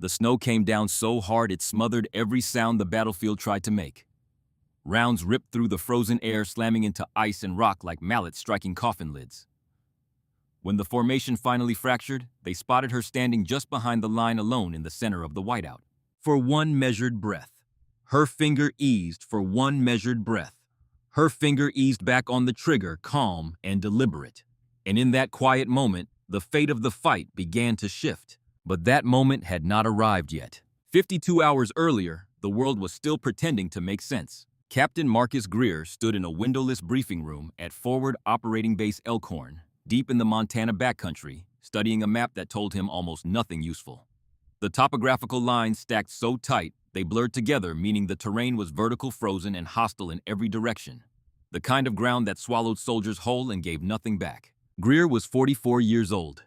The snow came down so hard it smothered every sound the battlefield tried to make. Rounds ripped through the frozen air, slamming into ice and rock like mallets striking coffin lids. When the formation finally fractured, they spotted her standing just behind the line alone in the center of the whiteout. For one measured breath. Her finger eased for one measured breath. Her finger eased back on the trigger, calm and deliberate. And in that quiet moment, the fate of the fight began to shift. But that moment had not arrived yet. 52 hours earlier, the world was still pretending to make sense. Captain Marcus Greer stood in a windowless briefing room at Forward Operating Base Elkhorn, deep in the Montana backcountry, studying a map that told him almost nothing useful. The topographical lines stacked so tight, they blurred together, meaning the terrain was vertical, frozen, and hostile in every direction. The kind of ground that swallowed soldiers whole and gave nothing back. Greer was 44 years old.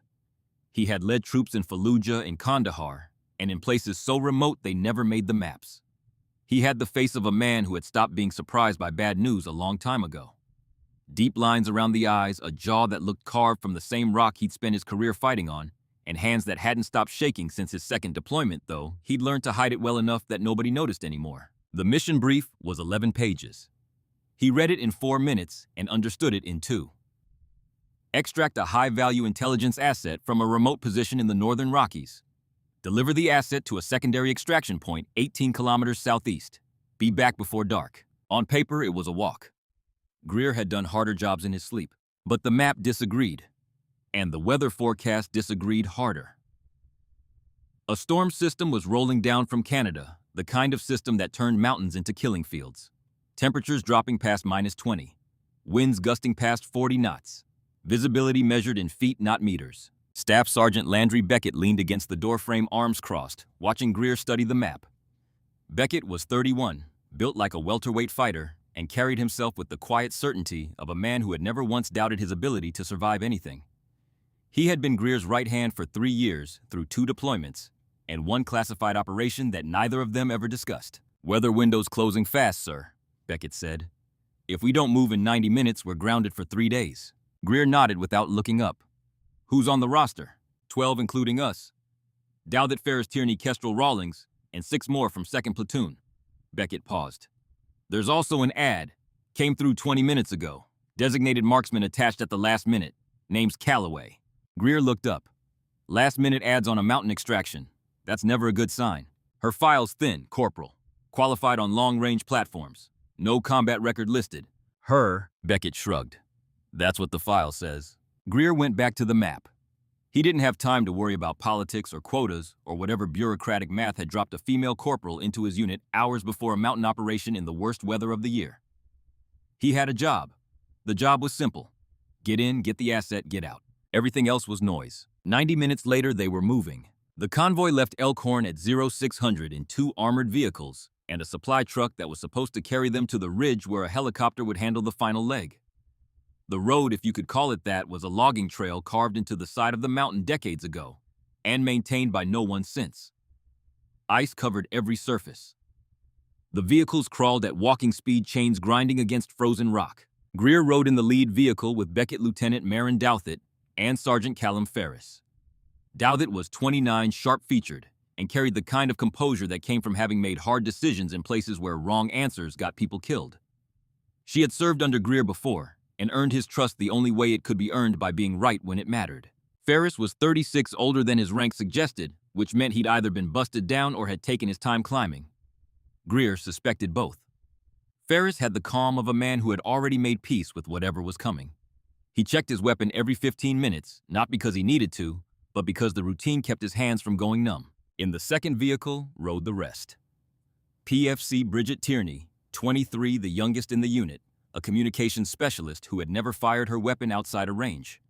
He had led troops in Fallujah and Kandahar, and in places so remote they never made the maps. He had the face of a man who had stopped being surprised by bad news a long time ago. Deep lines around the eyes, a jaw that looked carved from the same rock he'd spent his career fighting on, and hands that hadn't stopped shaking since his second deployment, though he'd learned to hide it well enough that nobody noticed anymore. The mission brief was 11 pages. He read it in 4 minutes and understood it in 2. Extract a high-value intelligence asset from a remote position in the northern Rockies. Deliver the asset to a secondary extraction point 18 kilometers southeast. Be back before dark. On paper, it was a walk. Greer had done harder jobs in his sleep, but the map disagreed, and the weather forecast disagreed harder. A storm system was rolling down from Canada, the kind of system that turned mountains into killing fields. Temperatures dropping past -20. Winds gusting past 40 knots. Visibility measured in feet, not meters. Staff Sergeant Landry Beckett leaned against the doorframe, arms crossed, watching Greer study the map. Beckett was 31, built like a welterweight fighter, and carried himself with the quiet certainty of a man who had never once doubted his ability to survive anything. He had been Greer's right hand for 3 years, through 2 deployments, and 1 classified operation that neither of them ever discussed. "Weather window's closing fast, sir," Beckett said. "If we don't move in 90 minutes, we're grounded for 3 days. Greer nodded without looking up. "Who's on the roster?" 12 including us. Dowdett, Ferris, Tierney, Kestrel, Rawlings, and 6 more from 2nd Platoon. Beckett paused. "There's also an ad. Came through 20 minutes ago. Designated marksman attached at the last minute. Name's Calloway." Greer looked up. "Last-minute ads on a mountain extraction. That's never a good sign. Her file's thin, Corporal. Qualified on long-range platforms. No combat record listed." "Her," Beckett shrugged. "That's what the file says." Greer went back to the map. He didn't have time to worry about politics or quotas or whatever bureaucratic math had dropped a female corporal into his unit hours before a mountain operation in the worst weather of the year. He had a job. The job was simple. Get in, get the asset, get out. Everything else was noise. 90 minutes later, they were moving. The convoy left Elkhorn at 0600 in 2 armored vehicles and a supply truck that was supposed to carry them to the ridge where a helicopter would handle the final leg. The road, if you could call it that, was a logging trail carved into the side of the mountain decades ago, and maintained by no one since. Ice covered every surface. The vehicles crawled at walking speed, chains grinding against frozen rock. Greer rode in the lead vehicle with Beckett Lieutenant Marin Douthit and Sergeant Callum Ferris. Douthit was 29, sharp-featured, and carried the kind of composure that came from having made hard decisions in places where wrong answers got people killed. She had served under Greer before, and earned his trust the only way it could be earned, by being right when it mattered. Ferris was 36, older than his rank suggested, which meant he'd either been busted down or had taken his time climbing. Greer suspected both. Ferris had the calm of a man who had already made peace with whatever was coming. He checked his weapon every 15 minutes, not because he needed to, but because the routine kept his hands from going numb. In the second vehicle rode the rest. PFC Bridget Tierney, 23, the youngest in the unit, a communications specialist who had never fired her weapon outside a range.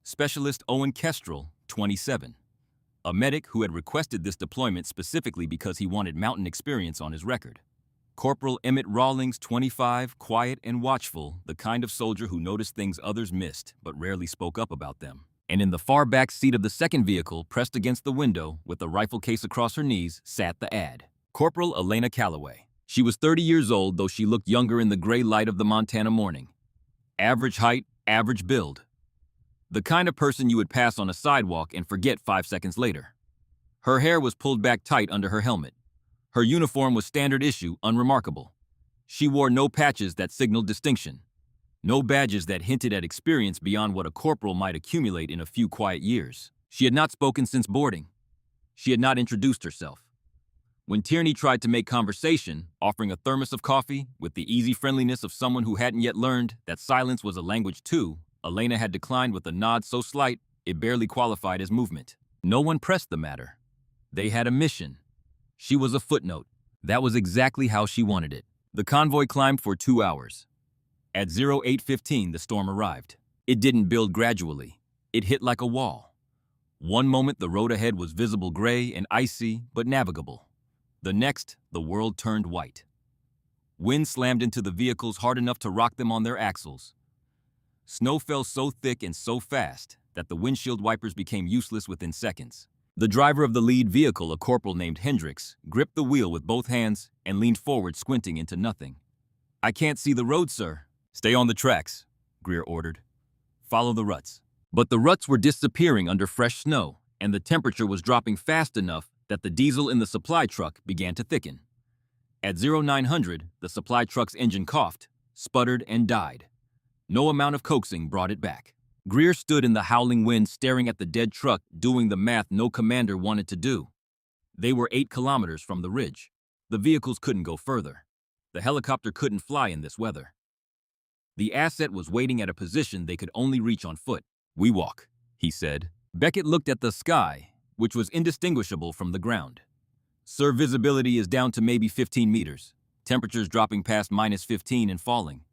Specialist Owen Kestrel, 27, a medic who had requested this deployment specifically because he wanted mountain experience on his record. Corporal Emmett Rawlings, 25, quiet and watchful, the kind of soldier who noticed things others missed but rarely spoke up about them. And in the far back seat of the second vehicle, pressed against the window with a rifle case across her knees, sat the ad. Corporal Elena Calloway. She was 30 years old, though she looked younger in the gray light of the Montana morning. Average height, average build. The kind of person you would pass on a sidewalk and forget 5 seconds later. Her hair was pulled back tight under her helmet. Her uniform was standard issue, unremarkable. She wore no patches that signaled distinction, no badges that hinted at experience beyond what a corporal might accumulate in a few quiet years. She had not spoken since boarding. She had not introduced herself. When Tierney tried to make conversation, offering a thermos of coffee with the easy friendliness of someone who hadn't yet learned that silence was a language too, Elena had declined with a nod so slight it barely qualified as movement. No one pressed the matter. They had a mission. She was a footnote. That was exactly how she wanted it. The convoy climbed for 2 hours. At 08:15, the storm arrived. It didn't build gradually. It hit like a wall. One moment, the road ahead was visible gray and icy, but navigable. The next, the world turned white. Wind slammed into the vehicles hard enough to rock them on their axles. Snow fell so thick and so fast that the windshield wipers became useless within seconds. The driver of the lead vehicle, a corporal named Hendricks, gripped the wheel with both hands and leaned forward, squinting into nothing. "I can't see the road, sir." "Stay on the tracks," Greer ordered. "Follow the ruts." But the ruts were disappearing under fresh snow, and the temperature was dropping fast enough that the diesel in the supply truck began to thicken. At 0900, the supply truck's engine coughed, sputtered, and died. No amount of coaxing brought it back. Greer stood in the howling wind staring at the dead truck, doing the math no commander wanted to do. They were 8 kilometers from the ridge. The vehicles couldn't go further. The helicopter couldn't fly in this weather. The asset was waiting at a position they could only reach on foot. "We walk," he said. Beckett looked at the sky, which was indistinguishable from the ground. "Sir, visibility is down to maybe 15 meters. Temperatures dropping past -15 and falling.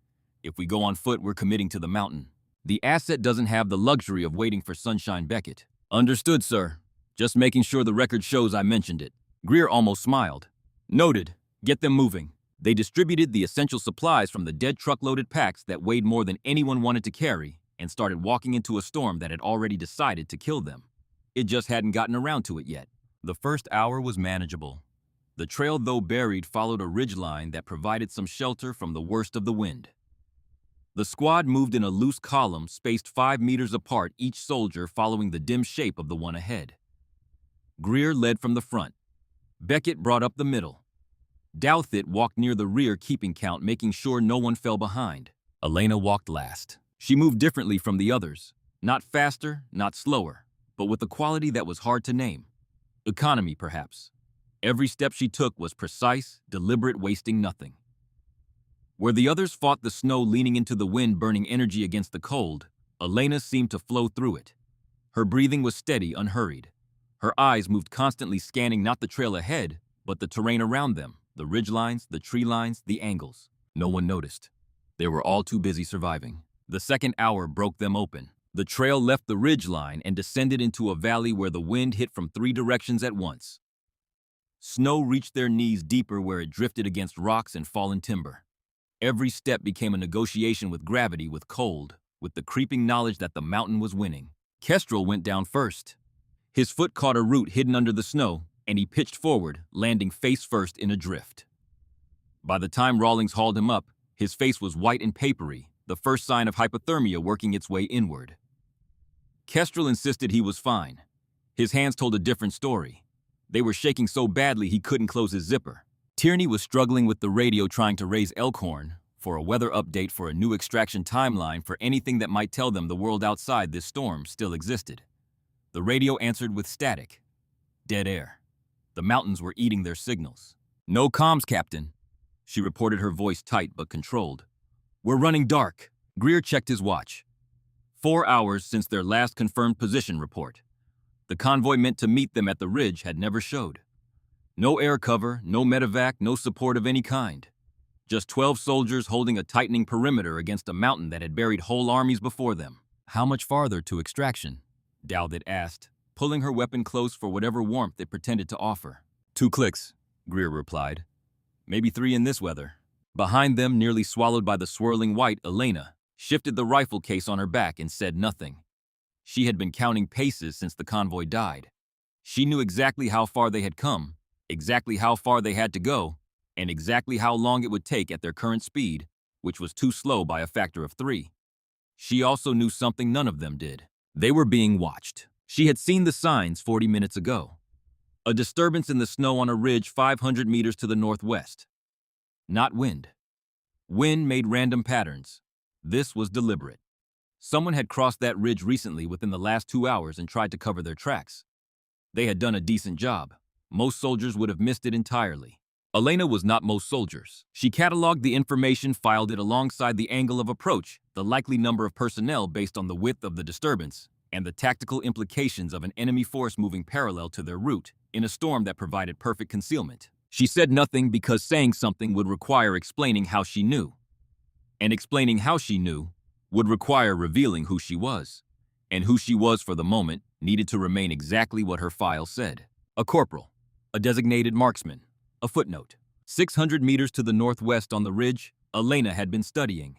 If we go on foot, we're committing to the mountain. The asset doesn't have the luxury of waiting for sunshine." Beckett: "Understood, sir. Just making sure the record shows I mentioned it." Greer almost smiled. "Noted. Get them moving." They distributed the essential supplies from the dead truck-loaded packs that weighed more than anyone wanted to carry and started walking into a storm that had already decided to kill them. It just hadn't gotten around to it yet. The first hour was manageable. The trail, though buried, followed a ridgeline that provided some shelter from the worst of the wind. The squad moved in a loose column spaced 5 meters apart, each soldier following the dim shape of the one ahead. Greer led from the front. Beckett brought up the middle. Douthit walked near the rear, keeping count, making sure no one fell behind. Elena walked last. She moved differently from the others. Not faster, not slower, but with a quality that was hard to name. Economy, perhaps. Every step she took was precise, deliberate, wasting nothing. Where the others fought the snow, leaning into the wind, burning energy against the cold, Elena seemed to flow through it. Her breathing was steady, unhurried. Her eyes moved constantly, scanning not the trail ahead, but the terrain around them, the ridgelines, the tree lines, the angles. No one noticed. They were all too busy surviving. The second hour broke them open. The trail left the ridgeline and descended into a valley where the wind hit from 3 directions at once. Snow reached their knees deeper where it drifted against rocks and fallen timber. Every step became a negotiation with gravity, with cold, with the creeping knowledge that the mountain was winning. Kestrel went down first. His foot caught a root hidden under the snow, and he pitched forward, landing face first in a drift. By the time Rawlings hauled him up, his face was white and papery, the first sign of hypothermia working its way inward. Kestrel insisted he was fine. His hands told a different story. They were shaking so badly he couldn't close his zipper. Tierney was struggling with the radio, trying to raise Elkhorn for a weather update, for a new extraction timeline, for anything that might tell them the world outside this storm still existed. The radio answered with static. Dead air. The mountains were eating their signals. "No comms, Captain," she reported, her voice tight but controlled. "We're running dark." Greer checked his watch. 4 hours since their last confirmed position report. The convoy meant to meet them at the ridge had never showed. No air cover, no medevac, no support of any kind. Just 12 soldiers holding a tightening perimeter against a mountain that had buried whole armies before them. "How much farther to extraction?" Douthit asked, pulling her weapon close for whatever warmth it pretended to offer. 2 clicks, Greer replied. "Maybe 3 in this weather." Behind them, nearly swallowed by the swirling white, Elena shifted the rifle case on her back and said nothing. She had been counting paces since the convoy died. She knew exactly how far they had come, exactly how far they had to go, and exactly how long it would take at their current speed, which was too slow by a factor of 3. She also knew something none of them did. They were being watched. She had seen the signs 40 minutes ago. A disturbance in the snow on a ridge 500 meters to the northwest. Not wind. Wind made random patterns. This was deliberate. Someone had crossed that ridge recently within the last 2 hours and tried to cover their tracks. They had done a decent job. Most soldiers would have missed it entirely. Elena was not most soldiers. She cataloged the information, filed it alongside the angle of approach, the likely number of personnel based on the width of the disturbance, and the tactical implications of an enemy force moving parallel to their route in a storm that provided perfect concealment. She said nothing because saying something would require explaining how she knew. And explaining how she knew would require revealing who she was. And who she was for the moment needed to remain exactly what her file said. A corporal, a designated marksman, a footnote. 600 meters to the northwest on the ridge, Elena had been studying.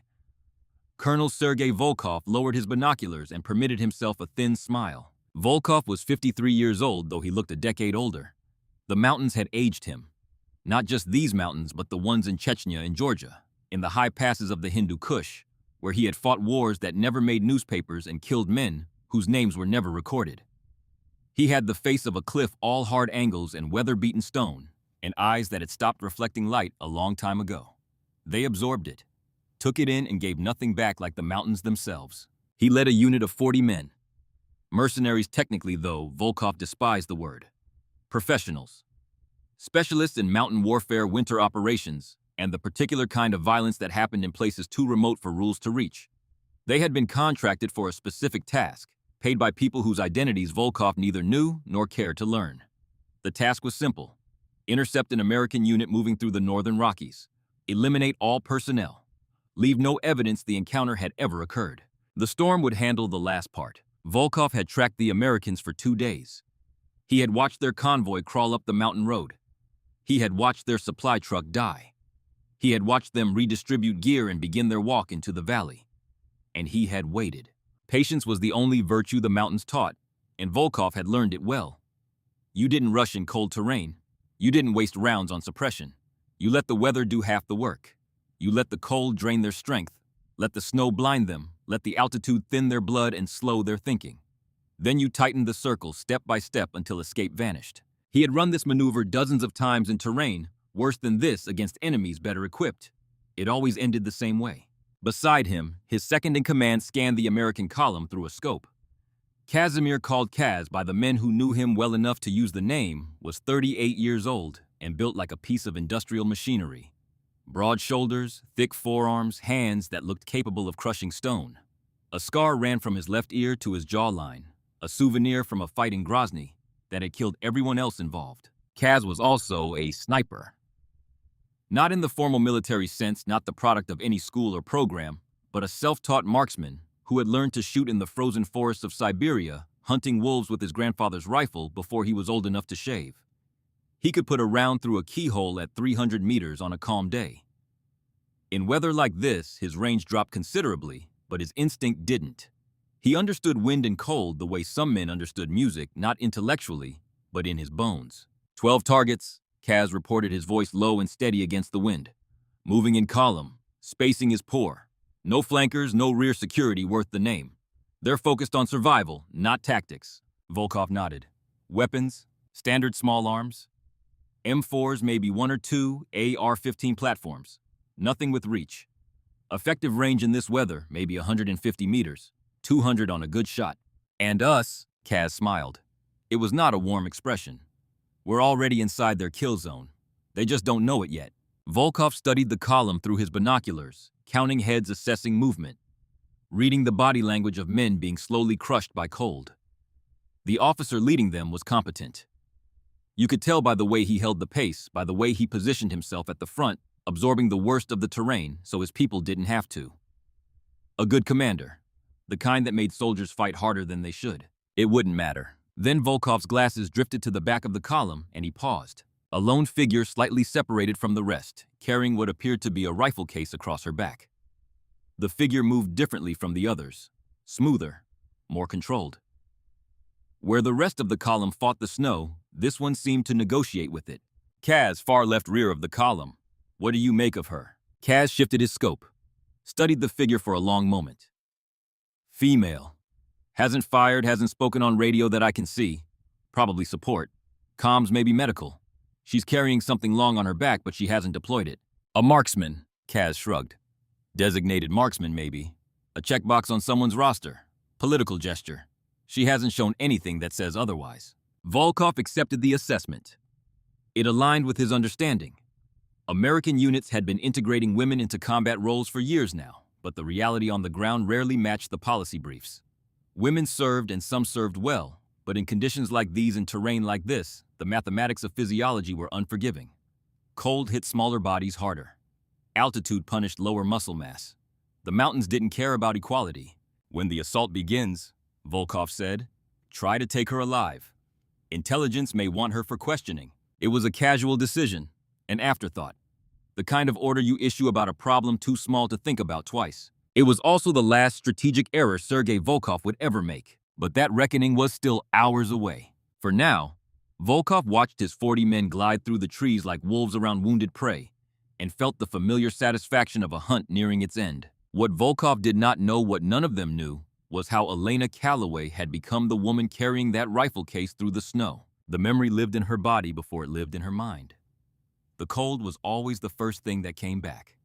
Colonel Sergei Volkov lowered his binoculars and permitted himself a thin smile. Volkov was 53 years old, though he looked a decade older. The mountains had aged him. Not just these mountains, but the ones in Chechnya and Georgia, in the high passes of the Hindu Kush, where he had fought wars that never made newspapers and killed men whose names were never recorded. He had the face of a cliff, all hard angles and weather-beaten stone, and eyes that had stopped reflecting light a long time ago. They absorbed it, took it in, and gave nothing back like the mountains themselves. He led a unit of 40 men. Mercenaries technically, though Volkov despised the word. Professionals. Specialists in mountain warfare, winter operations, and the particular kind of violence that happened in places too remote for rules to reach. They had been contracted for a specific task, paid by people whose identities Volkov neither knew nor cared to learn. The task was simple. Intercept an American unit moving through the northern Rockies. Eliminate all personnel. Leave no evidence the encounter had ever occurred. The storm would handle the last part. Volkov had tracked the Americans for 2 days. He had watched their convoy crawl up the mountain road. He had watched their supply truck die. He had watched them redistribute gear and begin their walk into the valley. And he had waited. Patience was the only virtue the mountains taught, and Volkov had learned it well. You didn't rush in cold terrain. You didn't waste rounds on suppression. You let the weather do half the work. You let the cold drain their strength. Let the snow blind them. Let the altitude thin their blood and slow their thinking. Then you tightened the circle step by step until escape vanished. He had run this maneuver dozens of times in terrain worse than this against enemies better equipped. It always ended the same way. Beside him, his second-in-command scanned the American column through a scope. Casimir, called Kaz by the men who knew him well enough to use the name, was 38 years old and built like a piece of industrial machinery. Broad shoulders, thick forearms, hands that looked capable of crushing stone. A scar ran from his left ear to his jawline, a souvenir from a fight in Grozny that had killed everyone else involved. Kaz was also a sniper. Not in the formal military sense, not the product of any school or program, but a self-taught marksman who had learned to shoot in the frozen forests of Siberia, hunting wolves with his grandfather's rifle before he was old enough to shave. He could put a round through a keyhole at 300 meters on a calm day. In weather like this, his range dropped considerably, but his instinct didn't. He understood wind and cold the way some men understood music, not intellectually, but in his bones. 12 targets, Kaz reported, his voice low and steady against the wind. Moving in column, spacing is poor. No flankers, no rear security worth the name. They're focused on survival, not tactics. Volkov nodded. Weapons, standard small arms. M4s, maybe 1 or 2 AR-15 platforms. Nothing with reach. Effective range in this weather, maybe 150 meters. 200 on a good shot. And us, Kaz smiled. It was not a warm expression. We're already inside their kill zone. They just don't know it yet. Volkov studied the column through his binoculars, counting heads, assessing movement, reading the body language of men being slowly crushed by cold. The officer leading them was competent. You could tell by the way he held the pace, by the way he positioned himself at the front, absorbing the worst of the terrain so his people didn't have to. A good commander, the kind that made soldiers fight harder than they should. It wouldn't matter. Then Volkov's glasses drifted to the back of the column and he paused. A lone figure slightly separated from the rest, carrying what appeared to be a rifle case across her back. The figure moved differently from the others, smoother, more controlled. Where the rest of the column fought the snow, this one seemed to negotiate with it. Kaz, far left rear of the column. What do you make of her? Kaz shifted his scope, studied the figure for a long moment. Female. Hasn't fired, hasn't spoken on radio that I can see. Probably support. Comms may be medical. She's carrying something long on her back, but she hasn't deployed it. A marksman, Kaz shrugged. Designated marksman, maybe. A checkbox on someone's roster. Political gesture. She hasn't shown anything that says otherwise. Volkov accepted the assessment. It aligned with his understanding. American units had been integrating women into combat roles for years now, but the reality on the ground rarely matched the policy briefs. Women served and some served well, but in conditions like these and terrain like this, the mathematics of physiology were unforgiving. Cold hit smaller bodies harder. Altitude punished lower muscle mass. The mountains didn't care about equality. When the assault begins, Volkov said, try to take her alive. Intelligence may want her for questioning. It was a casual decision, an afterthought. The kind of order you issue about a problem too small to think about twice. It was also the last strategic error Sergei Volkov would ever make. But that reckoning was still hours away. For now, Volkov watched his 40 men glide through the trees like wolves around wounded prey, and felt the familiar satisfaction of a hunt nearing its end. What Volkov did not know, what none of them knew, was how Elena Calloway had become the woman carrying that rifle case through the snow. The memory lived in her body before it lived in her mind. The cold was always the first thing that came back.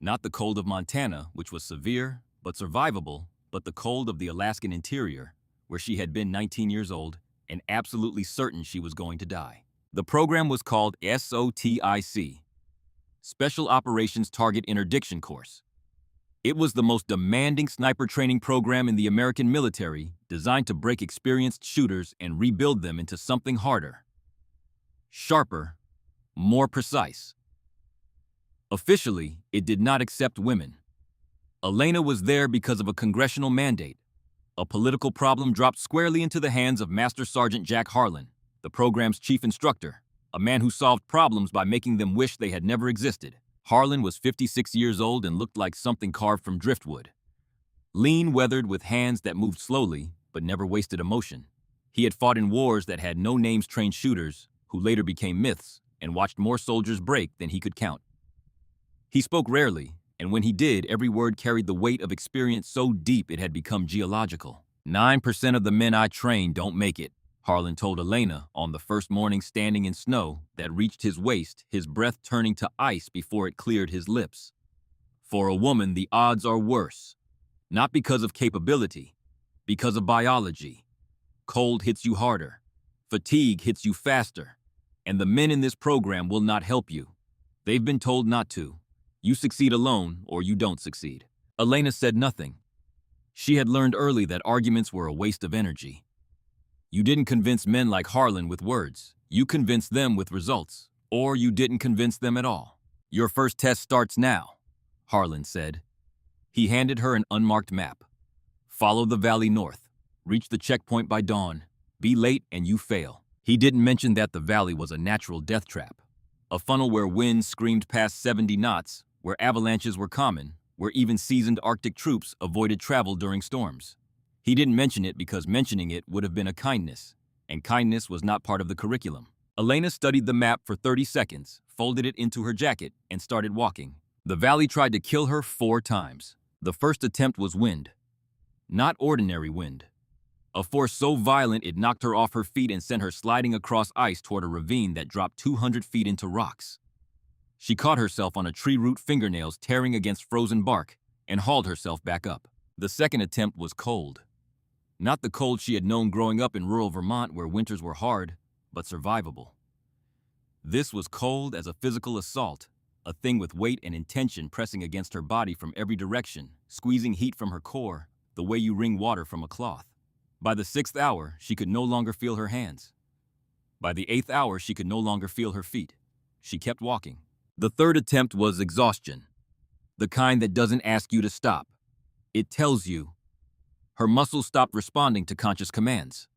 Not the cold of Montana, which was severe but survivable, but the cold of the Alaskan interior, where she had been 19 years old and absolutely certain she was going to die. The program was called SOTIC, Special Operations Target Interdiction Course. It was the most demanding sniper training program in the American military, designed to break experienced shooters and rebuild them into something harder, sharper, more precise. Officially, it did not accept women. Elena was there because of a congressional mandate. A political problem dropped squarely into the hands of Master Sergeant Jack Harlan, the program's chief instructor, a man who solved problems by making them wish they had never existed. Harlan was 56 years old and looked like something carved from driftwood. Lean, weathered, with hands that moved slowly, but never wasted emotion. He had fought in wars that had no names, trained shooters, who later became myths, and watched more soldiers break than he could count. He spoke rarely, and when he did, every word carried the weight of experience so deep it had become geological. 9% of the men I train don't make it, Harlan told Elena on the first morning, standing in snow that reached his waist, his breath turning to ice before it cleared his lips. For a woman, the odds are worse. Not because of capability, because of biology. Cold hits you harder. Fatigue hits you faster. And the men in this program will not help you. They've been told not to. You succeed alone, or you don't succeed. Elena said nothing. She had learned early that arguments were a waste of energy. You didn't convince men like Harlan with words. You convinced them with results. Or you didn't convince them at all. Your first test starts now, Harlan said. He handed her an unmarked map. Follow the valley north. Reach the checkpoint by dawn. Be late and you fail. He didn't mention that the valley was a natural death trap. A funnel where winds screamed past 70 knots, where avalanches were common, where even seasoned Arctic troops avoided travel during storms. He didn't mention it because mentioning it would have been a kindness, and kindness was not part of the curriculum. Elena studied the map for 30 seconds, folded it into her jacket, and started walking. The valley tried to kill her 4 times. The first attempt was wind. Not ordinary wind. A force so violent it knocked her off her feet and sent her sliding across ice toward a ravine that dropped 200 feet into rocks. She caught herself on a tree root, fingernails tearing against frozen bark, and hauled herself back up. The second attempt was cold. Not the cold she had known growing up in rural Vermont where winters were hard, but survivable. This was cold as a physical assault, a thing with weight and intention pressing against her body from every direction, squeezing heat from her core, the way you wring water from a cloth. By the 6th hour, she could no longer feel her hands. By the 8th hour, she could no longer feel her feet. She kept walking. The third attempt was exhaustion. The kind that doesn't ask you to stop. It tells you. Her muscles stopped responding to conscious commands.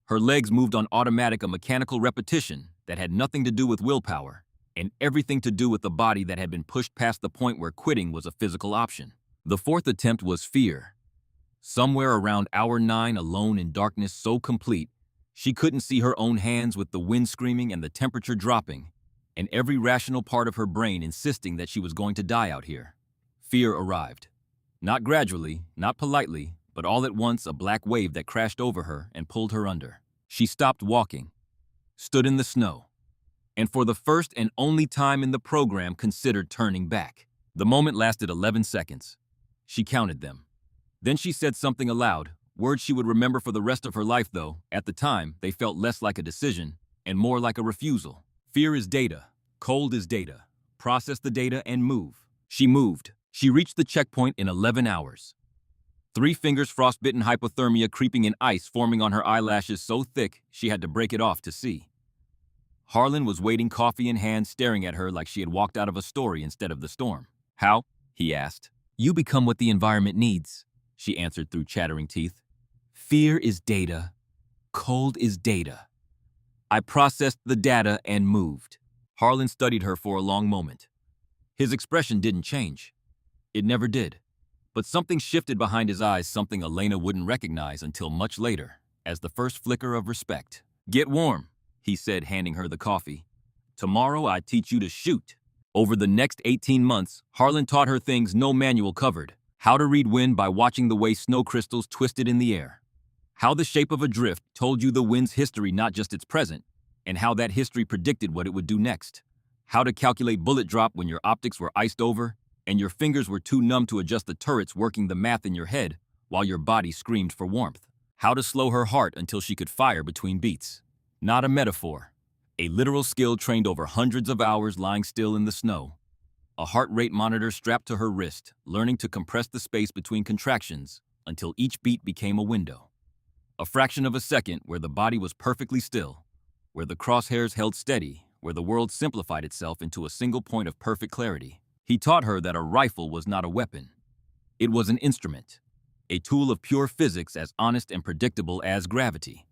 Her legs moved on automatic, a mechanical repetition that had nothing to do with willpower and everything to do with the body that had been pushed past the point where quitting was a physical option. The fourth attempt was fear. Somewhere around hour 9, alone in darkness so complete, she couldn't see her own hands, with the wind screaming and the temperature dropping, and every rational part of her brain insisting that she was going to die out here. Fear arrived. Not gradually, not politely, but all at once, a black wave that crashed over her and pulled her under. She stopped walking. stood in the snow, and for the first and only time in the program considered turning back. The moment lasted 11 seconds. She counted them. Then she said something aloud, words she would remember for the rest of her life though. At the time, they felt less like a decision and more like a refusal. Fear is data. Cold is data. Process the data and move. She moved. She reached the checkpoint in 11 hours. 3 fingers frostbitten, hypothermia creeping in, ice forming on her eyelashes so thick she had to break it off to see. Harlan was waiting, coffee in hand, staring at her like she had walked out of a story instead of the storm. How? He asked. You become what the environment needs, she answered through chattering teeth. Fear is data. Cold is data. I processed the data and moved. Harlan studied her for a long moment. His expression didn't change. It never did. But something shifted behind his eyes, something Elena wouldn't recognize until much later, as the first flicker of respect. Get warm, he said, handing her the coffee. Tomorrow I teach you to shoot. Over the next 18 months, Harlan taught her things no manual covered. How to read wind by watching the way snow crystals twisted in the air. How the shape of a drift told you the wind's history, not just its present, and how that history predicted what it would do next. How to calculate bullet drop when your optics were iced over, and your fingers were too numb to adjust the turrets, working the math in your head while your body screamed for warmth. How to slow her heart until she could fire between beats. Not a metaphor. A literal skill trained over hundreds of hours lying still in the snow. A heart rate monitor strapped to her wrist, learning to compress the space between contractions until each beat became a window. A fraction of a second where the body was perfectly still, where the crosshairs held steady, where the world simplified itself into a single point of perfect clarity. He taught her that a rifle was not a weapon. It was an instrument, a tool of pure physics as honest and predictable as gravity.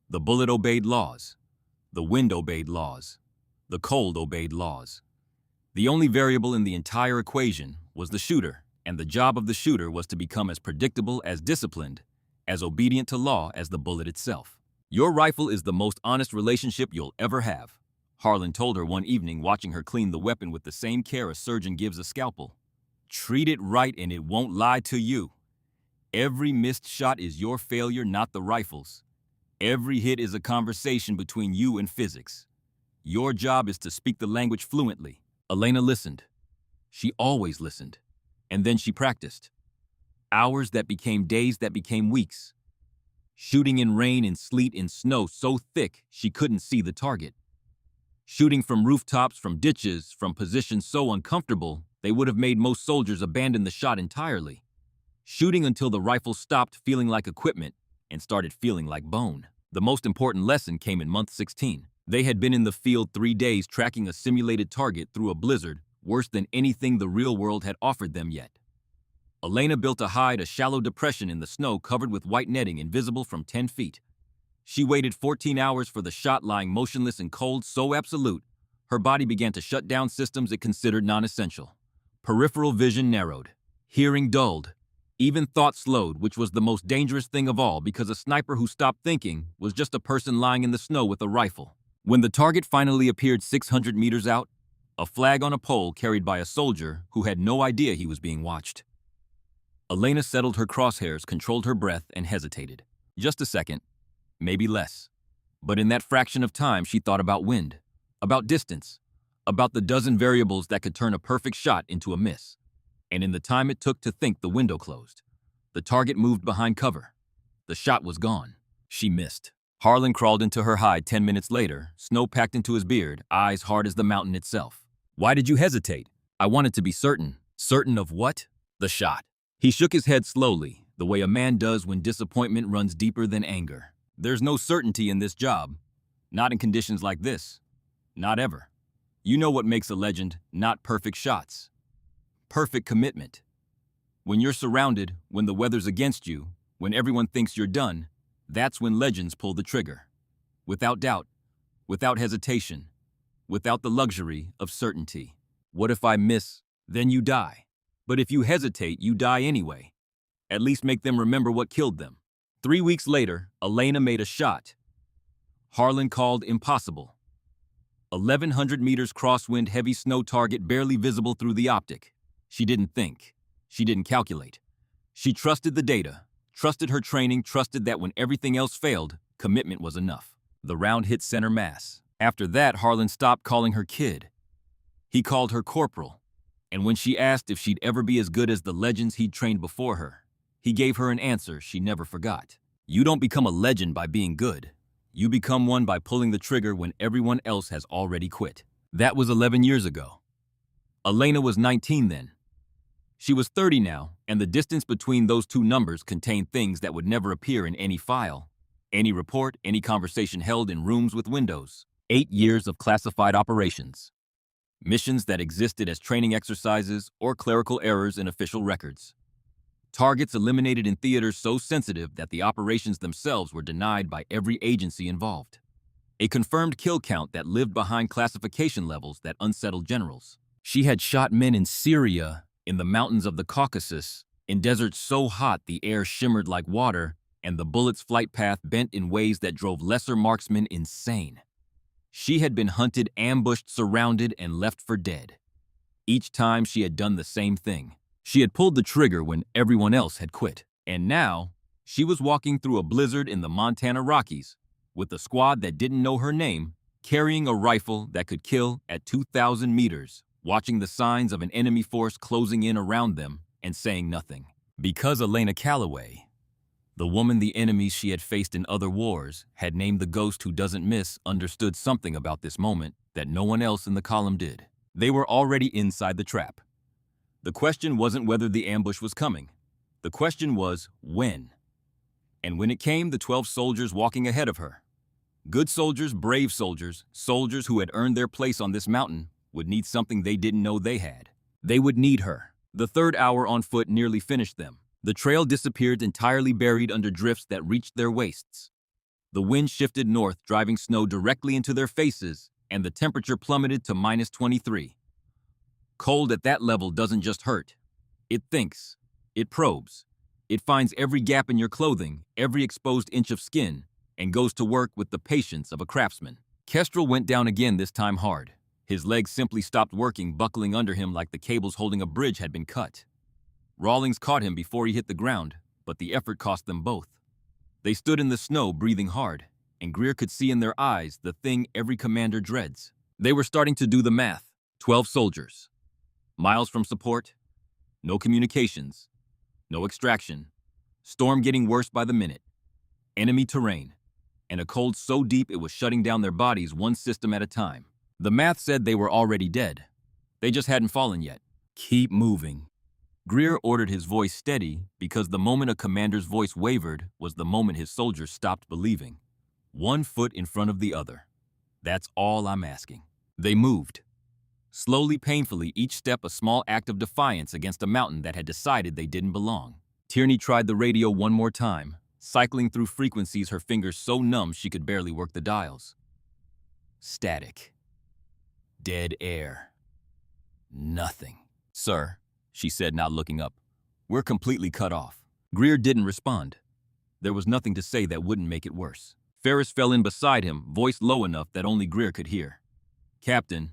The bullet obeyed laws. The wind obeyed laws. The cold obeyed laws. The only variable in the entire equation was the shooter, and the job of the shooter was to become as predictable, as disciplined, as obedient to law as the bullet itself. Your rifle is the most honest relationship you'll ever have, Harlan told her one evening, watching her clean the weapon with the same care a surgeon gives a scalpel. Treat it right and it won't lie to you. Every missed shot is your failure, not the rifle's. Every hit is a conversation between you and physics. Your job is to speak the language fluently. Elena listened. She always listened. And then she practiced. Hours that became days that became weeks. Shooting in rain, in sleet, in snow so thick she couldn't see the target. Shooting from rooftops, from ditches, from positions so uncomfortable they would have made most soldiers abandon the shot entirely. Shooting until the rifle stopped feeling like equipment and started feeling like bone. The most important lesson came in month 16. They had been in the field 3 days tracking a simulated target through a blizzard worse than anything the real world had offered them yet. Elena built a hide, a shallow depression in the snow covered with white netting invisible from 10 feet. She waited 14 hours for the shot, lying motionless and cold, so absolute, her body began to shut down systems it considered non-essential. Peripheral vision narrowed. Hearing dulled. Even thought slowed, which was the most dangerous thing of all, because a sniper who stopped thinking was just a person lying in the snow with a rifle. When the target finally appeared 600 meters out, a flag on a pole carried by a soldier who had no idea he was being watched. Elena settled her crosshairs, controlled her breath, and hesitated. Just a second. Maybe less. But in that fraction of time, she thought about wind, about distance, about the dozen variables that could turn a perfect shot into a miss. And in the time it took to think, the window closed. The target moved behind cover. The shot was gone. She missed. Harlan crawled into her hide 10 minutes later, snow packed into his beard, eyes hard as the mountain itself. Why did you hesitate? I wanted to be certain. Certain of what? The shot. He shook his head slowly, the way a man does when disappointment runs deeper than anger. There's no certainty in this job. Not in conditions like this. Not ever. You know what makes a legend? Not perfect shots. Perfect commitment. When you're surrounded, when the weather's against you, when everyone thinks you're done, that's when legends pull the trigger. Without doubt, without hesitation, without the luxury of certainty. What if I miss? Then you die. But if you hesitate, you die anyway. At least make them remember what killed them. 3 weeks later, Elena made a shot. Harlan called impossible. 1,100 meters crosswind, heavy snow target barely visible through the optic. She didn't think. She didn't calculate. She trusted the data, trusted her training, trusted that when everything else failed, commitment was enough. The round hit center mass. After that, Harlan stopped calling her kid. He called her corporal. And when she asked if she'd ever be as good as the legends he'd trained before her, he gave her an answer she never forgot. You don't become a legend by being good. You become one by pulling the trigger when everyone else has already quit. That was 11 years ago. Elena was 19 then. She was 30 now, and the distance between those two numbers contained things that would never appear in any file, any report, any conversation held in rooms with windows. 8 years of classified operations. Missions that existed as training exercises or clerical errors in official records. Targets eliminated in theaters so sensitive that the operations themselves were denied by every agency involved. A confirmed kill count that lived behind classification levels that unsettled generals. She had shot men in Syria, in the mountains of the Caucasus, in deserts so hot the air shimmered like water, and the bullet's flight path bent in ways that drove lesser marksmen insane. She had been hunted, ambushed, surrounded, and left for dead. Each time she had done the same thing. She had pulled the trigger when everyone else had quit. And now, she was walking through a blizzard in the Montana Rockies, with a squad that didn't know her name, carrying a rifle that could kill at 2,000 meters, watching the signs of an enemy force closing in around them and saying nothing. Because Elena Calloway, the woman the enemies she had faced in other wars had named the ghost who doesn't miss, understood something about this moment that no one else in the column did. They were already inside the trap. The question wasn't whether the ambush was coming. The question was when. And when it came, the 12 soldiers walking ahead of her. Good soldiers, brave soldiers, soldiers who had earned their place on this mountain would need something they didn't know they had. They would need her. The third hour on foot nearly finished them. The trail disappeared, entirely buried under drifts that reached their waists. The wind shifted north, driving snow directly into their faces, and the temperature plummeted to -23. Cold at that level doesn't just hurt. It thinks. It probes. It finds every gap in your clothing, every exposed inch of skin, and goes to work with the patience of a craftsman. Kestrel went down again, this time hard. His legs simply stopped working, buckling under him like the cables holding a bridge had been cut. Rawlings caught him before he hit the ground, but the effort cost them both. They stood in the snow, breathing hard, and Greer could see in their eyes the thing every commander dreads. They were starting to do the math. 12 soldiers. Miles from support. No communications. No extraction. Storm getting worse by the minute. Enemy terrain. And a cold so deep it was shutting down their bodies one system at a time. The math said they were already dead. They just hadn't fallen yet. Keep moving. Greer ordered, his voice steady, because the moment a commander's voice wavered was the moment his soldiers stopped believing. 1 foot in front of the other. That's all I'm asking. They moved. Slowly, painfully, each step a small act of defiance against a mountain that had decided they didn't belong. Tierney tried the radio one more time, cycling through frequencies, her fingers so numb she could barely work the dials. Static. Dead air. Nothing. Sir, she said, not looking up. We're completely cut off. Greer didn't respond. There was nothing to say that wouldn't make it worse. Ferris fell in beside him, voice low enough that only Greer could hear. Captain,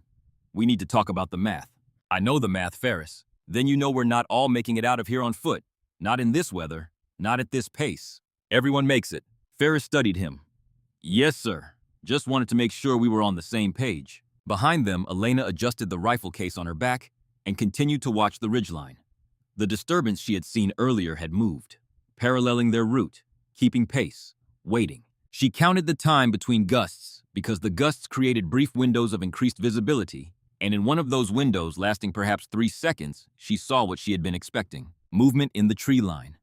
we need to talk about the math. I know the math, Ferris. Then you know we're not all making it out of here on foot. Not in this weather. Not at this pace. Everyone makes it. Ferris studied him. Yes, sir. Just wanted to make sure we were on the same page. Behind them, Elena adjusted the rifle case on her back and continued to watch the ridgeline. The disturbance she had seen earlier had moved, paralleling their route, keeping pace, waiting. She counted the time between gusts, because the gusts created brief windows of increased visibility, and in one of those windows, lasting perhaps 3 seconds, she saw what she had been expecting. Movement in the tree line.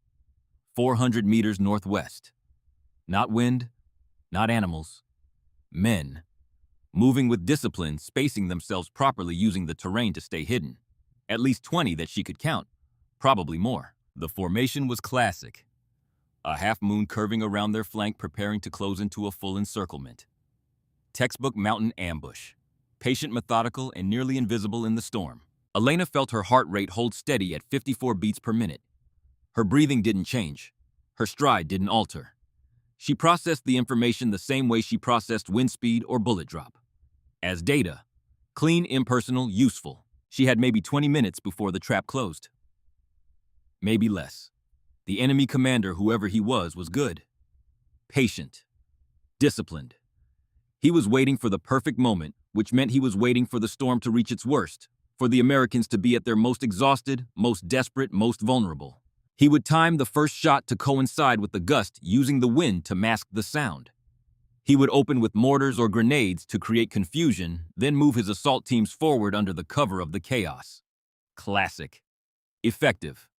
400 meters northwest. Not wind, not animals. Men. Moving with discipline, spacing themselves properly, using the terrain to stay hidden. At least 20 that she could count, probably more. The formation was classic. A half-moon curving around their flank, preparing to close into a full encirclement. Textbook mountain ambush. Patient, methodical, and nearly invisible in the storm. Elena felt her heart rate hold steady at 54 beats per minute. Her breathing didn't change. Her stride didn't alter. She processed the information the same way she processed wind speed or bullet drop. As data. Clean, impersonal, useful. She had maybe 20 minutes before the trap closed. Maybe less. The enemy commander, whoever he was good. Patient. Disciplined. He was waiting for the perfect moment, which meant he was waiting for the storm to reach its worst, for the Americans to be at their most exhausted, most desperate, most vulnerable. He would time the first shot to coincide with the gust, using the wind to mask the sound. He would open with mortars or grenades to create confusion, then move his assault teams forward under the cover of the chaos. Classic. Effective.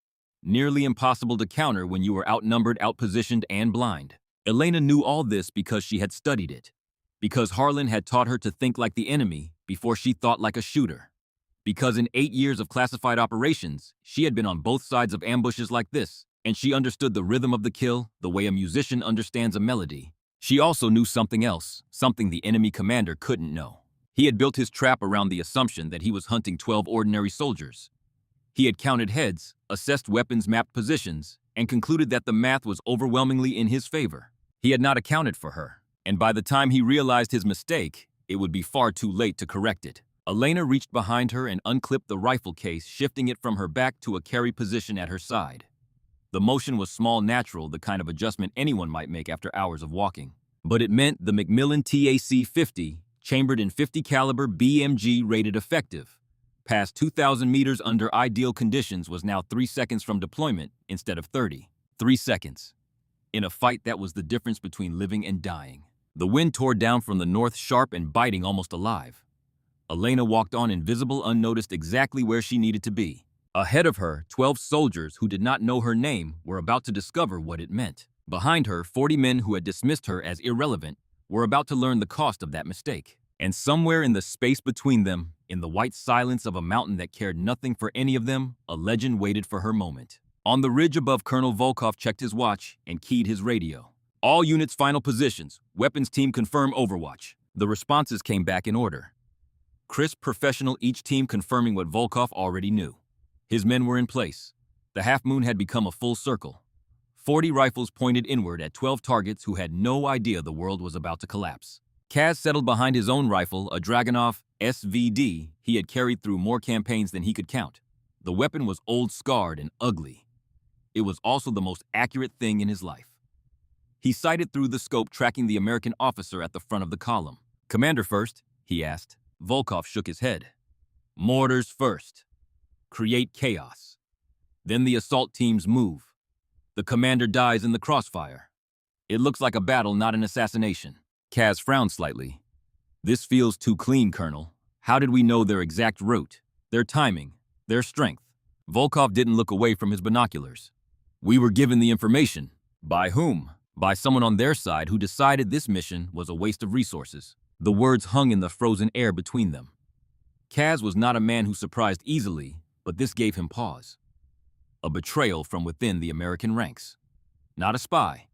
Nearly impossible to counter when you were outnumbered, outpositioned, and blind. Elena knew all this because she had studied it. Because Harlan had taught her to think like the enemy before she thought like a shooter. Because in 8 years of classified operations, she had been on both sides of ambushes like this, and she understood the rhythm of the kill the way a musician understands a melody. She also knew something else, something the enemy commander couldn't know. He had built his trap around the assumption that he was hunting 12 ordinary soldiers. He had counted heads, assessed weapons, mapped positions, and concluded that the math was overwhelmingly in his favor. He had not accounted for her, and by the time he realized his mistake, it would be far too late to correct it. Elena reached behind her and unclipped the rifle case, shifting it from her back to a carry position at her side. The motion was small, natural, the kind of adjustment anyone might make after hours of walking. But it meant the Macmillan TAC-50, chambered in .50 caliber BMG, rated effective, past 2,000 meters under ideal conditions, was now 3 seconds from deployment instead of 30. 3 seconds. In a fight that was the difference between living and dying. The wind tore down from the north, sharp and biting, almost alive. Elena walked on, invisible, unnoticed, exactly where she needed to be. Ahead of her, 12 soldiers who did not know her name were about to discover what it meant. Behind her, 40 men who had dismissed her as irrelevant were about to learn the cost of that mistake. And somewhere in the space between them, in the white silence of a mountain that cared nothing for any of them, a legend waited for her moment. On the ridge above, Colonel Volkov checked his watch and keyed his radio. All units, final positions. Weapons team, confirm overwatch. The responses came back in order. Crisp, professional, each team confirming what Volkov already knew. His men were in place. The half-moon had become a full circle. 40 rifles pointed inward at 12 targets who had no idea the world was about to collapse. Kaz settled behind his own rifle, a Dragunov SVD he had carried through more campaigns than he could count. The weapon was old, scarred, and ugly. It was also the most accurate thing in his life. He sighted through the scope, tracking the American officer at the front of the column. "Commander first?" he asked. Volkov shook his head. "Mortars first. Create chaos. Then the assault teams move. The commander dies in the crossfire. It looks like a battle, not an assassination." Kaz frowned slightly. "This feels too clean, Colonel. How did we know their exact route, their timing, their strength?" Volkov didn't look away from his binoculars. "We were given the information." "By whom?" "By someone on their side who decided this mission was a waste of resources." The words hung in the frozen air between them. Kaz was not a man who surprised easily, but this gave him pause. A betrayal from within the American ranks. Not a spy,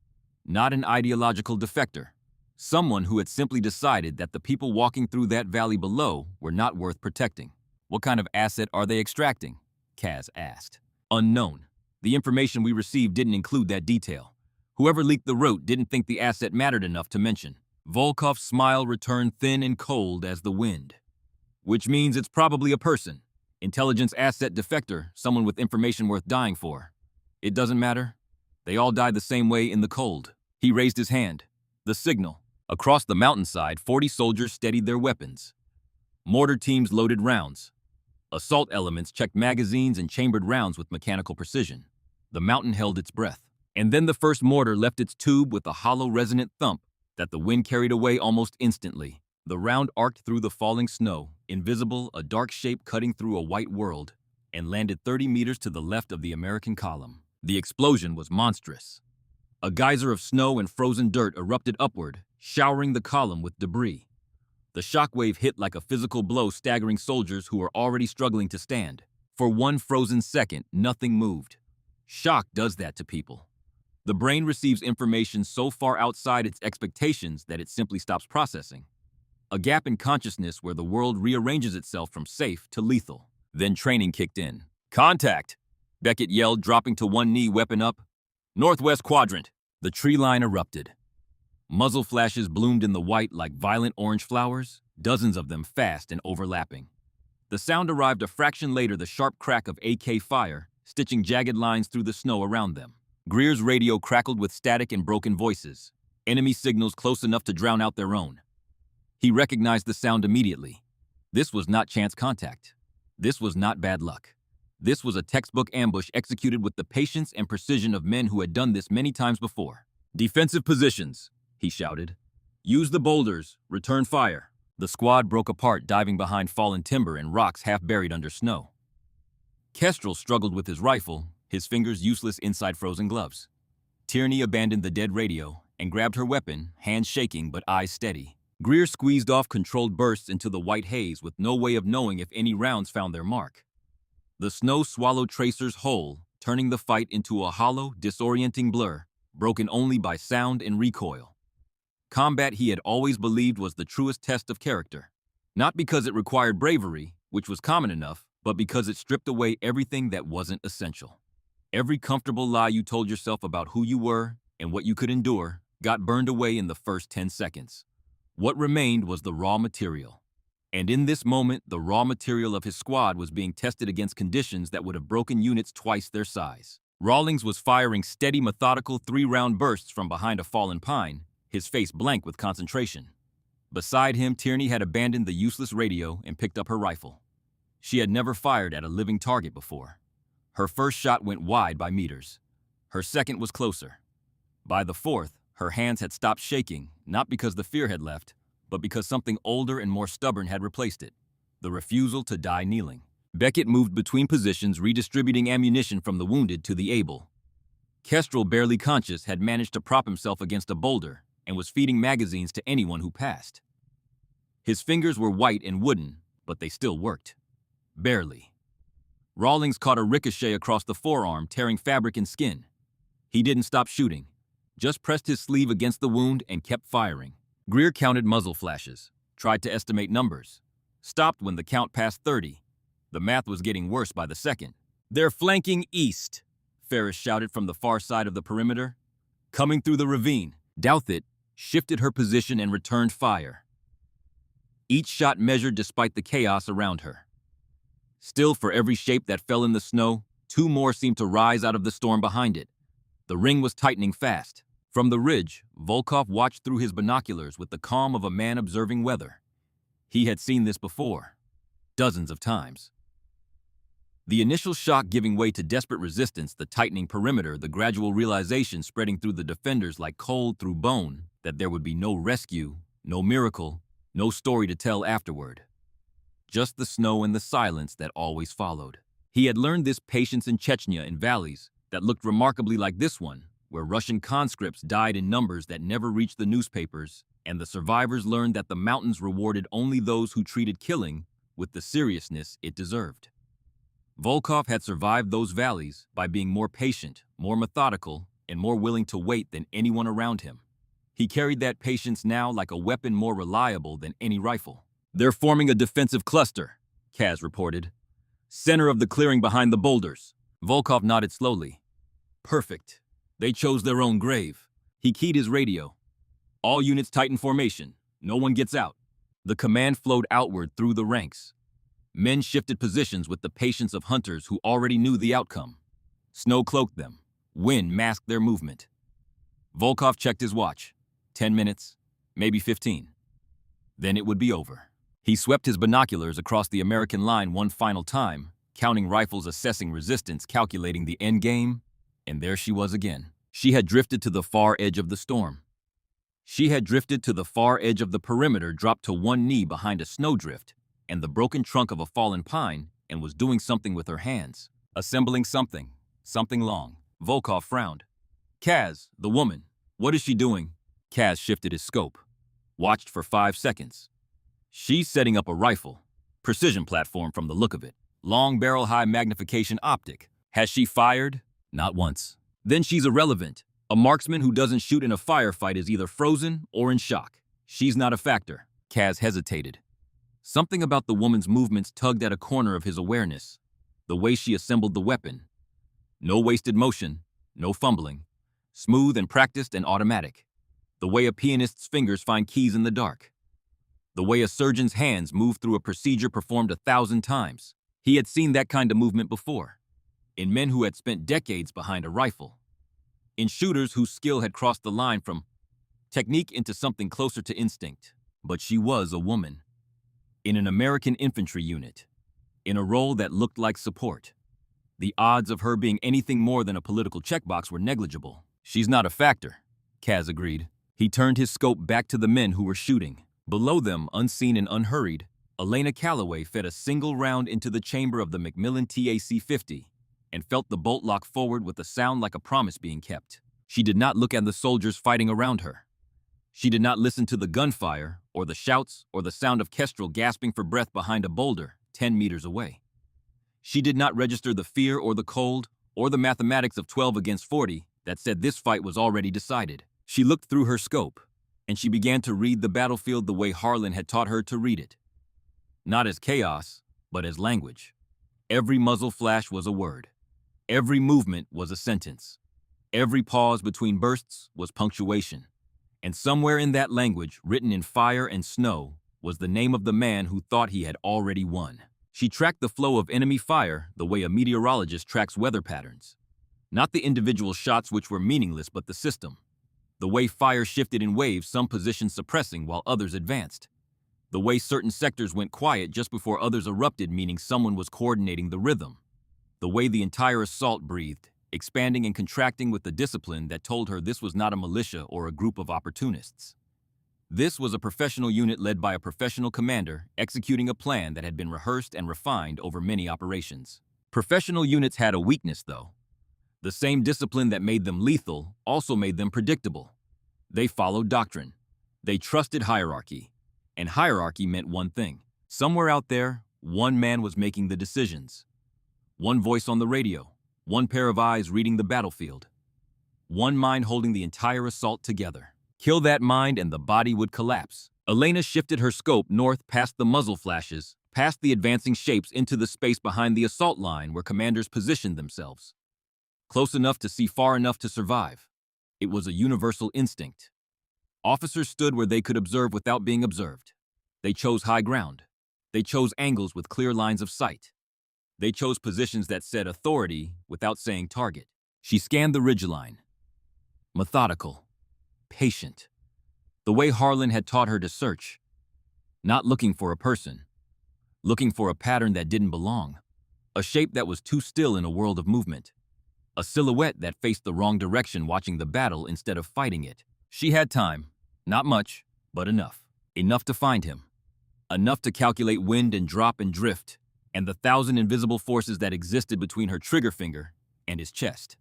not an ideological defector. Someone who had simply decided that the people walking through that valley below were not worth protecting. "What kind of asset are they extracting?" Kaz asked. "Unknown. The information we received didn't include that detail. Whoever leaked the route didn't think the asset mattered enough to mention." Volkov's smile returned, thin and cold as the wind. "Which means it's probably a person. Intelligence asset defector, someone with information worth dying for. It doesn't matter. They all died the same way, in the cold." He raised his hand. The signal. Across the mountainside, 40 soldiers steadied their weapons. Mortar teams loaded rounds. Assault elements checked magazines and chambered rounds with mechanical precision. The mountain held its breath. And then the first mortar left its tube with a hollow, resonant thump that the wind carried away almost instantly. The round arced through the falling snow, invisible, a dark shape cutting through a white world, and landed 30 meters to the left of the American column. The explosion was monstrous. A geyser of snow and frozen dirt erupted upward, showering the column with debris. The shockwave hit like a physical blow, staggering soldiers who were already struggling to stand. For one frozen second, nothing moved. Shock does that to people. The brain receives information so far outside its expectations that it simply stops processing. A gap in consciousness where the world rearranges itself from safe to lethal. Then training kicked in. "Contact!" Beckett yelled, dropping to one knee, weapon up. "Northwest quadrant." The tree line erupted. Muzzle flashes bloomed in the white like violent orange flowers, dozens of them fast and overlapping. The sound arrived a fraction later, the sharp crack of AK fire, stitching jagged lines through the snow around them. Greer's radio crackled with static and broken voices. Enemy signals close enough to drown out their own. He recognized the sound immediately. This was not chance contact. This was not bad luck. This was a textbook ambush executed with the patience and precision of men who had done this many times before. "Defensive positions," he shouted. "Use the boulders. Return fire." The squad broke apart, diving behind fallen timber and rocks half buried under snow. Kestrel struggled with his rifle, his fingers useless inside frozen gloves. Tierney abandoned the dead radio and grabbed her weapon, hands shaking but eyes steady. Greer squeezed off controlled bursts into the white haze with no way of knowing if any rounds found their mark. The snow swallowed tracers whole, turning the fight into a hollow, disorienting blur, broken only by sound and recoil. Combat, he had always believed, was the truest test of character. Not because it required bravery, which was common enough, but because it stripped away everything that wasn't essential. Every comfortable lie you told yourself about who you were and what you could endure got burned away in the first 10 seconds. What remained was the raw material. And in this moment, the raw material of his squad was being tested against conditions that would have broken units twice their size. Rawlings was firing steady, methodical 3-round bursts from behind a fallen pine, his face blank with concentration. Beside him, Tierney had abandoned the useless radio and picked up her rifle. She had never fired at a living target before. Her first shot went wide by meters. Her second was closer. By the fourth, her hands had stopped shaking, not because the fear had left, but because something older and more stubborn had replaced it: the refusal to die kneeling. Beckett moved between positions, redistributing ammunition from the wounded to the able. Kestrel, barely conscious, had managed to prop himself against a boulder and was feeding magazines to anyone who passed. His fingers were white and wooden, but they still worked. Barely. Rawlings caught a ricochet across the forearm, tearing fabric and skin. He didn't stop shooting, just pressed his sleeve against the wound and kept firing. Greer counted muzzle flashes, tried to estimate numbers, stopped when the count passed 30. The math was getting worse by the second. "They're flanking east," Ferris shouted from the far side of the perimeter. "Coming through the ravine." Douthit shifted her position and returned fire. Each shot measured despite the chaos around her. Still, for every shape that fell in the snow, 2 more seemed to rise out of the storm behind it. The ring was tightening fast. From the ridge, Volkov watched through his binoculars with the calm of a man observing weather. He had seen this before, dozens of times. The initial shock giving way to desperate resistance, the tightening perimeter, the gradual realization spreading through the defenders like cold through bone that there would be no rescue, no miracle, no story to tell afterward. Just the snow and the silence that always followed. He had learned this patience in Chechnya, in valleys that looked remarkably like this one, where Russian conscripts died in numbers that never reached the newspapers, and the survivors learned that the mountains rewarded only those who treated killing with the seriousness it deserved. Volkov had survived those valleys by being more patient, more methodical, and more willing to wait than anyone around him. He carried that patience now like a weapon more reliable than any rifle. "They're forming a defensive cluster," Kaz reported. "Center of the clearing behind the boulders." Volkov nodded slowly. "Perfect. They chose their own grave." He keyed his radio. "All units tighten formation. No one gets out." The command flowed outward through the ranks. Men shifted positions with the patience of hunters who already knew the outcome. Snow cloaked them. Wind masked their movement. Volkov checked his watch. 10 minutes, maybe 15. Then it would be over. He swept his binoculars across the American line one final time, counting rifles, assessing resistance, calculating the end game, and there she was again. She had drifted to the far edge of the storm. She had drifted to the far edge of the perimeter, dropped to one knee behind a snowdrift and the broken trunk of a fallen pine, and was doing something with her hands. Assembling something long. Volkov frowned. "Kaz, the woman, what is she doing?" Kaz shifted his scope. Watched for 5 seconds. "She's setting up a rifle. Precision platform from the look of it. Long barrel, high magnification optic. Has she fired? Not once. Then she's irrelevant. A marksman who doesn't shoot in a firefight is either frozen or in shock. She's not a factor." Kaz hesitated. Something about the woman's movements tugged at a corner of his awareness. The way she assembled the weapon. No wasted motion, no fumbling. Smooth and practiced and automatic. The way a pianist's fingers find keys in the dark. The way a surgeon's hands move through a procedure performed 1,000 times. He had seen that kind of movement before. In men who had spent decades behind a rifle. In shooters whose skill had crossed the line from technique into something closer to instinct. But she was a woman. In an American infantry unit. In a role that looked like support. The odds of her being anything more than a political checkbox were negligible. She's not a factor, Kaz agreed. He turned his scope back to the men who were shooting. Below them, unseen and unhurried, Elena Calloway fed a single round into the chamber of the Macmillan TAC-50 and felt the bolt lock forward with a sound like a promise being kept. She did not look at the soldiers fighting around her. She did not listen to the gunfire or the shouts or the sound of Kestrel gasping for breath behind a boulder 10 meters away. She did not register the fear or the cold or the mathematics of 12 against 40 that said this fight was already decided. She looked through her scope, and she began to read the battlefield the way Harlan had taught her to read it. Not as chaos, but as language. Every muzzle flash was a word. Every movement was a sentence. Every pause between bursts was punctuation. And somewhere in that language, written in fire and snow, was the name of the man who thought he had already won. She tracked the flow of enemy fire the way a meteorologist tracks weather patterns. Not the individual shots which were meaningless, but the system. The way fire shifted in waves, some positions suppressing while others advanced. The way certain sectors went quiet just before others erupted, meaning someone was coordinating the rhythm. The way the entire assault breathed, expanding and contracting with the discipline that told her this was not a militia or a group of opportunists. This was a professional unit led by a professional commander executing a plan that had been rehearsed and refined over many operations. Professional units had a weakness, though. The same discipline that made them lethal also made them predictable. They followed doctrine. They trusted hierarchy. And hierarchy meant one thing. Somewhere out there, one man was making the decisions. One voice on the radio. One pair of eyes reading the battlefield. One mind holding the entire assault together. Kill that mind and the body would collapse. Elena shifted her scope north past the muzzle flashes, past the advancing shapes into the space behind the assault line where commanders positioned themselves. Close enough to see far enough to survive. It was a universal instinct. Officers stood where they could observe without being observed. They chose high ground. They chose angles with clear lines of sight. They chose positions that said authority without saying target. She scanned the ridgeline. Methodical. Patient. The way Harlan had taught her to search. Not looking for a person. Looking for a pattern that didn't belong. A shape that was too still in a world of movement. A silhouette that faced the wrong direction, watching the battle instead of fighting it. She had time. Not much, but enough. Enough to find him. Enough to calculate wind and drop and drift, and the 1,000 invisible forces that existed between her trigger finger and his chest.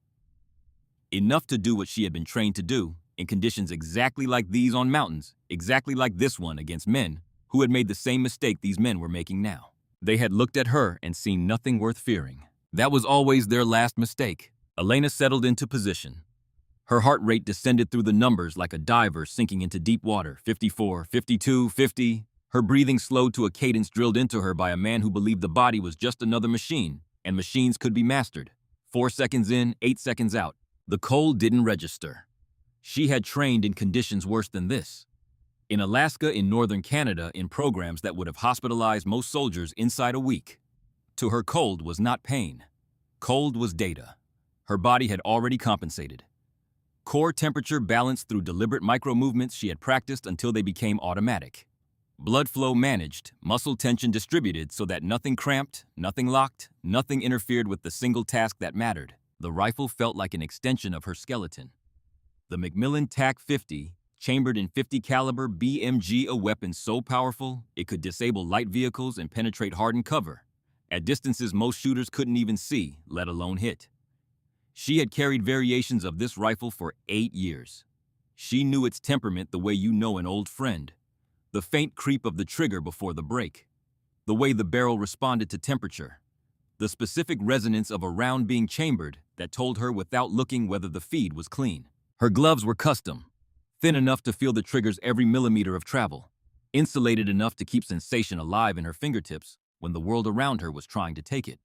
Enough to do what she had been trained to do, in conditions exactly like these on mountains, exactly like this one against men who had made the same mistake these men were making now. They had looked at her and seen nothing worth fearing. That was always their last mistake. Elena settled into position. Her heart rate descended through the numbers like a diver sinking into deep water. 54, 52, 50. Her breathing slowed to a cadence drilled into her by a man who believed the body was just another machine, and machines could be mastered. 4 seconds in, 8 seconds out. The cold didn't register. She had trained in conditions worse than this. In Alaska, in northern Canada, in programs that would have hospitalized most soldiers inside a week. To her, cold was not pain. Cold was data. Her body had already compensated. Core temperature balanced through deliberate micro-movements she had practiced until they became automatic. Blood flow managed, muscle tension distributed so that nothing cramped, nothing locked, nothing interfered with the single task that mattered. The rifle felt like an extension of her skeleton. The Macmillan TAC-50, chambered in 50 caliber BMG, a weapon so powerful it could disable light vehicles and penetrate hardened cover, at distances most shooters couldn't even see, let alone hit. She had carried variations of this rifle for 8 years. She knew its temperament the way you know an old friend. The faint creep of the trigger before the break. The way the barrel responded to temperature. The specific resonance of a round being chambered that told her without looking whether the feed was clean. Her gloves were custom, thin enough to feel the trigger's every millimeter of travel, insulated enough to keep sensation alive in her fingertips when the world around her was trying to take it.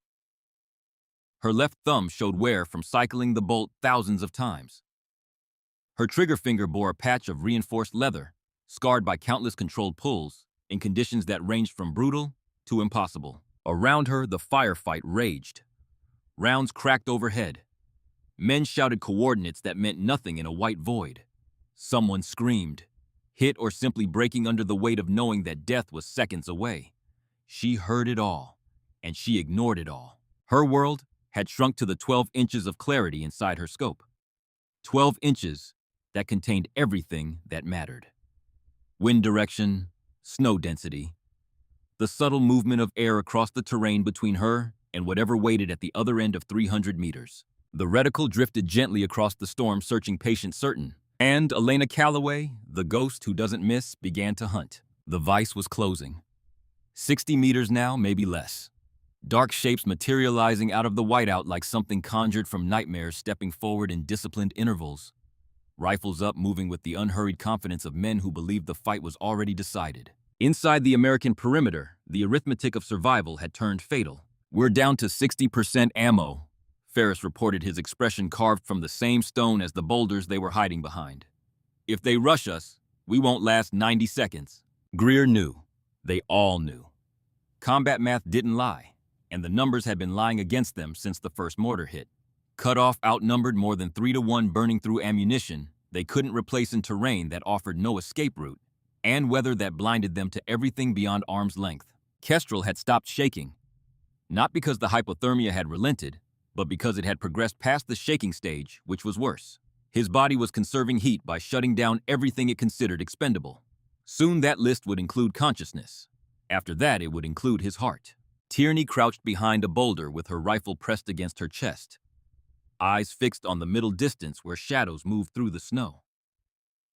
Her left thumb showed wear from cycling the bolt thousands of times. Her trigger finger bore a patch of reinforced leather, scarred by countless controlled pulls, in conditions that ranged from brutal to impossible. Around her, the firefight raged. Rounds cracked overhead. Men shouted coordinates that meant nothing in a white void. Someone screamed. hit or simply breaking under the weight of knowing that death was seconds away. She heard it all, and she ignored it all. Her world had shrunk to the 12 inches of clarity inside her scope. 12 inches that contained everything that mattered. Wind direction, snow density, the subtle movement of air across the terrain between her and whatever waited at the other end of 300 meters. The reticle drifted gently across the storm, searching patient certain. And Elena Calloway, the ghost who doesn't miss, began to hunt. The vise was closing. 60 meters now, maybe less. Dark shapes materializing out of the whiteout like something conjured from nightmares, stepping forward in disciplined intervals. Rifles up, moving with the unhurried confidence of men who believed the fight was already decided. Inside the American perimeter, the arithmetic of survival had turned fatal. "We're down to 60% ammo," Ferris reported, his expression carved from the same stone as the boulders they were hiding behind. "If they rush us, we won't last 90 seconds. Greer knew. They all knew. Combat math didn't lie, and the numbers had been lying against them since the first mortar hit. Cut off, outnumbered more than 3-1, burning through ammunition they couldn't replace in terrain that offered no escape route, and weather that blinded them to everything beyond arm's length. Kestrel had stopped shaking, not because the hypothermia had relented, but because it had progressed past the shaking stage, which was worse. His body was conserving heat by shutting down everything it considered expendable. Soon that list would include consciousness. After that, it would include his heart. Tierney crouched behind a boulder with her rifle pressed against her chest, eyes fixed on the middle distance where shadows moved through the snow.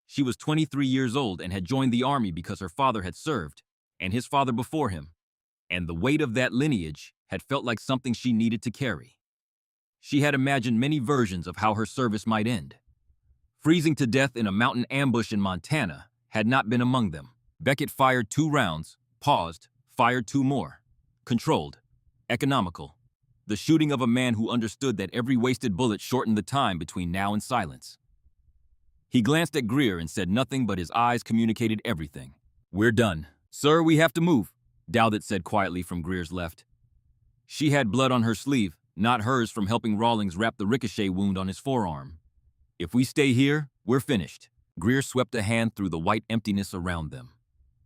She was 23 years old and had joined the army because her father had served, and his father before him, and the weight of that lineage had felt like something she needed to carry. She had imagined many versions of how her service might end. Freezing to death in a mountain ambush in Montana had not been among them. Beckett fired 2 rounds, paused, fired 2 more. Controlled, economical. The shooting of a man who understood that every wasted bullet shortened the time between now and silence. He glanced at Greer and said nothing, but his eyes communicated everything. "We're done. Sir, we have to move," Dowdett said quietly from Greer's left. She had blood on her sleeve, not hers from helping Rawlings wrap the ricochet wound on his forearm. "If we stay here, we're finished." Greer swept a hand through the white emptiness around them.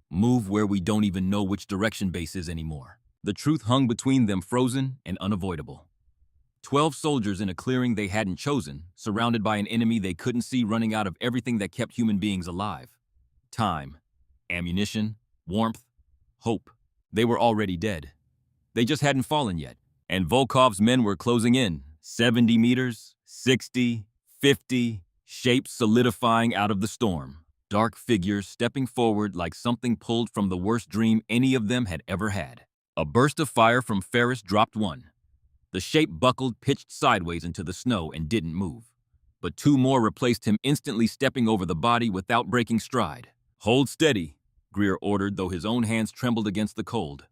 "Move where we don't even know which direction base is anymore." The truth hung between them, frozen and unavoidable. 12 soldiers in a clearing they hadn't chosen, surrounded by an enemy they couldn't see, running out of everything that kept human beings alive. Time, ammunition, warmth, hope. They were already dead. They just hadn't fallen yet. And Volkov's men were closing in. 70 meters, 60, 50, shapes solidifying out of the storm. Dark figures stepping forward like something pulled from the worst dream any of them had ever had. A burst of fire from Ferris dropped one. The shape buckled, pitched sideways into the snow, and didn't move. But 2 more replaced him, instantly stepping over the body without breaking stride. "Hold steady," Greer ordered, though his own hands trembled against the cold.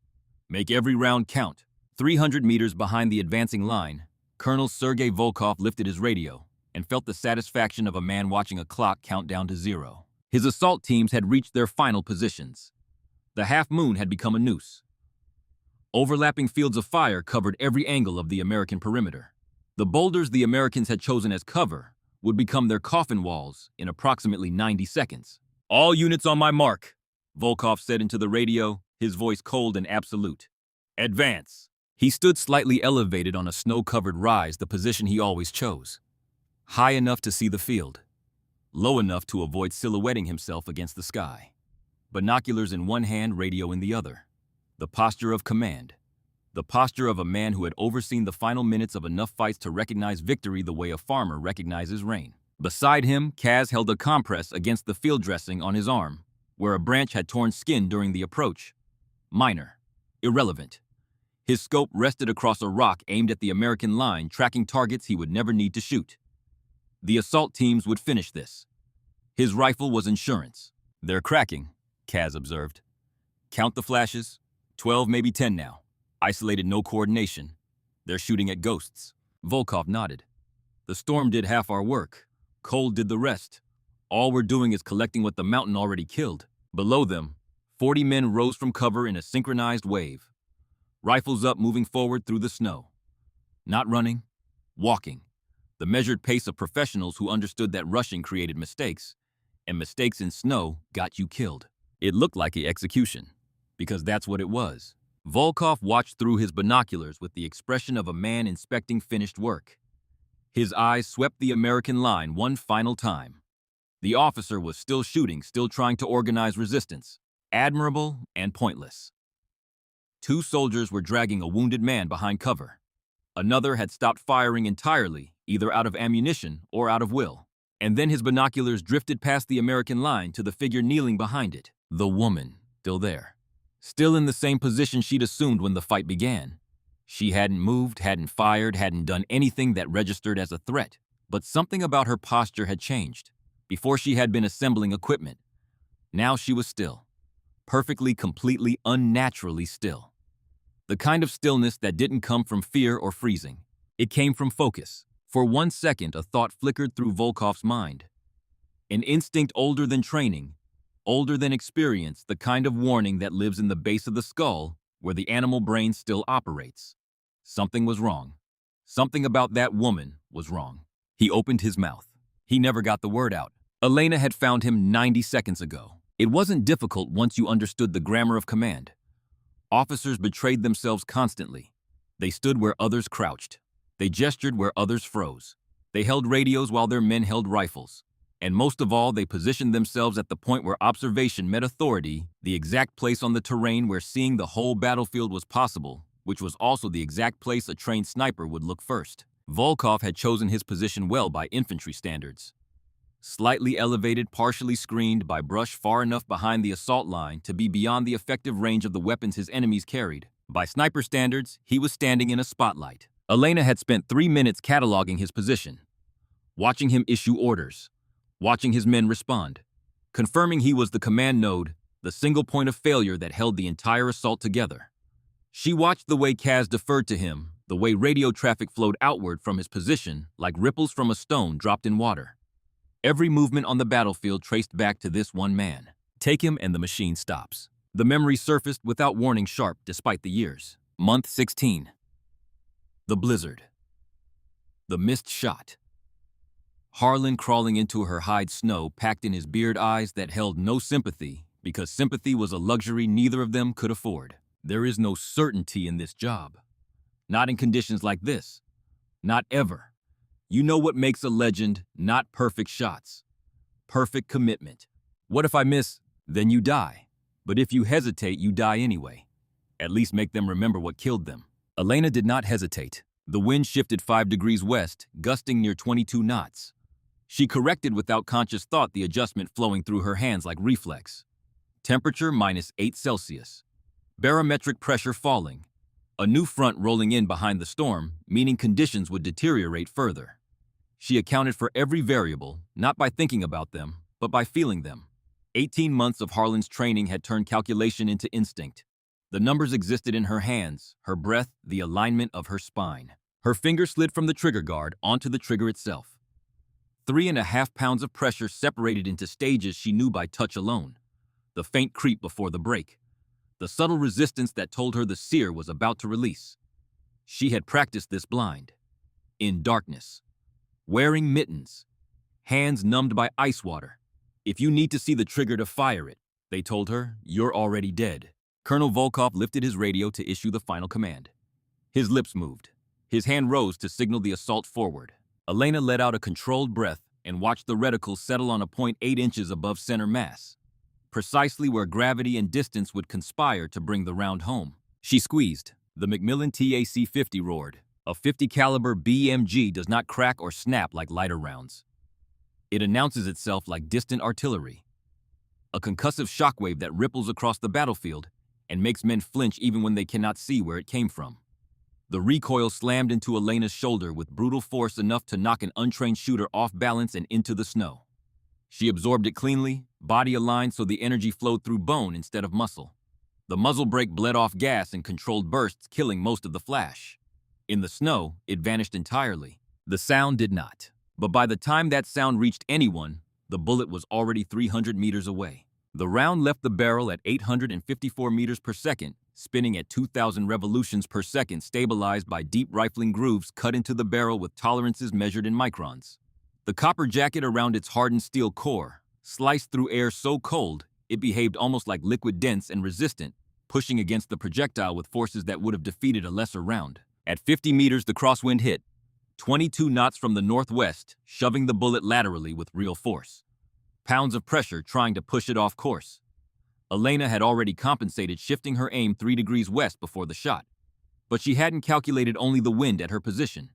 "Make every round count." 300 meters behind the advancing line, Colonel Sergei Volkov lifted his radio and felt the satisfaction of a man watching a clock count down to 0. His assault teams had reached their final positions. The half moon had become a noose. Overlapping fields of fire covered every angle of the American perimeter. The boulders the Americans had chosen as cover would become their coffin walls in approximately 90 seconds. "All units on my mark," Volkov said into the radio, his voice cold and absolute. "Advance." He stood slightly elevated on a snow-covered rise, the position he always chose. High enough to see the field, low enough to avoid silhouetting himself against the sky. Binoculars in one hand, radio in the other. The posture of command. The posture of a man who had overseen the final minutes of enough fights to recognize victory the way a farmer recognizes rain. Beside him, Kaz held a compress against the field dressing on his arm, where a branch had torn skin during the approach. Minor. Irrelevant. His scope rested across a rock aimed at the American line, tracking targets he would never need to shoot. The assault teams would finish this. His rifle was insurance. "They're cracking," Kaz observed. "Count the flashes. 12, maybe 10 now. Isolated, no coordination. They're shooting at ghosts." Volkov nodded. "The storm did half our work. Cold did the rest. All we're doing is collecting what the mountain already killed." Below them, 40 men rose from cover in a synchronized wave. Rifles up, moving forward through the snow. Not running, walking. The measured pace of professionals who understood that rushing created mistakes, and mistakes in snow got you killed. It looked like an execution, because that's what it was. Volkov watched through his binoculars with the expression of a man inspecting finished work. His eyes swept the American line one final time. The officer was still shooting, still trying to organize resistance. Admirable and pointless. 2 soldiers were dragging a wounded man behind cover. Another had stopped firing entirely, either out of ammunition or out of will. And then his binoculars drifted past the American line to the figure kneeling behind it. The woman, still there. Still in the same position she'd assumed when the fight began. She hadn't moved, hadn't fired, hadn't done anything that registered as a threat. But something about her posture had changed. Before she had been assembling equipment. Now she was still. Perfectly, completely, unnaturally still. The kind of stillness that didn't come from fear or freezing. It came from focus. For 1 second, a thought flickered through Volkov's mind. An instinct older than training, older than experience, the kind of warning that lives in the base of the skull, where the animal brain still operates. Something was wrong. Something about that woman was wrong. He opened his mouth. He never got the word out. Elena had found him 90 seconds ago. It wasn't difficult once you understood the grammar of command. Officers betrayed themselves constantly. They stood where others crouched. They gestured where others froze. They held radios while their men held rifles. And most of all, they positioned themselves at the point where observation met authority, the exact place on the terrain where seeing the whole battlefield was possible, which was also the exact place a trained sniper would look first. Volkov had chosen his position well by infantry standards. Slightly elevated, partially screened by brush far enough behind the assault line to be beyond the effective range of the weapons his enemies carried. By sniper standards, he was standing in a spotlight. Elena had spent 3 minutes cataloging his position, watching him issue orders, watching his men respond, confirming he was the command node, the single point of failure that held the entire assault together. She watched the way Kaz deferred to him, the way radio traffic flowed outward from his position like ripples from a stone dropped in water. Every movement on the battlefield traced back to this one man. Take him and the machine stops. The memory surfaced without warning sharp despite the years. Month 16. The blizzard. The missed shot. Harlan crawling into her hide snow packed in his beard eyes that held no sympathy because sympathy was a luxury neither of them could afford. There is no certainty in this job. Not in conditions like this. Not ever. You know what makes a legend, not perfect shots. Perfect commitment. What if I miss? Then you die. But if you hesitate, you die anyway. At least make them remember what killed them. Elena did not hesitate. The wind shifted 5 degrees west, gusting near 22 knots. She corrected without conscious thought the adjustment flowing through her hands like reflex. Temperature -8 Celsius. Barometric pressure falling. A new front rolling in behind the storm, meaning conditions would deteriorate further. She accounted for every variable, not by thinking about them, but by feeling them. 18 months of Harlan's training had turned calculation into instinct. The numbers existed in her hands, her breath, the alignment of her spine. Her finger slid from the trigger guard onto the trigger itself. 3.5 pounds of pressure separated into stages she knew by touch alone. The faint creep before the break. The subtle resistance that told her the sear was about to release. She had practiced this blind. In darkness. Wearing mittens. Hands numbed by ice water. If you need to see the trigger to fire it, they told her, you're already dead. Colonel Volkov lifted his radio to issue the final command. His lips moved. His hand rose to signal the assault forward. Elena let out a controlled breath and watched the reticle settle on a point 8 inches above center mass, precisely where gravity and distance would conspire to bring the round home. She squeezed. The Macmillan TAC-50 roared. A 50 caliber BMG does not crack or snap like lighter rounds. It announces itself like distant artillery. A concussive shockwave that ripples across the battlefield and makes men flinch even when they cannot see where it came from. The recoil slammed into Elena's shoulder with brutal force enough to knock an untrained shooter off balance and into the snow. She absorbed it cleanly, body aligned so the energy flowed through bone instead of muscle. The muzzle brake bled off gas in controlled bursts, killing most of the flash. In the snow, it vanished entirely. The sound did not. But by the time that sound reached anyone, the bullet was already 300 meters away. The round left the barrel at 854 meters per second, spinning at 2,000 revolutions per second, stabilized by deep rifling grooves cut into the barrel with tolerances measured in microns. The copper jacket around its hardened steel core, sliced through air so cold, it behaved almost like liquid, dense and resistant, pushing against the projectile with forces that would have defeated a lesser round. At 50 meters, the crosswind hit, 22 knots from the northwest, shoving the bullet laterally with real force. Pounds of pressure trying to push it off course. Elena had already compensated, shifting her aim 3 degrees west before the shot. But she hadn't calculated only the wind at her position.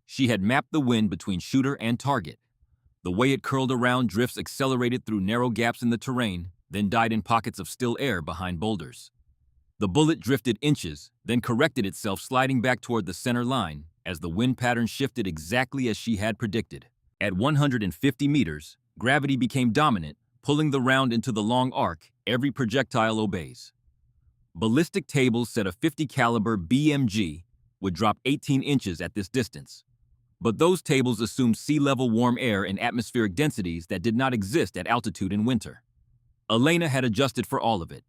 She had mapped the wind between shooter and target. The way it curled around drifts accelerated through narrow gaps in the terrain, then died in pockets of still air behind boulders. The bullet drifted inches, then corrected itself, sliding back toward the center line as the wind pattern shifted exactly as she had predicted. At 150 meters, gravity became dominant, pulling the round into the long arc. Every projectile obeys. Ballistic tables said a 50 caliber BMG would drop 18 inches at this distance. But those tables assumed sea-level warm air and atmospheric densities that did not exist at altitude in winter. Elena had adjusted for all of it.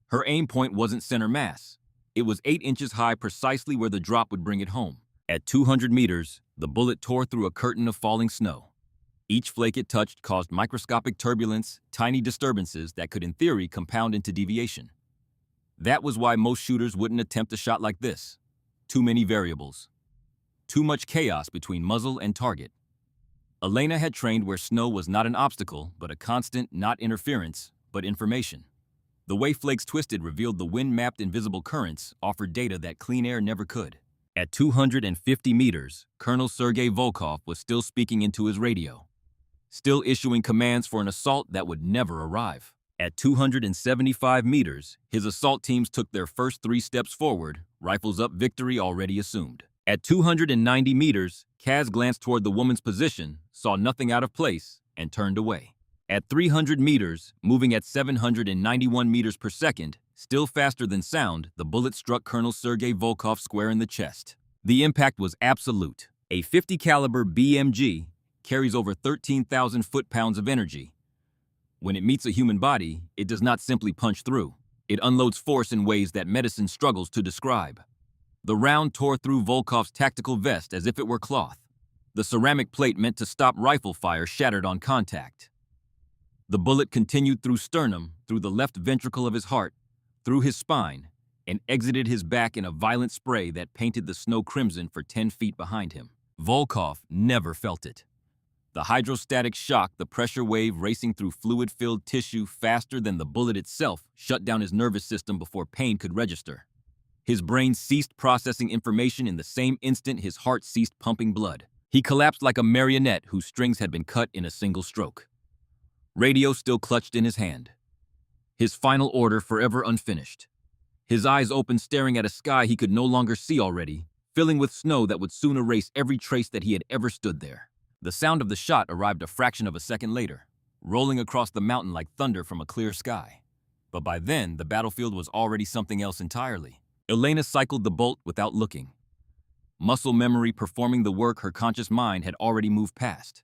Her aim point wasn't center mass. It was 8 inches high, precisely where the drop would bring it home. At 200 meters, the bullet tore through a curtain of falling snow. Each flake it touched caused microscopic turbulence, tiny disturbances that could in theory compound into deviation. That was why most shooters wouldn't attempt a shot like this. Too many variables. Too much chaos between muzzle and target. Elena had trained where snow was not an obstacle, but a constant, not interference, but information. The way flakes twisted revealed the wind-mapped invisible currents, offered data that clean air never could. At 250 meters, Colonel Sergei Volkov was still speaking into his radio, still issuing commands for an assault that would never arrive. At 275 meters, his assault teams took their first 3 steps forward, rifles up, victory already assumed. At 290 meters, Kaz glanced toward the woman's position, saw nothing out of place, and turned away. At 300 meters, moving at 791 meters per second, still faster than sound, the bullet struck Colonel Sergei Volkov square in the chest. The impact was absolute. A 50 caliber BMG carries over 13,000 foot-pounds of energy. When it meets a human body, it does not simply punch through. It unloads force in ways that medicine struggles to describe. The round tore through Volkov's tactical vest as if it were cloth. The ceramic plate meant to stop rifle fire shattered on contact. The bullet continued through sternum, through the left ventricle of his heart, through his spine, and exited his back in a violent spray that painted the snow crimson for 10 feet behind him. Volkov never felt it. The hydrostatic shock, the pressure wave racing through fluid-filled tissue faster than the bullet itself, shut down his nervous system before pain could register. His brain ceased processing information in the same instant his heart ceased pumping blood. He collapsed like a marionette whose strings had been cut in a single stroke. Radio still clutched in his hand. His final order forever unfinished. His eyes open, staring at a sky he could no longer see already, filling with snow that would soon erase every trace that he had ever stood there. The sound of the shot arrived a fraction of a second later, rolling across the mountain like thunder from a clear sky. But by then, the battlefield was already something else entirely. Elena cycled the bolt without looking. Muscle memory performing the work her conscious mind had already moved past.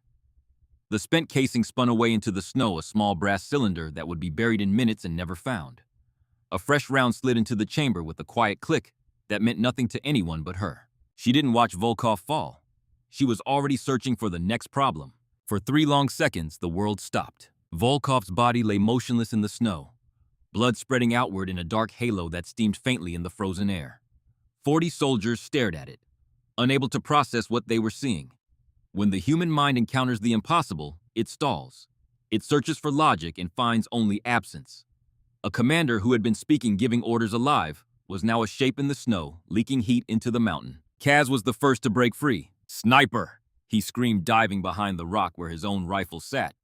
The spent casing spun away into the snow, a small brass cylinder that would be buried in minutes and never found. A fresh round slid into the chamber with a quiet click that meant nothing to anyone but her. She didn't watch Volkov fall. She was already searching for the next problem. For 3 long seconds, the world stopped. Volkov's body lay motionless in the snow, blood spreading outward in a dark halo that steamed faintly in the frozen air. 40 soldiers stared at it, unable to process what they were seeing. When the human mind encounters the impossible, it stalls. It searches for logic and finds only absence. A commander who had been speaking, giving orders alive, was now a shape in the snow, leaking heat into the mountain. Kaz was the first to break free. "Sniper!" he screamed, diving behind the rock where his own rifle sat.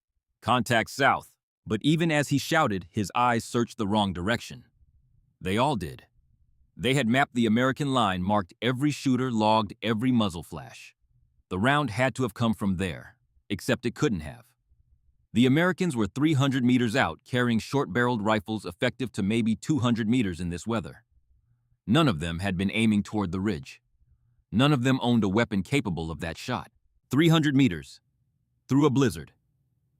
"Contact south." But even as he shouted, his eyes searched the wrong direction. They all did. They had mapped the American line, marked every shooter, logged every muzzle flash. The round had to have come from there, except it couldn't have. The Americans were 300 meters out, carrying short-barreled rifles effective to maybe 200 meters in this weather. None of them had been aiming toward the ridge. None of them owned a weapon capable of that shot. 300 meters, through a blizzard,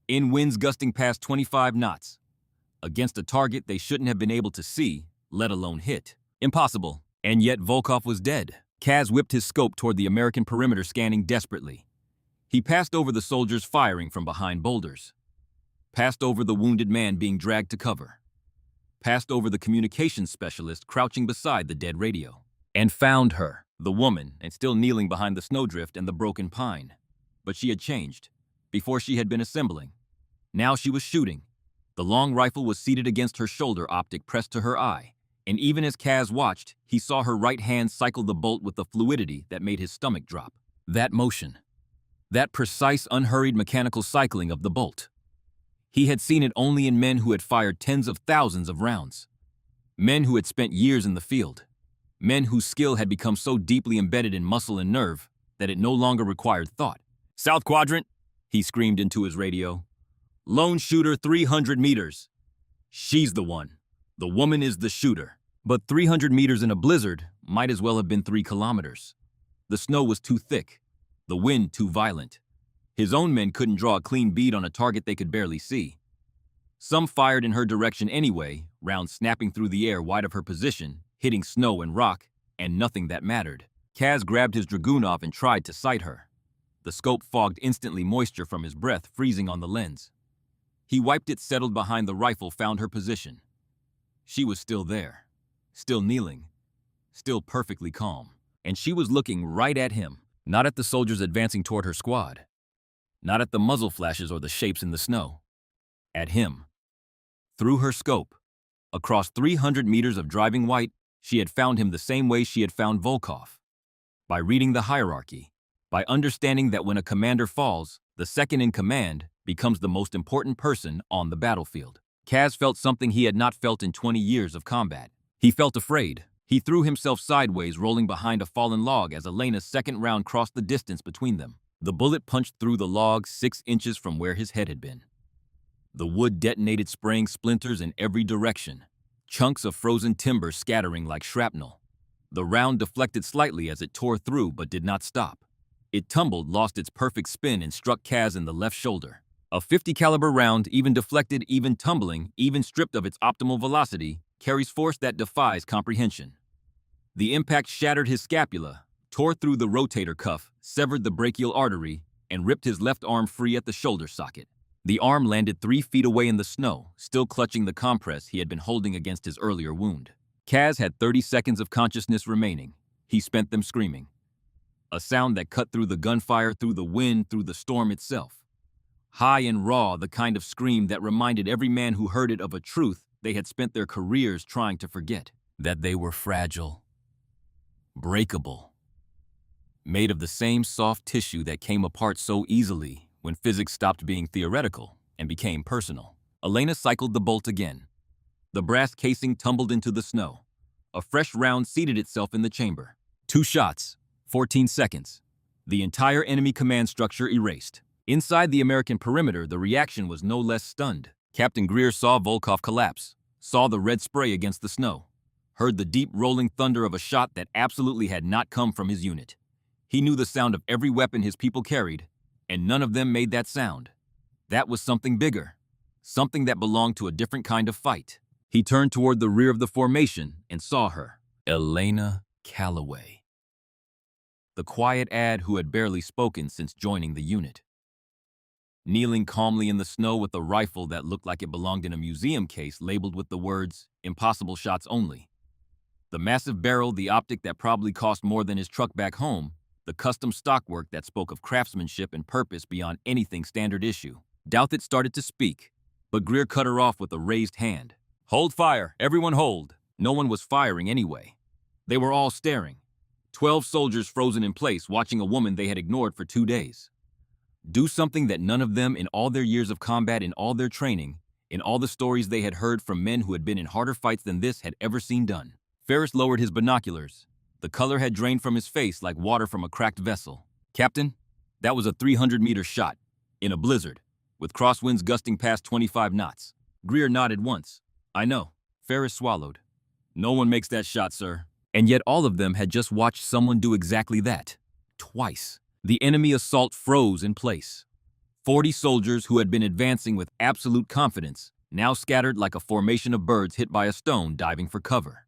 in winds gusting past 25 knots, against a target they shouldn't have been able to see, let alone hit. Impossible. And yet Volkov was dead. Kaz whipped his scope toward the American perimeter, scanning desperately. He passed over the soldiers firing from behind boulders. passed over the wounded man being dragged to cover, passed over the communications specialist crouching beside the dead radio, and found her, the woman, and still kneeling behind the snowdrift and the broken pine. But she had changed. Before she had been assembling. Now she was shooting. The long rifle was seated against her shoulder, optic pressed to her eye, and even as Kaz watched, he saw her right hand cycle the bolt with a fluidity that made his stomach drop. That motion. That precise, unhurried mechanical cycling of the bolt. He had seen it only in men who had fired tens of thousands of rounds. Men who had spent years in the field. Men whose skill had become so deeply embedded in muscle and nerve that it no longer required thought. "South quadrant," he screamed into his radio. "Lone shooter 300 meters. She's the one. The woman is the shooter." But 300 meters in a blizzard might as well have been 3 kilometers. The snow was too thick. The wind too violent. His own men couldn't draw a clean bead on a target they could barely see. Some fired in her direction anyway, rounds snapping through the air wide of her position, hitting snow and rock, and nothing that mattered. Kaz grabbed his Dragunov and tried to sight her. The scope fogged instantly, moisture from his breath freezing on the lens. He wiped it, settled behind the rifle, found her position. She was still there, still kneeling, still perfectly calm. And she was looking right at him, not at the soldiers advancing toward her squad, not at the muzzle flashes or the shapes in the snow. At him. Through her scope, across 300 meters of driving white, she had found him the same way she had found Volkov. By reading the hierarchy, by understanding that when a commander falls, the second in command becomes the most important person on the battlefield. Kaz felt something he had not felt in 20 years of combat. He felt afraid. He threw himself sideways, rolling behind a fallen log as Elena's second round crossed the distance between them. The bullet punched through the log 6 inches from where his head had been. The wood detonated, spraying splinters in every direction, chunks of frozen timber scattering like shrapnel. The round deflected slightly as it tore through but did not stop. It tumbled, lost its perfect spin, and struck Kaz in the left shoulder. A .50 caliber round, even deflected, even tumbling, even stripped of its optimal velocity, carries force that defies comprehension. The impact shattered his scapula, tore through the rotator cuff, severed the brachial artery, and ripped his left arm free at the shoulder socket. The arm landed 3 feet away in the snow, still clutching the compress he had been holding against his earlier wound. Kaz had 30 seconds of consciousness remaining. He spent them screaming. A sound that cut through the gunfire, through the wind, through the storm itself. High and raw, the kind of scream that reminded every man who heard it of a truth they had spent their careers trying to forget. That they were fragile, breakable, made of the same soft tissue that came apart so easily when physics stopped being theoretical and became personal. Elena cycled the bolt again. The brass casing tumbled into the snow. A fresh round seated itself in the chamber. 2 shots, 14 seconds. The entire enemy command structure erased. Inside the American perimeter, the reaction was no less stunned. Captain Greer saw Volkov collapse, saw the red spray against the snow, heard the deep rolling thunder of a shot that absolutely had not come from his unit. He knew the sound of every weapon his people carried, and none of them made that sound. That was something bigger, something that belonged to a different kind of fight. He turned toward the rear of the formation and saw her, Elena Calloway. The quiet ad who had barely spoken since joining the unit. Kneeling calmly in the snow with a rifle that looked like it belonged in a museum case labeled with the words, "Impossible shots only." The massive barrel, the optic that probably cost more than his truck back home, the custom stockwork that spoke of craftsmanship and purpose beyond anything standard issue. Douthit started to speak, but Greer cut her off with a raised hand. "Hold fire, everyone hold." No one was firing anyway. They were all staring. 12 soldiers frozen in place, watching a woman they had ignored for 2 days. Do something that none of them, in all their years of combat, in all their training, in all the stories they had heard from men who had been in harder fights than this, had ever seen done. Ferris lowered his binoculars. The color had drained from his face like water from a cracked vessel. "Captain, that was a 300-meter shot, in a blizzard, with crosswinds gusting past 25 knots. Greer nodded once. "I know." Ferris swallowed. "No one makes that shot, sir." And yet all of them had just watched someone do exactly that. Twice. The enemy assault froze in place. 40 soldiers who had been advancing with absolute confidence, now scattered like a formation of birds hit by a stone diving for cover.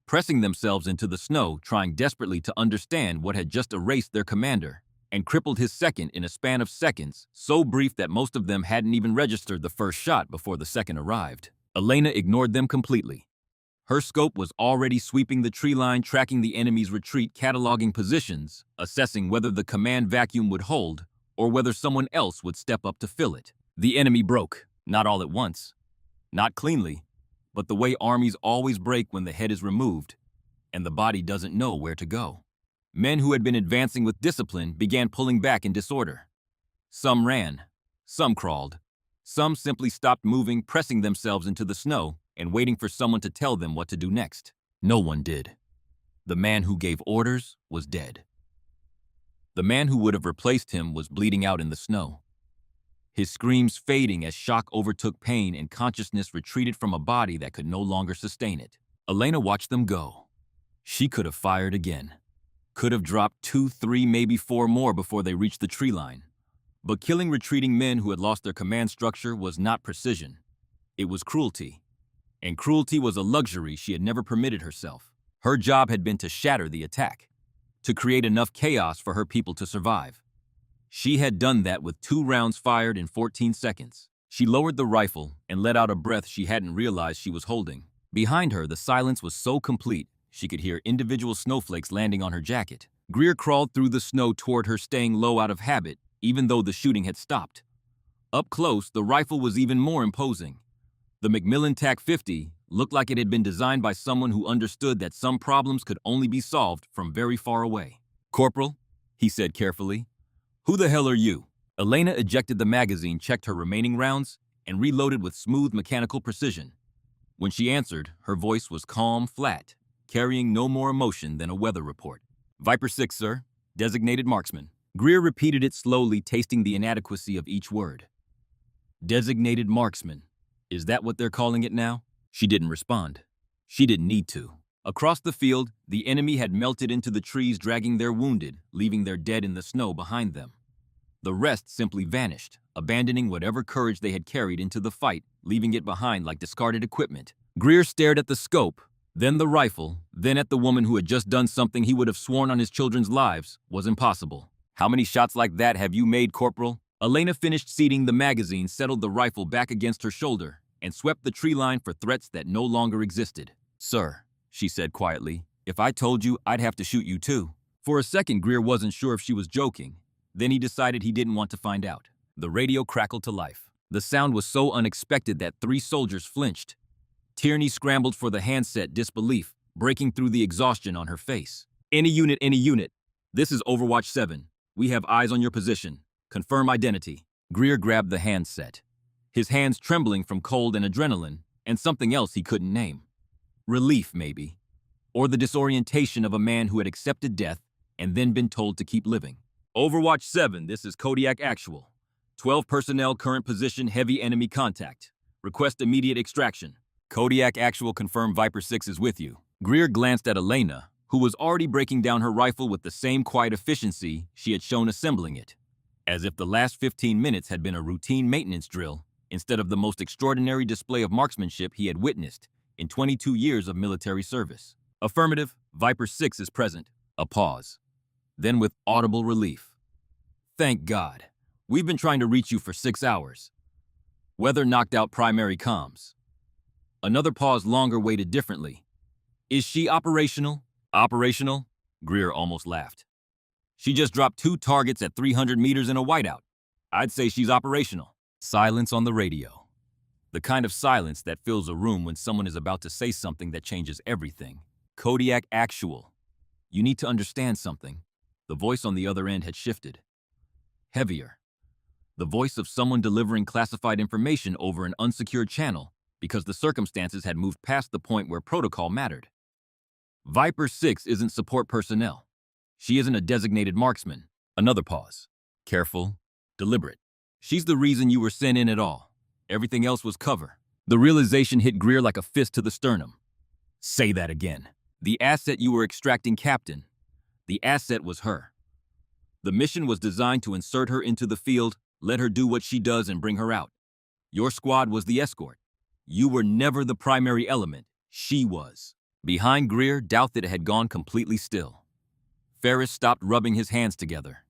Pressing themselves into the snow, trying desperately to understand what had just erased their commander and crippled his second in a span of seconds, so brief that most of them hadn't even registered the first shot before the second arrived. Elena ignored them completely. Her scope was already sweeping the tree line, tracking the enemy's retreat, cataloging positions, assessing whether the command vacuum would hold or whether someone else would step up to fill it. The enemy broke, not all at once, not cleanly, but the way armies always break when the head is removed and the body doesn't know where to go. Men who had been advancing with discipline began pulling back in disorder. Some ran, some crawled, some simply stopped moving, pressing themselves into the snow and waiting for someone to tell them what to do next. No one did. The man who gave orders was dead. The man who would have replaced him was bleeding out in the snow, his screams fading as shock overtook pain and consciousness retreated from a body that could no longer sustain it. Elena watched them go. She could have fired again, could have dropped 2, 3, maybe 4 more before they reached the tree line. But killing retreating men who had lost their command structure was not precision. It was cruelty. And cruelty was a luxury she had never permitted herself. Her job had been to shatter the attack, to create enough chaos for her people to survive. She had done that with 2 rounds fired in 14 seconds. She lowered the rifle and let out a breath she hadn't realized she was holding. Behind her, the silence was so complete, she could hear individual snowflakes landing on her jacket. Greer crawled through the snow toward her, staying low out of habit, even though the shooting had stopped. Up close, the rifle was even more imposing. The Macmillan TAC-50 looked like it had been designed by someone who understood that some problems could only be solved from very far away. "Corporal," he said carefully, "who the hell are you?" Elena ejected the magazine, checked her remaining rounds, and reloaded with smooth mechanical precision. When she answered, her voice was calm, flat, carrying no more emotion than a weather report. "Viper 6, sir. Designated marksman." Greer repeated it slowly, tasting the inadequacy of each word. Designated marksman. Is that what they're calling it now? She didn't respond. She didn't need to. Across the field, the enemy had melted into the trees, dragging their wounded, leaving their dead in the snow behind them. The rest simply vanished, abandoning whatever courage they had carried into the fight, leaving it behind like discarded equipment. Greer stared at the scope, then the rifle, then at the woman who had just done something he would have sworn on his children's lives was impossible. "How many shots like that have you made, Corporal?" Elena finished seating the magazine, settled the rifle back against her shoulder, and swept the tree line for threats that no longer existed. "Sir," she said quietly, "if I told you, I'd have to shoot you too." For a second, Greer wasn't sure if she was joking. Then he decided he didn't want to find out. The radio crackled to life. The sound was so unexpected that 3 soldiers flinched. Tierney scrambled for the handset, disbelief breaking through the exhaustion on her face. Any unit. This is Overwatch 7. We have eyes on your position. Confirm identity." Greer grabbed the handset, his hands trembling from cold and adrenaline, and something else he couldn't name. Relief, maybe. Or the disorientation of a man who had accepted death and then been told to keep living. "Overwatch 7, this is Kodiak Actual. 12 personnel, current position, heavy enemy contact. Request immediate extraction." "Kodiak Actual, confirm Viper 6 is with you." Greer glanced at Elena, who was already breaking down her rifle with the same quiet efficiency she had shown assembling it, as if the last 15 minutes had been a routine maintenance drill instead of the most extraordinary display of marksmanship he had witnessed in 22 years of military service. "Affirmative, Viper 6 is present." A pause. Then with audible relief, "Thank God. We've been trying to reach you for 6 hours. Weather knocked out primary comms." Another pause, longer, weighted differently. "Is she operational?" "Operational?" Greer almost laughed. "She just dropped 2 targets at 300 meters in a whiteout. I'd say she's operational." Silence on the radio. The kind of silence that fills a room when someone is about to say something that changes everything. "Kodiak Actual. You need to understand something." The voice on the other end had shifted. Heavier. The voice of someone delivering classified information over an unsecured channel because the circumstances had moved past the point where protocol mattered. "Viper 6 isn't support personnel. She isn't a designated marksman." Another pause. Careful, deliberate. "She's the reason you were sent in at all. Everything else was cover." The realization hit Greer like a fist to the sternum. "Say that again." "The asset you were extracting, Captain. The asset was her. The mission was designed to insert her into the field, let her do what she does and bring her out. Your squad was the escort. You were never the primary element. She was." Behind Greer, doubt that it had gone completely still. Ferris stopped rubbing his hands together.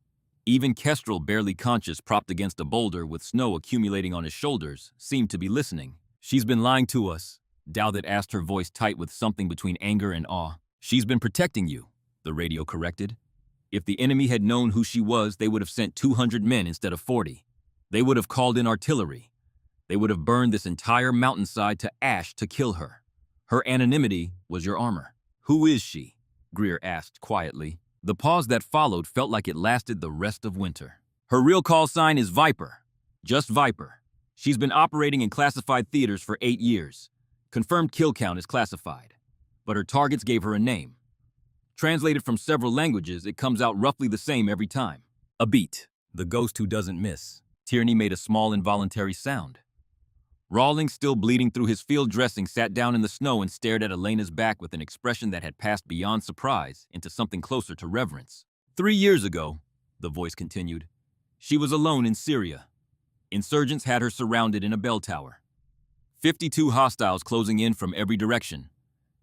Even Kestrel, barely conscious, propped against a boulder with snow accumulating on his shoulders, seemed to be listening. "She's been lying to us," Dowdett asked, her voice tight with something between anger and awe. "She's been protecting you," the radio corrected. "If the enemy had known who she was, they would have sent 200 men instead of 40. They would have called in artillery. They would have burned this entire mountainside to ash to kill her. Her anonymity was your armor." "Who is she?" Greer asked quietly. The pause that followed felt like it lasted the rest of winter. "Her real call sign is Viper. Just Viper. She's been operating in classified theaters for 8 years. Confirmed kill count is classified. But her targets gave her a name. Translated from several languages, it comes out roughly the same every time. A beat. The ghost who doesn't miss." Tierney made a small involuntary sound. Rawlings, still bleeding through his field dressing, sat down in the snow and stared at Elena's back with an expression that had passed beyond surprise into something closer to reverence. 3 years ago, the voice continued, she was alone in Syria. Insurgents had her surrounded in a bell tower. 52 hostiles closing in from every direction.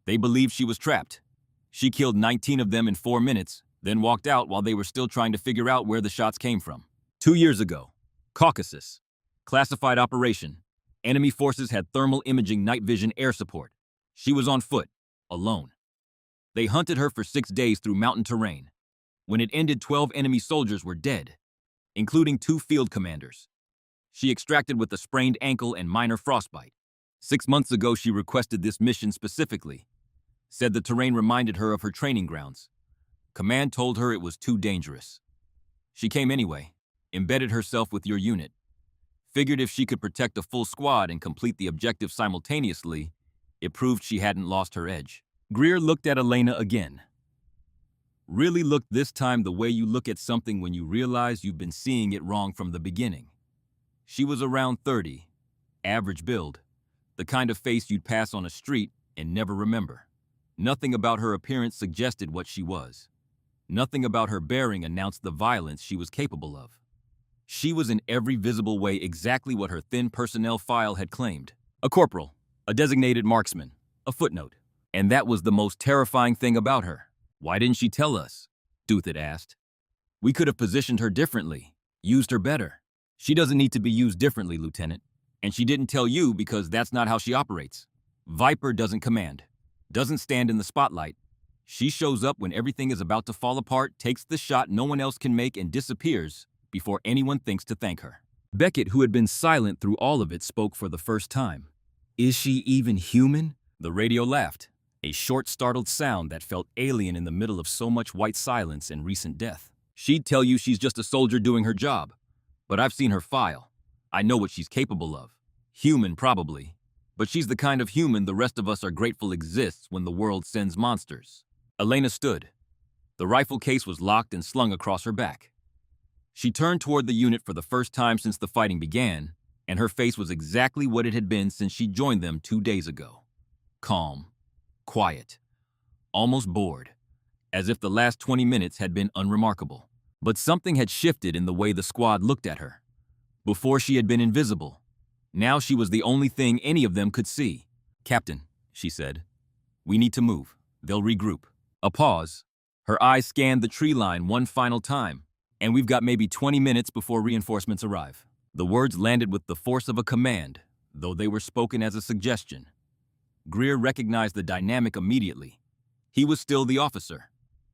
They believed she was trapped. She killed 19 of them in 4 minutes, then walked out while they were still trying to figure out where the shots came from. 2 years ago, Caucasus. Classified operation. Enemy forces had thermal imaging night vision air support. She was on foot, alone. They hunted her for 6 days through mountain terrain. When it ended, 12 enemy soldiers were dead, including 2 field commanders. She extracted with a sprained ankle and minor frostbite. 6 months ago, she requested this mission specifically. Said the terrain reminded her of her training grounds. Command told her it was too dangerous. She came anyway, embedded herself with your unit. Figured if she could protect a full squad and complete the objective simultaneously, it proved she hadn't lost her edge. Greer looked at Elena again. Really looked this time the way you look at something when you realize you've been seeing it wrong from the beginning. She was around 30, average build, the kind of face you'd pass on a street and never remember. Nothing about her appearance suggested what she was. Nothing about her bearing announced the violence she was capable of. She was in every visible way exactly what her thin personnel file had claimed. A corporal, a designated marksman, a footnote. And that was the most terrifying thing about her. "Why didn't she tell us?" Dowdett asked. "We could have positioned her differently, used her better." "She doesn't need to be used differently, Lieutenant. And she didn't tell you because that's not how she operates. Viper doesn't command, doesn't stand in the spotlight. She shows up when everything is about to fall apart, takes the shot no one else can make, and disappears before anyone thinks to thank her." Beckett, who had been silent through all of it, spoke for the first time. "Is she even human?" The radio laughed, a short, startled sound that felt alien in the middle of so much white silence and recent death. "She'd tell you she's just a soldier doing her job. But I've seen her file. I know what she's capable of. Human, probably. But she's the kind of human the rest of us are grateful exists when the world sends monsters." Elena stood. The rifle case was locked and slung across her back. She turned toward the unit for the first time since the fighting began, and her face was exactly what it had been since she joined them 2 days ago. Calm, quiet, almost bored, as if the last 20 minutes had been unremarkable. But something had shifted in the way the squad looked at her. Before she had been invisible. Now she was the only thing any of them could see. "Captain," she said, "we need to move. They'll regroup." A pause. Her eyes scanned the tree line one final time. "And we've got maybe 20 minutes before reinforcements arrive." The words landed with the force of a command, though they were spoken as a suggestion. Greer recognized the dynamic immediately. He was still the officer.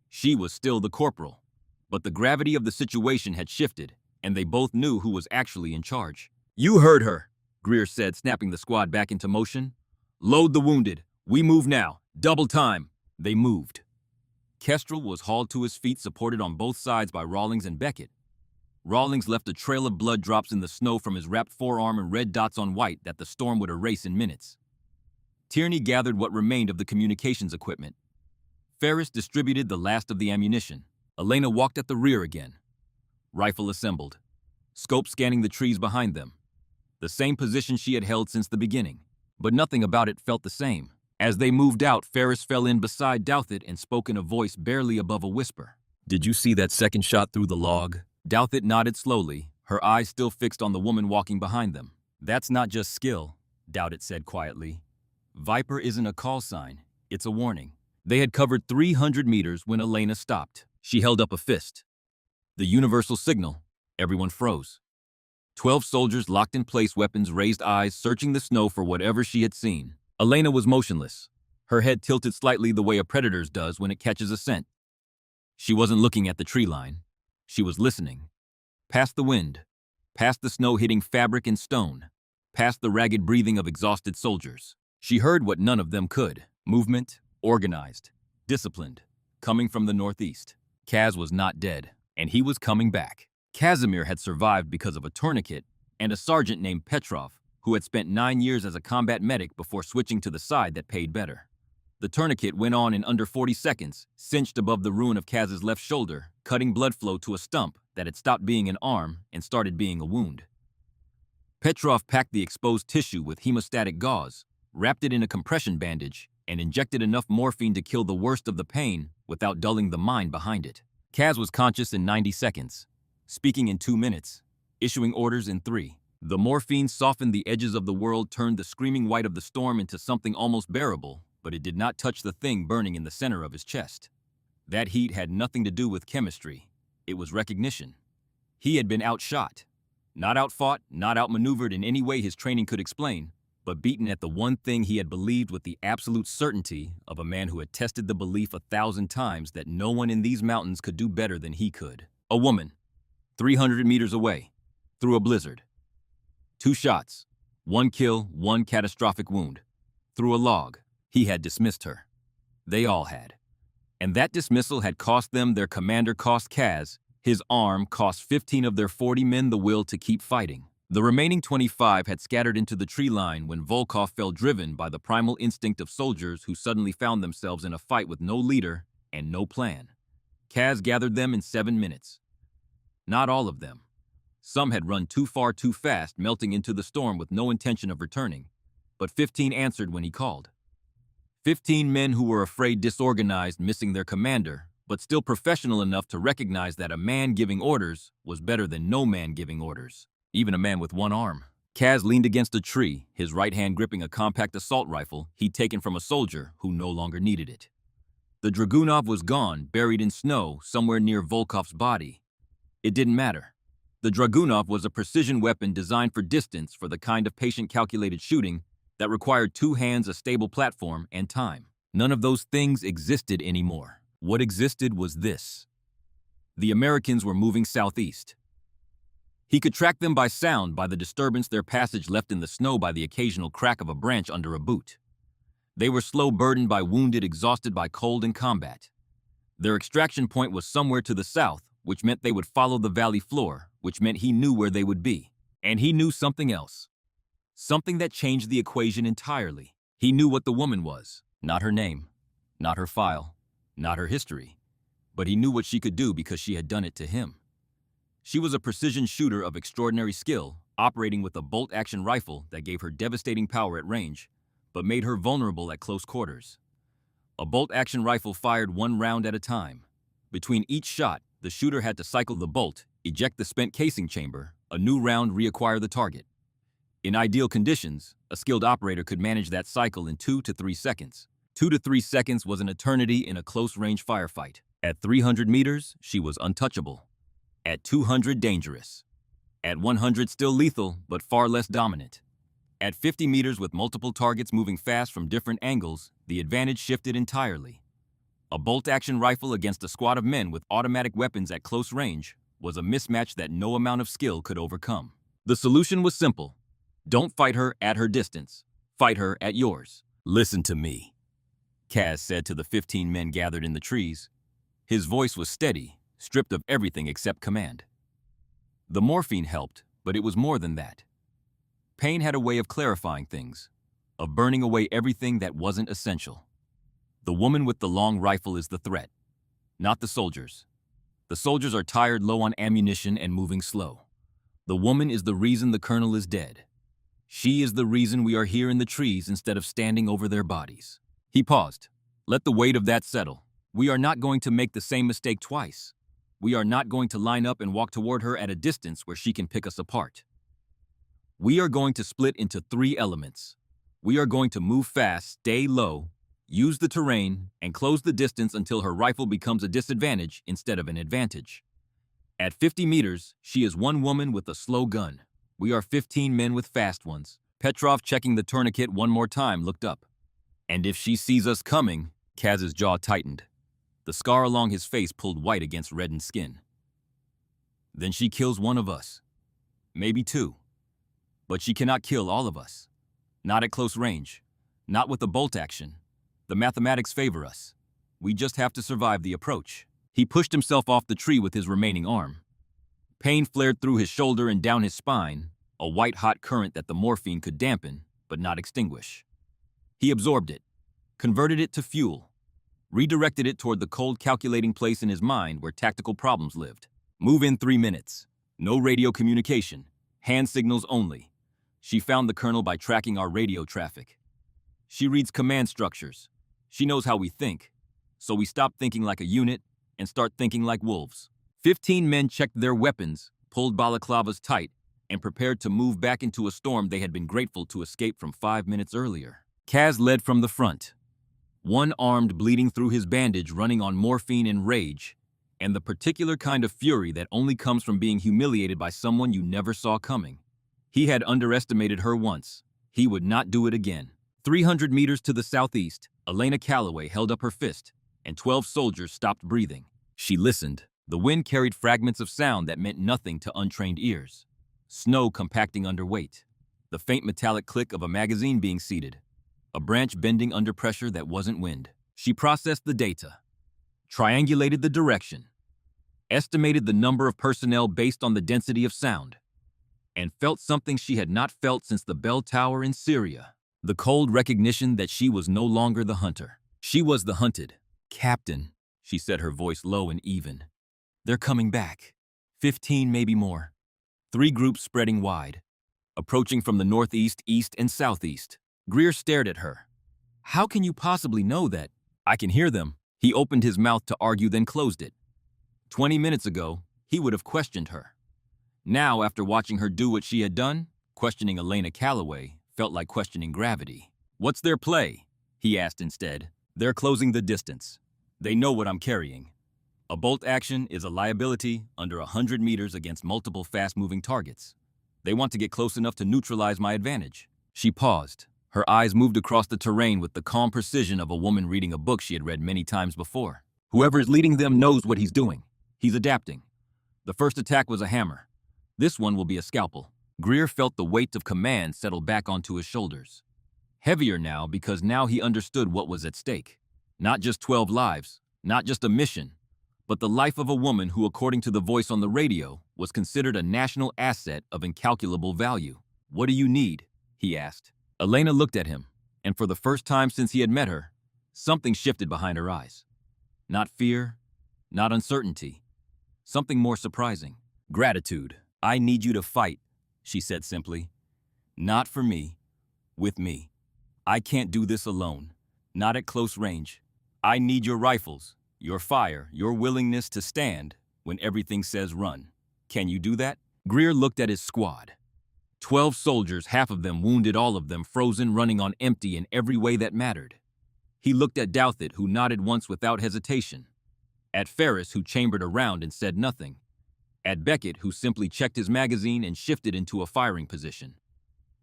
She was still the corporal. But the gravity of the situation had shifted, and they both knew who was actually in charge. "You heard her," Greer said, snapping the squad back into motion. "Load the wounded. We move now. Double time." They moved. Kestrel was hauled to his feet, supported on both sides by Rawlings and Beckett. Rawlings left a trail of blood drops in the snow from his wrapped forearm and red dots on white that the storm would erase in minutes. Tierney gathered what remained of the communications equipment. Ferris distributed the last of the ammunition. Elena walked at the rear again. Rifle assembled. Scope scanning the trees behind them. The same position she had held since the beginning. But nothing about it felt the same. As they moved out, Ferris fell in beside Dowdett and spoke in a voice barely above a whisper. "Did you see that second shot through the log?" Dowdett nodded slowly, her eyes still fixed on the woman walking behind them. "That's not just skill," Dowdett said quietly. "Viper isn't a call sign, it's a warning." They had covered 300 meters when Elena stopped. She held up a fist. The universal signal. Everyone froze. 12 soldiers locked in place, weapons raised, eyes searching the snow for whatever she had seen. Elena was motionless, her head tilted slightly the way a predator's does when it catches a scent. She wasn't looking at the tree line. She was listening. Past the wind, past the snow hitting fabric and stone, past the ragged breathing of exhausted soldiers. She heard what none of them could. Movement, organized, disciplined, coming from the northeast. Kaz was not dead, and he was coming back. Casimir had survived because of a tourniquet and a sergeant named Petrov, who had spent 9 years as a combat medic before switching to the side that paid better. The tourniquet went on in under 40 seconds, cinched above the ruin of Kaz's left shoulder, cutting blood flow to a stump that had stopped being an arm and started being a wound. Petrov packed the exposed tissue with hemostatic gauze, wrapped it in a compression bandage, and injected enough morphine to kill the worst of the pain without dulling the mind behind it. Kaz was conscious in 90 seconds, speaking in 2 minutes, issuing orders in 3. The morphine softened the edges of the world, turned the screaming white of the storm into something almost bearable, but it did not touch the thing burning in the center of his chest. That heat had nothing to do with chemistry. It was recognition. He had been outshot. Not outfought, not outmaneuvered in any way his training could explain, but beaten at the one thing he had believed with the absolute certainty of a man who had tested the belief 1,000 times that no one in these mountains could do better than he could. A woman, 300 meters away, through a blizzard. 2 shots, 1 kill, 1 catastrophic wound. Through a log, he had dismissed her. They all had. And that dismissal had cost them their commander, cost Kaz his arm, cost 15 of their 40 men the will to keep fighting. The remaining 25 had scattered into the tree line when Volkov fell, driven by the primal instinct of soldiers who suddenly found themselves in a fight with no leader and no plan. Kaz gathered them in 7 minutes. Not all of them. Some had run too far too fast, melting into the storm with no intention of returning. But 15 answered when he called. 15 men who were afraid, disorganized, missing their commander, but still professional enough to recognize that a man giving orders was better than no man giving orders. Even a man with 1 arm. Kaz leaned against a tree, his right hand gripping a compact assault rifle he'd taken from a soldier who no longer needed it. The Dragunov was gone, buried in snow somewhere near Volkov's body. It didn't matter. The Dragunov was a precision weapon designed for distance, for the kind of patient-calculated shooting that required 2 hands, a stable platform, and time. None of those things existed anymore. What existed was this. The Americans were moving southeast. He could track them by sound, by the disturbance their passage left in the snow, by the occasional crack of a branch under a boot. They were slow, burdened by wounded, exhausted by cold and combat. Their extraction point was somewhere to the south, which meant they would follow the valley floor, which meant he knew where they would be. And he knew something else. Something that changed the equation entirely. He knew what the woman was. Not her name, not her file, not her history. But he knew what she could do because she had done it to him. She was a precision shooter of extraordinary skill, operating with a bolt-action rifle that gave her devastating power at range, but made her vulnerable at close quarters. A bolt-action rifle fired 1 round at a time. Between each shot, the shooter had to cycle the bolt, eject the spent casing chamber, a new round reacquire the target. In ideal conditions, a skilled operator could manage that cycle in 2 to 3 seconds. 2 to 3 seconds was an eternity in a close-range firefight. At 300 meters, she was untouchable. At 200, dangerous. At 100, still lethal, but far less dominant. At 50 meters, with multiple targets moving fast from different angles, the advantage shifted entirely. A bolt-action rifle against a squad of men with automatic weapons at close range was a mismatch that no amount of skill could overcome. The solution was simple. Don't fight her at her distance. Fight her at yours. Listen to me, Kaz said to the 15 men gathered in the trees. His voice was steady, stripped of everything except command. The morphine helped, but it was more than that. Pain had a way of clarifying things, of burning away everything that wasn't essential. The woman with the long rifle is the threat, not the soldiers. The soldiers are tired, low on ammunition, and moving slow. The woman is the reason the colonel is dead. She is the reason we are here in the trees instead of standing over their bodies. He paused. Let the weight of that settle. We are not going to make the same mistake twice. We are not going to line up and walk toward her at a distance where she can pick us apart. We are going to split into 3 elements. We are going to move fast, stay low, use the terrain, and close the distance until her rifle becomes a disadvantage instead of an advantage. At 50 meters, she is one woman with a slow gun. We are 15 men with fast ones. Petrov, checking the tourniquet one more time, looked up. And if she sees us coming, Kaz's jaw tightened. The scar along his face pulled white against reddened skin. Then she kills one of us. Maybe two. But she cannot kill all of us. Not at close range. Not with a bolt action. The mathematics favor us. We just have to survive the approach. He pushed himself off the tree with his remaining arm. Pain flared through his shoulder and down his spine, a white-hot current that the morphine could dampen, but not extinguish. He absorbed it, converted it to fuel, redirected it toward the cold, calculating place in his mind where tactical problems lived. Move in 3 minutes. No radio communication. Hand signals only. She found the colonel by tracking our radio traffic. She reads command structures. She knows how we think. So we stop thinking like a unit and start thinking like wolves. 15 men checked their weapons, pulled balaclavas tight, and prepared to move back into a storm they had been grateful to escape from 5 minutes earlier. Kaz led from the front, one-armed, bleeding through his bandage, running on morphine and rage, and the particular kind of fury that only comes from being humiliated by someone you never saw coming. He had underestimated her once. He would not do it again. 300 meters to the southeast, Elena Calloway held up her fist, and 12 soldiers stopped breathing. She listened. The wind carried fragments of sound that meant nothing to untrained ears. Snow compacting under weight. The faint metallic click of a magazine being seated. A branch bending under pressure that wasn't wind. She processed the data, triangulated the direction, estimated the number of personnel based on the density of sound, and felt something she had not felt since the bell tower in Syria. The cold recognition that she was no longer the hunter. She was the hunted. "Captain," she said, her voice low and even. "They're coming back. 15, maybe more." 3 groups spreading wide, approaching from the northeast, east, and southeast. Greer stared at her. "How can you possibly know that?" "I can hear them." He opened his mouth to argue, then closed it. 20 minutes ago, he would have questioned her. Now, after watching her do what she had done, questioning Elena Calloway felt like questioning gravity. "What's their play?" he asked instead. "They're closing the distance. They know what I'm carrying. A bolt action is a liability under 100 meters against multiple fast-moving targets. They want to get close enough to neutralize my advantage." She paused. Her eyes moved across the terrain with the calm precision of a woman reading a book she had read many times before. "Whoever is leading them knows what he's doing. He's adapting. The first attack was a hammer. This one will be a scalpel." Greer felt the weight of command settle back onto his shoulders. Heavier now, because now he understood what was at stake. Not just 12 lives, not just a mission, but the life of a woman who, according to the voice on the radio, was considered a national asset of incalculable value. "What do you need?" he asked. Elena looked at him, and for the first time since he had met her, something shifted behind her eyes. Not fear, not uncertainty, something more surprising. "Gratitude. I need you to fight," she said simply. "Not for me, with me. I can't do this alone, not at close range. I need your rifles, your fire, your willingness to stand when everything says run. Can you do that?" Greer looked at his squad. 12 soldiers, half of them wounded, all of them frozen, running on empty in every way that mattered. He looked at Douthit, who nodded once without hesitation. At Ferris, who chambered around and said nothing. At Beckett, who simply checked his magazine and shifted into a firing position.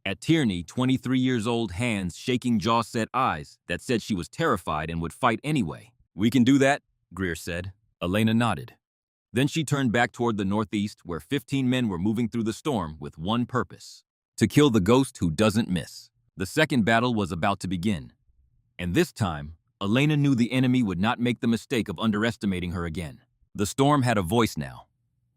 At Tierney, 23 years old, hands shaking, jaw-set eyes that said she was terrified and would fight anyway. "We can do that," Greer said. Elena nodded. Then she turned back toward the northeast, where 15 men were moving through the storm with one purpose: to kill the ghost who doesn't miss. The second battle was about to begin. And this time, Elena knew the enemy would not make the mistake of underestimating her again. The storm had a voice now.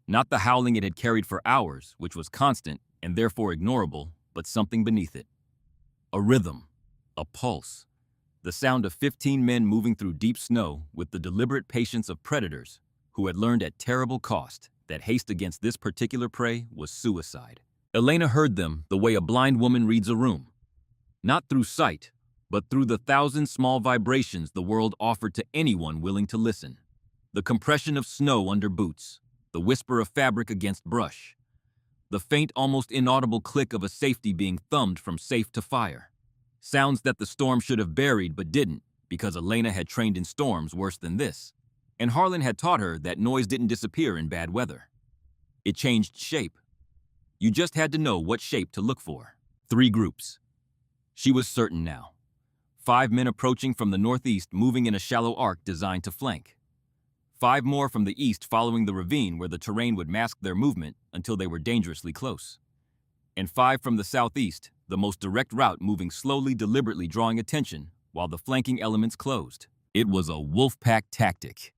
Not the howling it had carried for hours, which was constant and therefore ignorable, but something beneath it. A rhythm, a pulse. The sound of 15 men moving through deep snow with the deliberate patience of predators who had learned at terrible cost that haste against this particular prey was suicide. Elena heard them the way a blind woman reads a room. Not through sight, but through the thousand small vibrations the world offered to anyone willing to listen. The compression of snow under boots, the whisper of fabric against brush, the faint, almost inaudible click of a safety being thumbed from safe to fire. Sounds that the storm should have buried but didn't, because Elena had trained in storms worse than this. And Harlan had taught her that noise didn't disappear in bad weather. It changed shape. You just had to know what shape to look for. 3 groups. She was certain now. 5 men approaching from the northeast, moving in a shallow arc designed to flank. 5 more from the east following the ravine where the terrain would mask their movement until they were dangerously close. And 5 from the southeast, the most direct route, moving slowly, deliberately drawing attention while the flanking elements closed. It was a wolf pack tactic.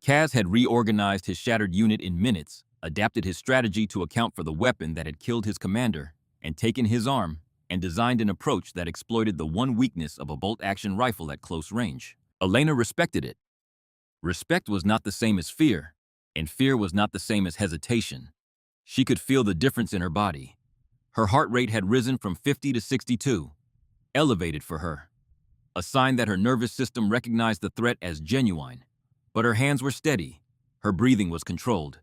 Kaz had reorganized his shattered unit in minutes, adapted his strategy to account for the weapon that had killed his commander, and taken his arm, and designed an approach that exploited the one weakness of a bolt-action rifle at close range. Elena respected it. Respect was not the same as fear, and fear was not the same as hesitation. She could feel the difference in her body. Her heart rate had risen from 50 to 62, elevated for her. A sign that her nervous system recognized the threat as genuine. But her hands were steady, her breathing was controlled,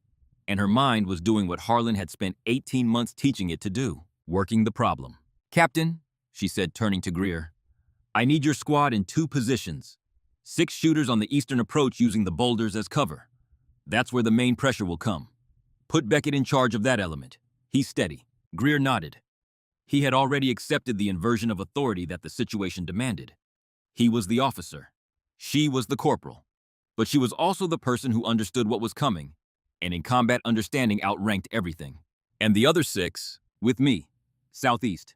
and her mind was doing what Harlan had spent 18 months teaching it to do, working the problem. "Captain," she said, turning to Greer, "I need your squad in 2 positions. 6 shooters on the eastern approach using the boulders as cover. That's where the main pressure will come. Put Beckett in charge of that element. He's steady." Greer nodded. He had already accepted the inversion of authority that the situation demanded. He was the officer. She was the corporal. But she was also the person who understood what was coming, and in combat understanding outranked everything. "And the other 6, with me, southeast.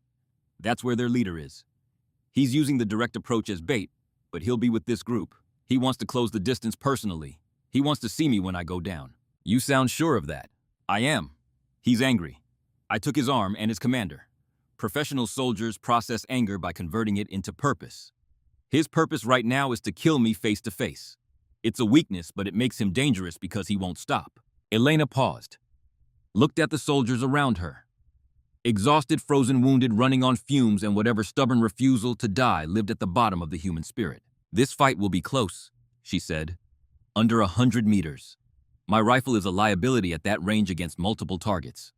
That's where their leader is. He's using the direct approach as bait, but he'll be with this group. He wants to close the distance personally. He wants to see me when I go down." "You sound sure of that." "I am." He's angry. I took his arm and his commander. Professional soldiers process anger by converting it into purpose. His purpose right now is to kill me face to face. It's a weakness, but it makes him dangerous because he won't stop. Elena paused, looked at the soldiers around her. Exhausted, frozen, wounded, running on fumes, and whatever stubborn refusal to die lived at the bottom of the human spirit. "This fight will be close," she said. "Under 100 meters. My rifle is a liability at that range against multiple targets.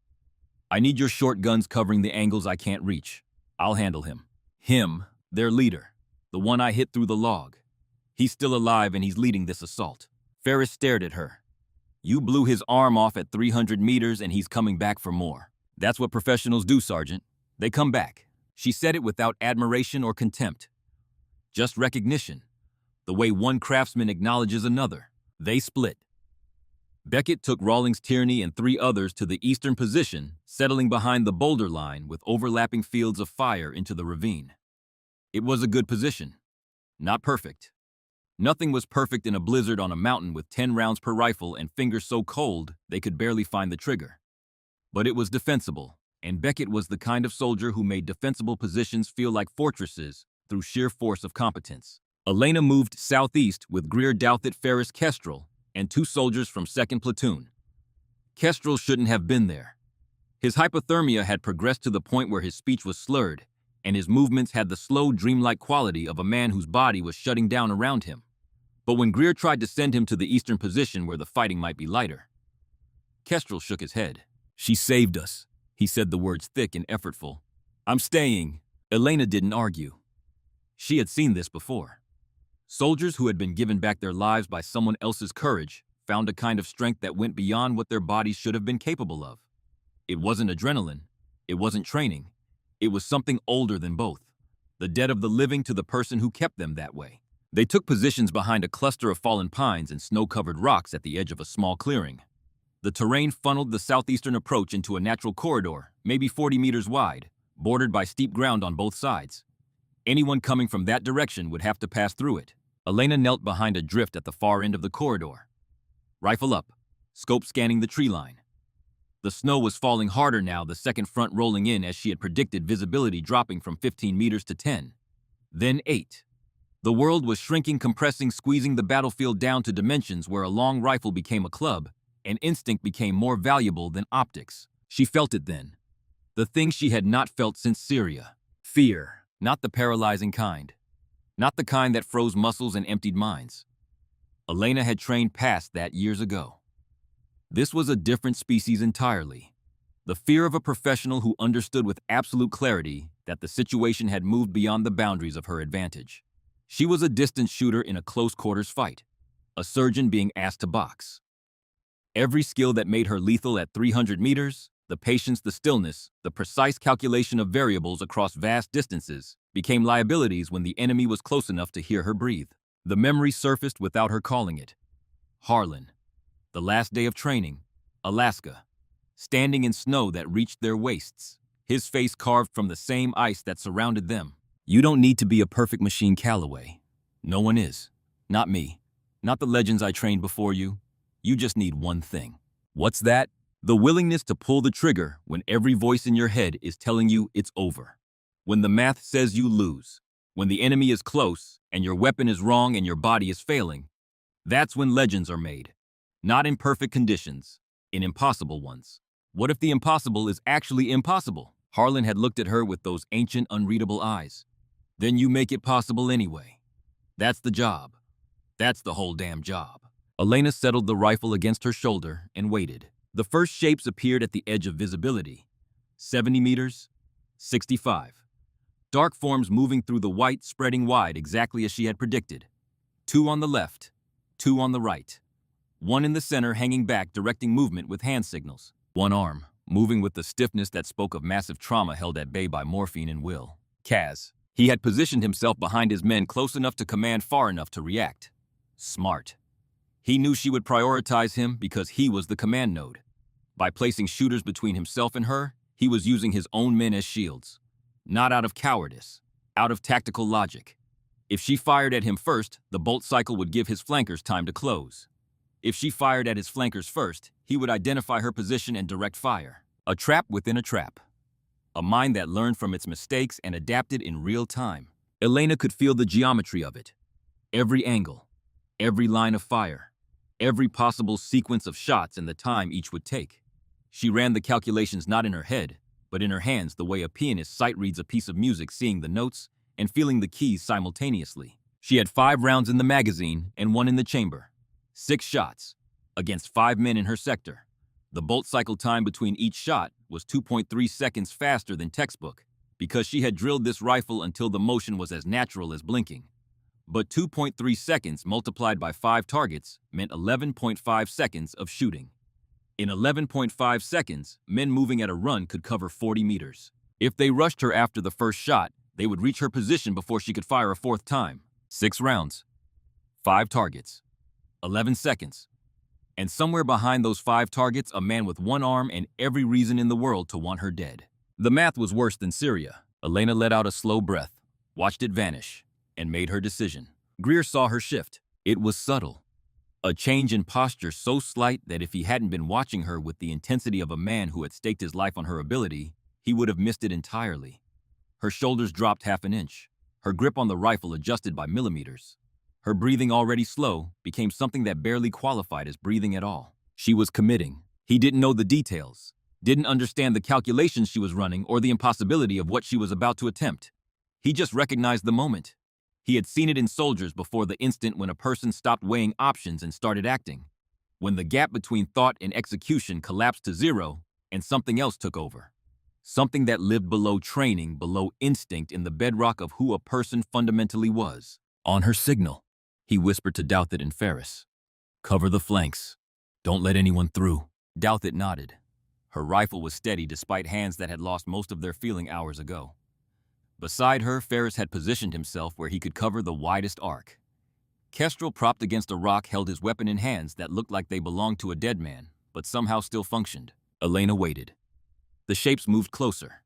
I need your short guns covering the angles I can't reach. I'll handle him." Him, their leader, the one I hit through the log. He's still alive and he's leading this assault. Ferris stared at her. "You blew his arm off at 300 meters and he's coming back for more. That's what professionals do, Sergeant. They come back." She said it without admiration or contempt. Just recognition. The way one craftsman acknowledges another. They split. Beckett took Rawlings, Tierney, and 3 others to the eastern position, settling behind the boulder line with overlapping fields of fire into the ravine. It was a good position. Not perfect. Nothing was perfect in a blizzard on a mountain with 10 rounds per rifle and fingers so cold they could barely find the trigger. But it was defensible, and Beckett was the kind of soldier who made defensible positions feel like fortresses through sheer force of competence. Elena moved southeast with Greer, Douthit, Ferris, Kestrel, and 2 soldiers from 2nd Platoon. Kestrel shouldn't have been there. His hypothermia had progressed to the point where his speech was slurred, and his movements had the slow, dreamlike quality of a man whose body was shutting down around him. But when Greer tried to send him to the eastern position where the fighting might be lighter, Kestrel shook his head. "She saved us," he said, the words thick and effortful. "I'm staying." Elena didn't argue. She had seen this before. Soldiers who had been given back their lives by someone else's courage found a kind of strength that went beyond what their bodies should have been capable of. It wasn't adrenaline. It wasn't training. It was something older than both. The debt of the living to the person who kept them that way. They took positions behind a cluster of fallen pines and snow-covered rocks at the edge of a small clearing. The terrain funneled the southeastern approach into a natural corridor, maybe 40 meters wide, bordered by steep ground on both sides. Anyone coming from that direction would have to pass through it. Elena knelt behind a drift at the far end of the corridor. Rifle up, scope scanning the tree line. The snow was falling harder now, the second front rolling in as she had predicted, visibility dropping from 15 meters to 10. Then 8. The world was shrinking, compressing, squeezing the battlefield down to dimensions where a long rifle became a club, and instinct became more valuable than optics. She felt it then. The thing she had not felt since Syria. Fear. Not the paralyzing kind. Not the kind that froze muscles and emptied minds. Elena had trained past that years ago. This was a different species entirely. The fear of a professional who understood with absolute clarity that the situation had moved beyond the boundaries of her advantage. She was a distance shooter in a close quarters fight, a surgeon being asked to box. Every skill that made her lethal at 300 meters, the patience, the stillness, the precise calculation of variables across vast distances, became liabilities when the enemy was close enough to hear her breathe. The memory surfaced without her calling it. Harlan. The last day of training. Alaska. Standing in snow that reached their waists. His face carved from the same ice that surrounded them. You don't need to be a perfect machine, Calloway. No one is. Not me. Not the legends I trained before you. You just need one thing. What's that? The willingness to pull the trigger when every voice in your head is telling you it's over. When the math says you lose. When the enemy is close and your weapon is wrong and your body is failing. That's when legends are made. Not in perfect conditions, in impossible ones. What if the impossible is actually impossible? Harlan had looked at her with those ancient, unreadable eyes. Then you make it possible anyway. That's the job. That's the whole damn job. Elena settled the rifle against her shoulder and waited. The first shapes appeared at the edge of visibility. 70 meters, 65. Dark forms moving through the white, spreading wide exactly as she had predicted. 2 on the left, 2 on the right. 1 in the center hanging back, directing movement with hand signals. 1 arm, moving with the stiffness that spoke of massive trauma held at bay by morphine and will. Kaz. He had positioned himself behind his men close enough to command far enough to react. Smart. He knew she would prioritize him because he was the command node. By placing shooters between himself and her, he was using his own men as shields. Not out of cowardice, out of tactical logic. If she fired at him first, the bolt cycle would give his flankers time to close. If she fired at his flankers first, he would identify her position and direct fire. A trap within a trap. A mind that learned from its mistakes and adapted in real time. Elena could feel the geometry of it. Every angle, every line of fire, every possible sequence of shots and the time each would take. She ran the calculations not in her head, but in her hands the way a pianist sight reads a piece of music, seeing the notes and feeling the keys simultaneously. She had 5 rounds in the magazine and 1 in the chamber. 6 shots, against 5 men in her sector. The bolt cycle time between each shot was 2.3 seconds faster than textbook, because she had drilled this rifle until the motion was as natural as blinking. But 2.3 seconds multiplied by 5 targets meant 11.5 seconds of shooting. In 11.5 seconds, men moving at a run could cover 40 meters. If they rushed her after the first shot, they would reach her position before she could fire a 4th time. 6 rounds, 5 targets, 11 seconds. And somewhere behind those 5 targets, a man with 1 arm and every reason in the world to want her dead. The math was worse than Syria. Elena let out a slow breath, watched it vanish, and made her decision. Greer saw her shift. It was subtle. A change in posture so slight that if he hadn't been watching her with the intensity of a man who had staked his life on her ability, he would have missed it entirely. Her shoulders dropped half an inch. Her grip on the rifle adjusted by millimeters. Her breathing, already slow, became something that barely qualified as breathing at all. She was committing. He didn't know the details, didn't understand the calculations she was running or the impossibility of what she was about to attempt. He just recognized the moment. He had seen it in soldiers before, the instant when a person stopped weighing options and started acting. When the gap between thought and execution collapsed to 0 and something else took over. Something that lived below training, below instinct, in the bedrock of who a person fundamentally was. On her signal, he whispered to Douthit and Ferris. Cover the flanks. Don't let anyone through. Douthit nodded. Her rifle was steady despite hands that had lost most of their feeling hours ago. Beside her, Ferris had positioned himself where he could cover the widest arc. Kestrel, propped against a rock, held his weapon in hands that looked like they belonged to a dead man, but somehow still functioned. Elena waited. The shapes moved closer.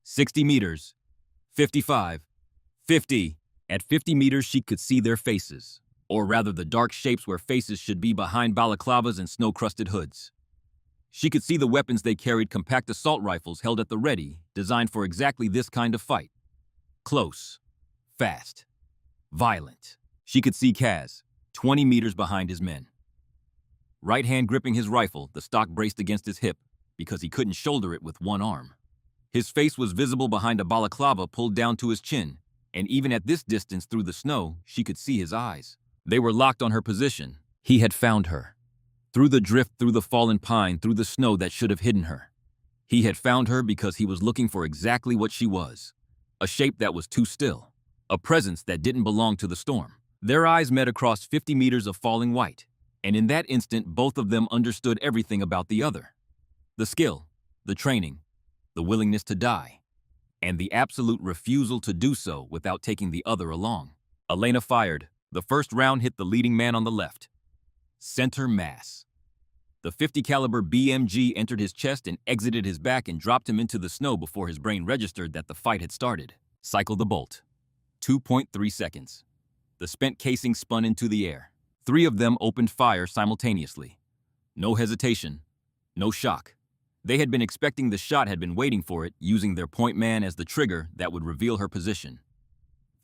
60 meters, 55, 50. At 50 meters, she could see their faces, or rather the dark shapes where faces should be behind balaclavas and snow-crusted hoods. She could see the weapons they carried, compact assault rifles held at the ready, designed for exactly this kind of fight. Close, fast, violent. She could see Kaz, 20 meters behind his men. Right hand gripping his rifle, the stock braced against his hip, because he couldn't shoulder it with 1 arm. His face was visible behind a balaclava pulled down to his chin, and even at this distance through the snow, she could see his eyes. They were locked on her position. He had found her. Through the drift, through the fallen pine, through the snow that should have hidden her. He had found her because he was looking for exactly what she was. A shape that was too still. A presence that didn't belong to the storm. Their eyes met across 50 meters of falling white. And in that instant, both of them understood everything about the other. The skill, the training, the willingness to die, and the absolute refusal to do so without taking the other along. Elena fired. The first round hit the leading man on the left. Center mass. The 50 caliber BMG entered his chest and exited his back and dropped him into the snow before his brain registered that the fight had started. Cycle the bolt. 2.3 seconds. The spent casing spun into the air. 3 of them opened fire simultaneously. No hesitation, no shock. They had been expecting the shot, had been waiting for it, using their point man as the trigger that would reveal her position.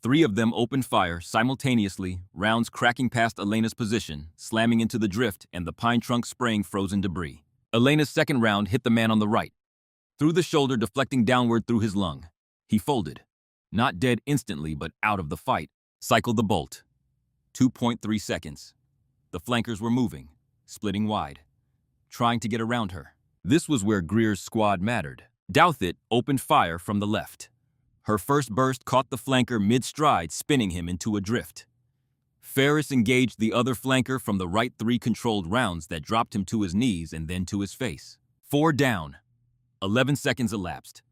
3 of them opened fire simultaneously, rounds cracking past Elena's position, slamming into the drift and the pine trunk spraying frozen debris. Elena's second round hit the man on the right, through the shoulder, deflecting downward through his lung. He folded. Not dead instantly, but out of the fight. Cycled the bolt. 2.3 seconds. The flankers were moving, splitting wide, trying to get around her. This was where Greer's squad mattered. Douthit opened fire from the left. Her first burst caught the flanker mid-stride, spinning him into a drift. Ferris engaged the other flanker from the right, 3 controlled rounds that dropped him to his knees and then to his face. 4 down. 11 seconds elapsed.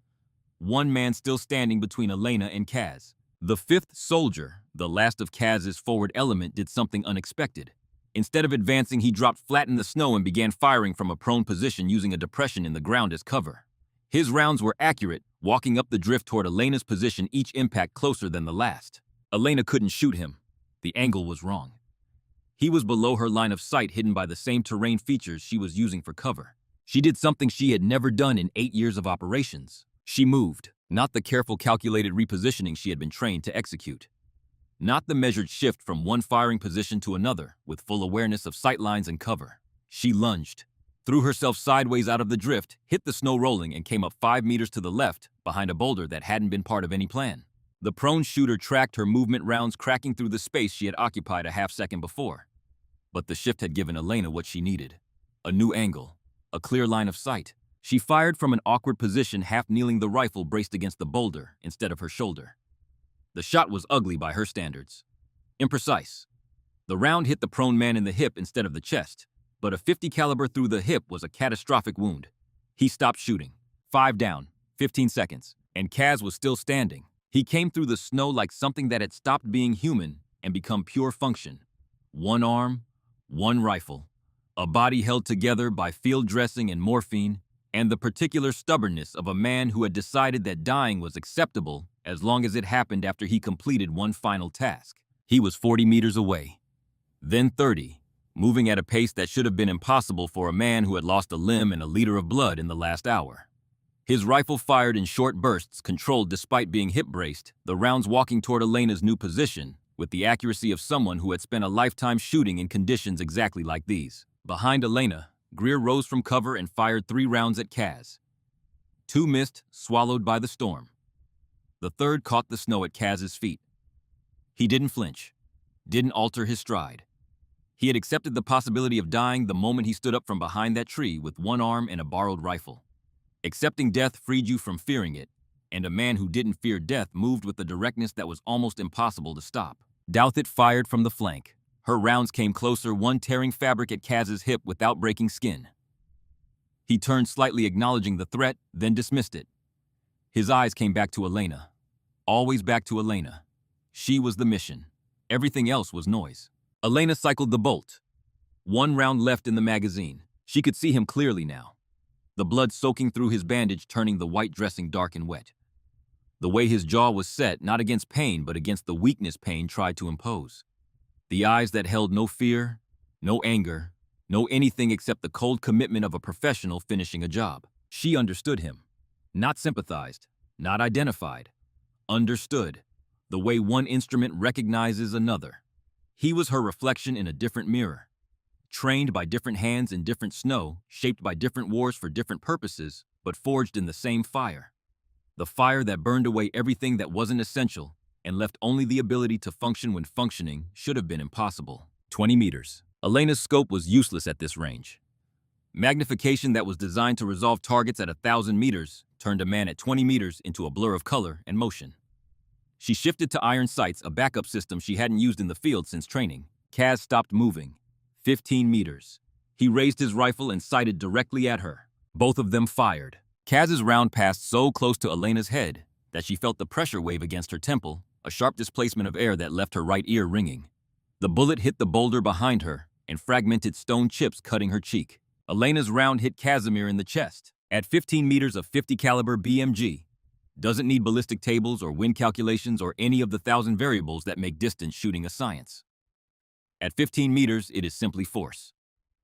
1 man still standing between Elena and Kaz. The 5th soldier, the last of Kaz's forward element, did something unexpected. Instead of advancing, he dropped flat in the snow and began firing from a prone position using a depression in the ground as cover. His rounds were accurate, walking up the drift toward Elena's position, each impact closer than the last. Elena couldn't shoot him. The angle was wrong. He was below her line of sight, hidden by the same terrain features she was using for cover. She did something she had never done in 8 years of operations. She moved, not the careful, calculated repositioning she had been trained to execute. Not the measured shift from one firing position to another, with full awareness of sightlines and cover. She lunged, threw herself sideways out of the drift, hit the snow rolling, and came up 5 meters to the left, behind a boulder that hadn't been part of any plan. The prone shooter tracked her movement, rounds cracking through the space she had occupied a half-second before. But the shift had given Elena what she needed. A new angle, a clear line of sight. She fired from an awkward position, half-kneeling, the rifle braced against the boulder instead of her shoulder. The shot was ugly by her standards. Imprecise. The round hit the prone man in the hip instead of the chest, but a 50 caliber through the hip was a catastrophic wound. He stopped shooting. 5 down, 15 seconds, and Kaz was still standing. He came through the snow like something that had stopped being human and become pure function. 1 arm, 1 rifle, a body held together by field dressing and morphine, and the particular stubbornness of a man who had decided that dying was acceptable as long as it happened after he completed one final task. He was 40 meters away, then 30, moving at a pace that should have been impossible for a man who had lost a limb and a liter of blood in the last hour. His rifle fired in short bursts, controlled despite being hip-braced, the rounds walking toward Elena's new position, with the accuracy of someone who had spent a lifetime shooting in conditions exactly like these. Behind Elena, Greer rose from cover and fired 3 rounds at Kaz. 2 missed, swallowed by the storm. The third caught the snow at Kaz's feet. He didn't flinch, didn't alter his stride. He had accepted the possibility of dying the moment he stood up from behind that tree with 1 arm and a borrowed rifle. Accepting death freed you from fearing it, and a man who didn't fear death moved with a directness that was almost impossible to stop. Douthit fired from the flank. Her rounds came closer, one tearing fabric at Kaz's hip without breaking skin. He turned slightly, acknowledging the threat, then dismissed it. His eyes came back to Elena. Always back to Elena. She was the mission. Everything else was noise. Elena cycled the bolt. 1 round left in the magazine. She could see him clearly now. The blood soaking through his bandage, turning the white dressing dark and wet. The way his jaw was set, not against pain, but against the weakness pain tried to impose. The eyes that held no fear, no anger, no anything except the cold commitment of a professional finishing a job. She understood him. Not sympathized, not identified. Understood, the way one instrument recognizes another. He was her reflection in a different mirror. Trained by different hands in different snow, shaped by different wars for different purposes, but forged in the same fire. The fire that burned away everything that wasn't essential and left only the ability to function when functioning should have been impossible. 20 meters. Elena's scope was useless at this range. Magnification that was designed to resolve targets at 1,000 meters turned a man at 20 meters into a blur of color and motion. She shifted to iron sights, a backup system she hadn't used in the field since training. Kaz stopped moving. 15 meters. He raised his rifle and sighted directly at her. Both of them fired. Kaz's round passed so close to Elena's head that she felt the pressure wave against her temple, a sharp displacement of air that left her right ear ringing. The bullet hit the boulder behind her and fragmented stone chips cutting her cheek. Elena's round hit Casimir in the chest. At 15 meters of 50 caliber BMG, doesn't need ballistic tables or wind calculations or any of the 1,000 variables that make distance shooting a science. At 15 meters, it is simply force.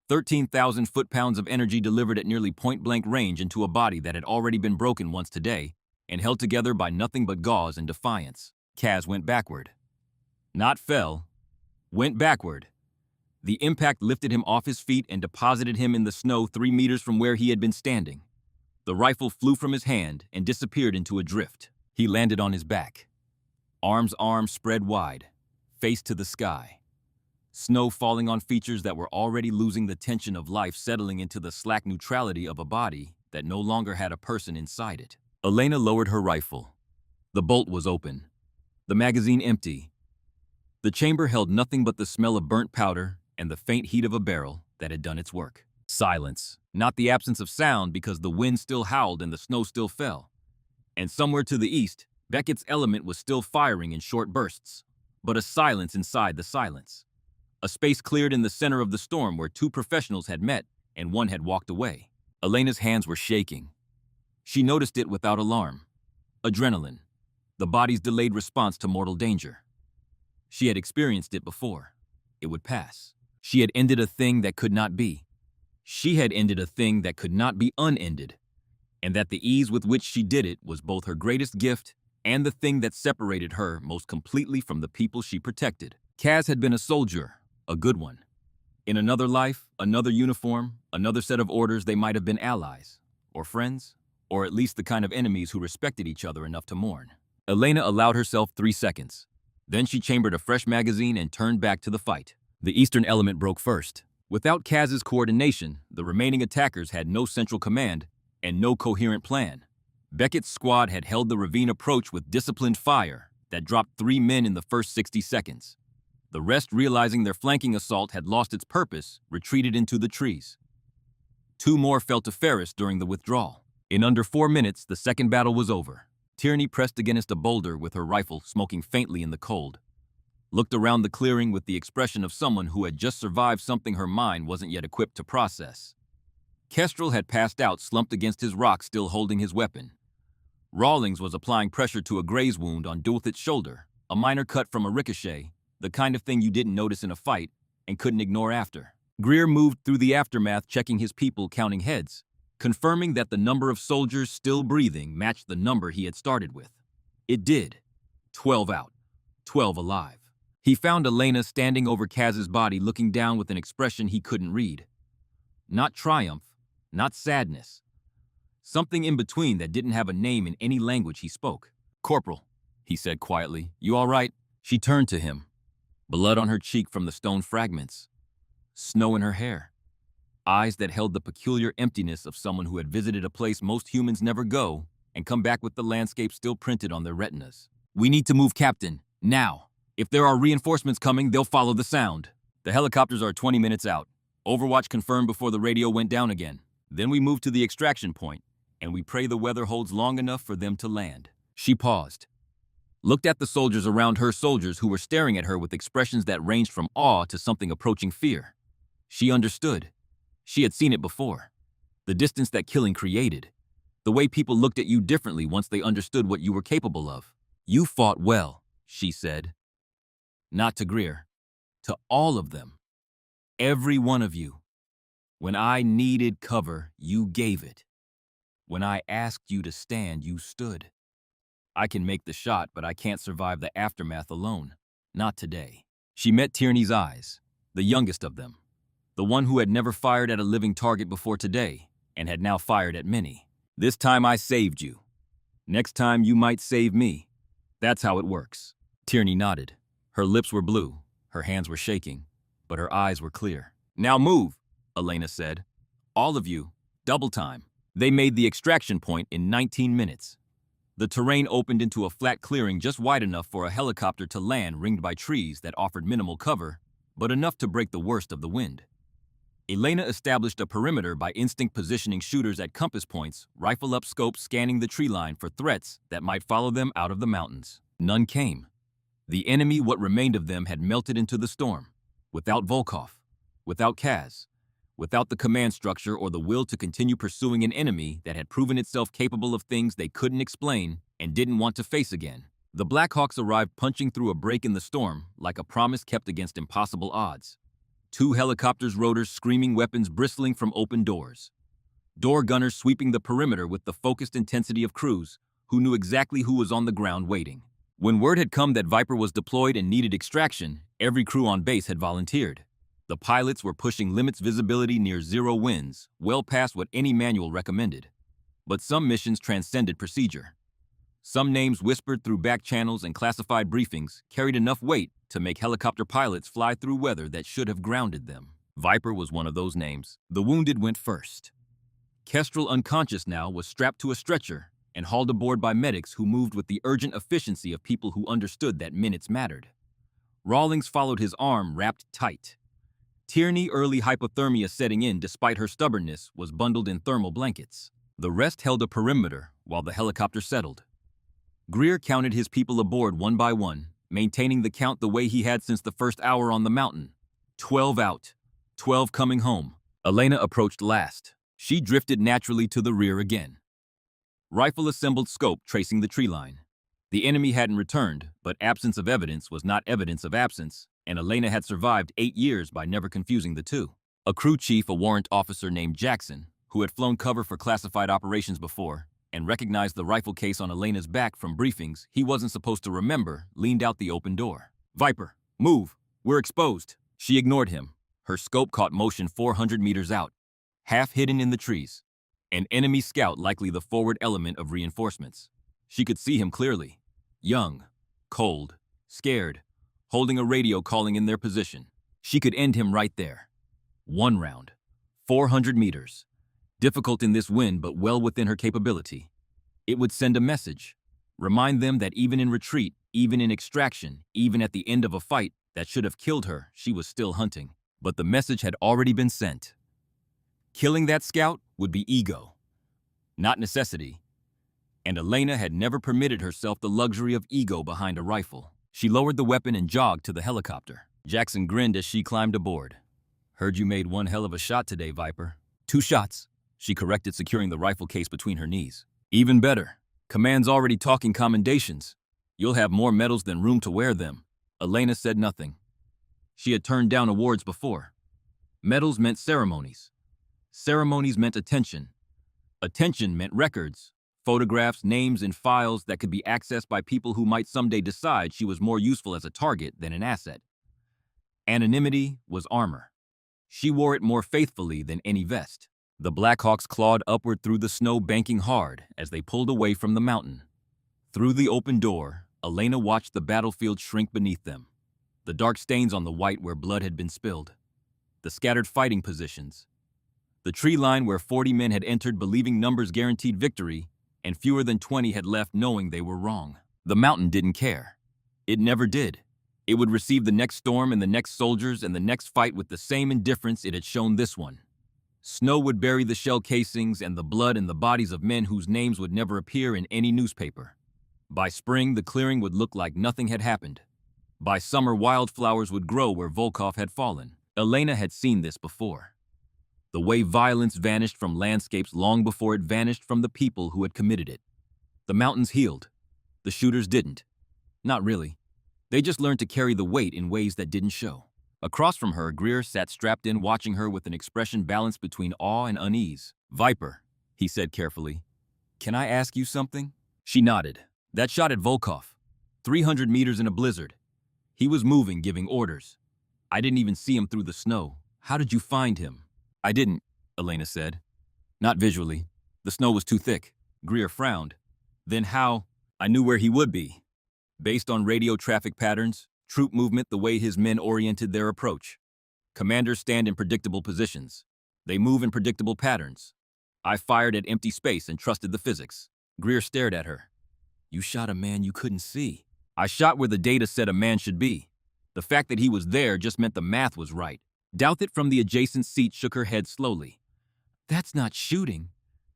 13,000 foot-pounds of energy delivered at nearly point-blank range into a body that had already been broken once today and held together by nothing but gauze and defiance. Kaz went backward. Not fell, went backward. The impact lifted him off his feet and deposited him in the snow 3 meters from where he had been standing. The rifle flew from his hand and disappeared into a drift. He landed on his back. Arms spread wide, face to the sky. Snow falling on features that were already losing the tension of life, settling into the slack neutrality of a body that no longer had a person inside it. Elena lowered her rifle. The bolt was open. The magazine empty. The chamber held nothing but the smell of burnt powder and the faint heat of a barrel that had done its work. Silence, not the absence of sound because the wind still howled and the snow still fell. And somewhere to the east, Beckett's element was still firing in short bursts, but a silence inside the silence. A space cleared in the center of the storm where 2 professionals had met and one had walked away. Elena's hands were shaking. She noticed it without alarm. Adrenaline, the body's delayed response to mortal danger. She had experienced it before. It would pass. She had ended a thing that could not be. She had ended a thing that could not be unended, and that the ease with which she did it was both her greatest gift and the thing that separated her most completely from the people she protected. Kaz had been a soldier, a good one. In another life, another uniform, another set of orders, they might have been allies, or friends, or at least the kind of enemies who respected each other enough to mourn. Elena allowed herself 3 seconds. Then she chambered a fresh magazine and turned back to the fight. The eastern element broke first. Without Kaz's coordination, the remaining attackers had no central command and no coherent plan. Beckett's squad had held the ravine approach with disciplined fire that dropped 3 men in the first 60 seconds. The rest, realizing their flanking assault had lost its purpose, retreated into the trees. 2 more fell to Ferris during the withdrawal. In under 4 minutes, the second battle was over. Tierney pressed against a boulder with her rifle smoking faintly in the cold. Looked around the clearing with the expression of someone who had just survived something her mind wasn't yet equipped to process. Kestrel had passed out, slumped against his rock, still holding his weapon. Rawlings was applying pressure to a graze wound on Dulthit's shoulder, a minor cut from a ricochet, the kind of thing you didn't notice in a fight and couldn't ignore after. Greer moved through the aftermath, checking his people, counting heads, confirming that the number of soldiers still breathing matched the number he had started with. It did. 12 out. 12 alive. He found Elena standing over Kaz's body, looking down with an expression he couldn't read. Not triumph, not sadness. Something in between that didn't have a name in any language he spoke. "Corporal," he said quietly, "you all right?" She turned to him. Blood on her cheek from the stone fragments. Snow in her hair. Eyes that held the peculiar emptiness of someone who had visited a place most humans never go and come back with the landscape still printed on their retinas. "We need to move, Captain. Now. If there are reinforcements coming, they'll follow the sound. The helicopters are 20 minutes out. Overwatch confirmed before the radio went down again. Then we move to the extraction point, and we pray the weather holds long enough for them to land." She paused. Looked at the soldiers around her, soldiers who were staring at her with expressions that ranged from awe to something approaching fear. She understood. She had seen it before. The distance that killing created. The way people looked at you differently once they understood what you were capable of. "You fought well," she said. Not to Greer. To all of them. Every one of you. When I needed cover, you gave it. When I asked you to stand, you stood. I can make the shot, but I can't survive the aftermath alone. Not today. She met Tierney's eyes, the youngest of them, the one who had never fired at a living target before today and had now fired at many. "This time I saved you. Next time you might save me. That's how it works." Tierney nodded. Her lips were blue, her hands were shaking, but her eyes were clear. "Now move," Elena said. "All of you, double time." They made the extraction point in 19 minutes. The terrain opened into a flat clearing just wide enough for a helicopter to land, ringed by trees that offered minimal cover, but enough to break the worst of the wind. Elena established a perimeter by instinct, positioning shooters at compass points, rifle up scope scanning the tree line for threats that might follow them out of the mountains. None came. The enemy, what remained of them, had melted into the storm. Without Volkov, without Kaz, without the command structure or the will to continue pursuing an enemy that had proven itself capable of things they couldn't explain and didn't want to face again. The Blackhawks arrived punching through a break in the storm like a promise kept against impossible odds. 2 helicopters' rotors screaming, weapons bristling from open doors. Door gunners sweeping the perimeter with the focused intensity of crews who knew exactly who was on the ground waiting. When word had come that Viper was deployed and needed extraction, every crew on base had volunteered. The pilots were pushing limits, visibility near 0 winds, well past what any manual recommended. But some missions transcended procedure. Some names whispered through back channels and classified briefings carried enough weight to make helicopter pilots fly through weather that should have grounded them. Viper was one of those names. The wounded went first. Kestrel, unconscious now, was strapped to a stretcher and hauled aboard by medics who moved with the urgent efficiency of people who understood that minutes mattered. Rawlings followed, his arm wrapped tight. Tierney, early hypothermia setting in despite her stubbornness, was bundled in thermal blankets. The rest held a perimeter while the helicopter settled. Greer counted his people aboard one by one, maintaining the count the way he had since the first hour on the mountain. 12 out, 12 coming home. Elena approached last. She drifted naturally to the rear again. Rifle assembled, scope tracing the tree line. The enemy hadn't returned, but absence of evidence was not evidence of absence, and Elena had survived 8 years by never confusing the two. A crew chief, a warrant officer named Jackson, who had flown cover for classified operations before, and recognized the rifle case on Elena's back from briefings he wasn't supposed to remember, leaned out the open door. "Viper, move! We're exposed!" She ignored him. Her scope caught motion 400 meters out, half hidden in the trees. An enemy scout, likely the forward element of reinforcements. She could see him clearly. Young, cold, scared, holding a radio calling in their position. She could end him right there. 1 round. 400 meters. Difficult in this wind, but well within her capability. It would send a message. Remind them that even in retreat, even in extraction, even at the end of a fight that should have killed her, she was still hunting. But the message had already been sent. Killing that scout would be ego, not necessity. And Elena had never permitted herself the luxury of ego behind a rifle. She lowered the weapon and jogged to the helicopter. Jackson grinned as she climbed aboard. "Heard you made one hell of a shot today, Viper." "2 shots. She corrected, securing the rifle case between her knees. "Even better. Command's already talking commendations. You'll have more medals than room to wear them." Elena said nothing. She had turned down awards before. Medals meant ceremonies. Ceremonies meant attention. Attention meant records, photographs, names, and files that could be accessed by people who might someday decide she was more useful as a target than an asset. Anonymity was armor. She wore it more faithfully than any vest. The Blackhawks clawed upward through the snow, banking hard as they pulled away from the mountain. Through the open door, Elena watched the battlefield shrink beneath them. The dark stains on the white where blood had been spilled. The scattered fighting positions. The tree line where 40 men had entered believing numbers guaranteed victory, and fewer than 20 had left knowing they were wrong. The mountain didn't care. It never did. It would receive the next storm and the next soldiers and the next fight with the same indifference it had shown this one. Snow would bury the shell casings and the blood and the bodies of men whose names would never appear in any newspaper. By spring, the clearing would look like nothing had happened. By summer, wildflowers would grow where Volkov had fallen. Elena had seen this before. The way violence vanished from landscapes long before it vanished from the people who had committed it. The mountains healed. The shooters didn't. Not really. They just learned to carry the weight in ways that didn't show. Across from her, Greer sat strapped in, watching her with an expression balanced between awe and unease. "Viper," he said carefully, "can I ask you something?" She nodded. "That shot at Volkov. 300 meters in a blizzard. He was moving, giving orders. I didn't even see him through the snow. How did you find him?" "I didn't," Elena said. "Not visually. The snow was too thick." Greer frowned. "Then how?" "I knew where he would be. Based on radio traffic patterns, troop movement, the way his men oriented their approach. Commanders stand in predictable positions. They move in predictable patterns. I fired at empty space and trusted the physics." Greer stared at her. "You shot a man you couldn't see." "I shot where the data said a man should be. The fact that he was there just meant the math was right. Douthit from the adjacent seat shook her head slowly. That's not shooting.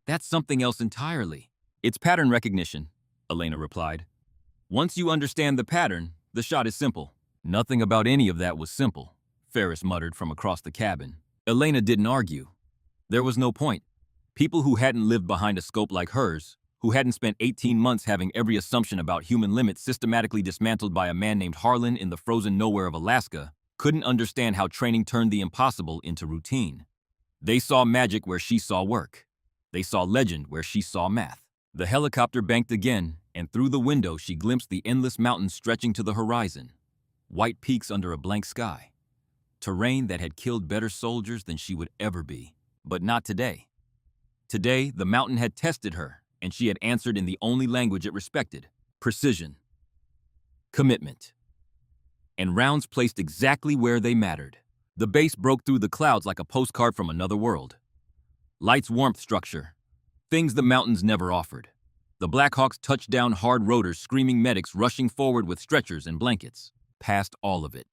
That's something else entirely. It's pattern recognition, Elena replied. Once you understand the pattern, the shot is simple. Nothing about any of that was simple, Ferris muttered from across the cabin. Elena didn't argue. There was no point. People who hadn't lived behind a scope like hers, who hadn't spent 18 months having every assumption about human limits systematically dismantled by a man named Harlan in the frozen nowhere of Alaska, couldn't understand how training turned the impossible into routine. They saw magic where she saw work. They saw legend where she saw math. The helicopter banked again, and through the window she glimpsed the endless mountains stretching to the horizon. White peaks under a blank sky. Terrain that had killed better soldiers than she would ever be. But not today. Today, the mountain had tested her, and she had answered in the only language it respected: precision. Commitment. And rounds placed exactly where they mattered. The base broke through the clouds like a postcard from another world. Light's warmth structure. Things the mountains never offered. The Blackhawks touched down hard rotors, screaming medics rushing forward with stretchers and blankets. Past all of it.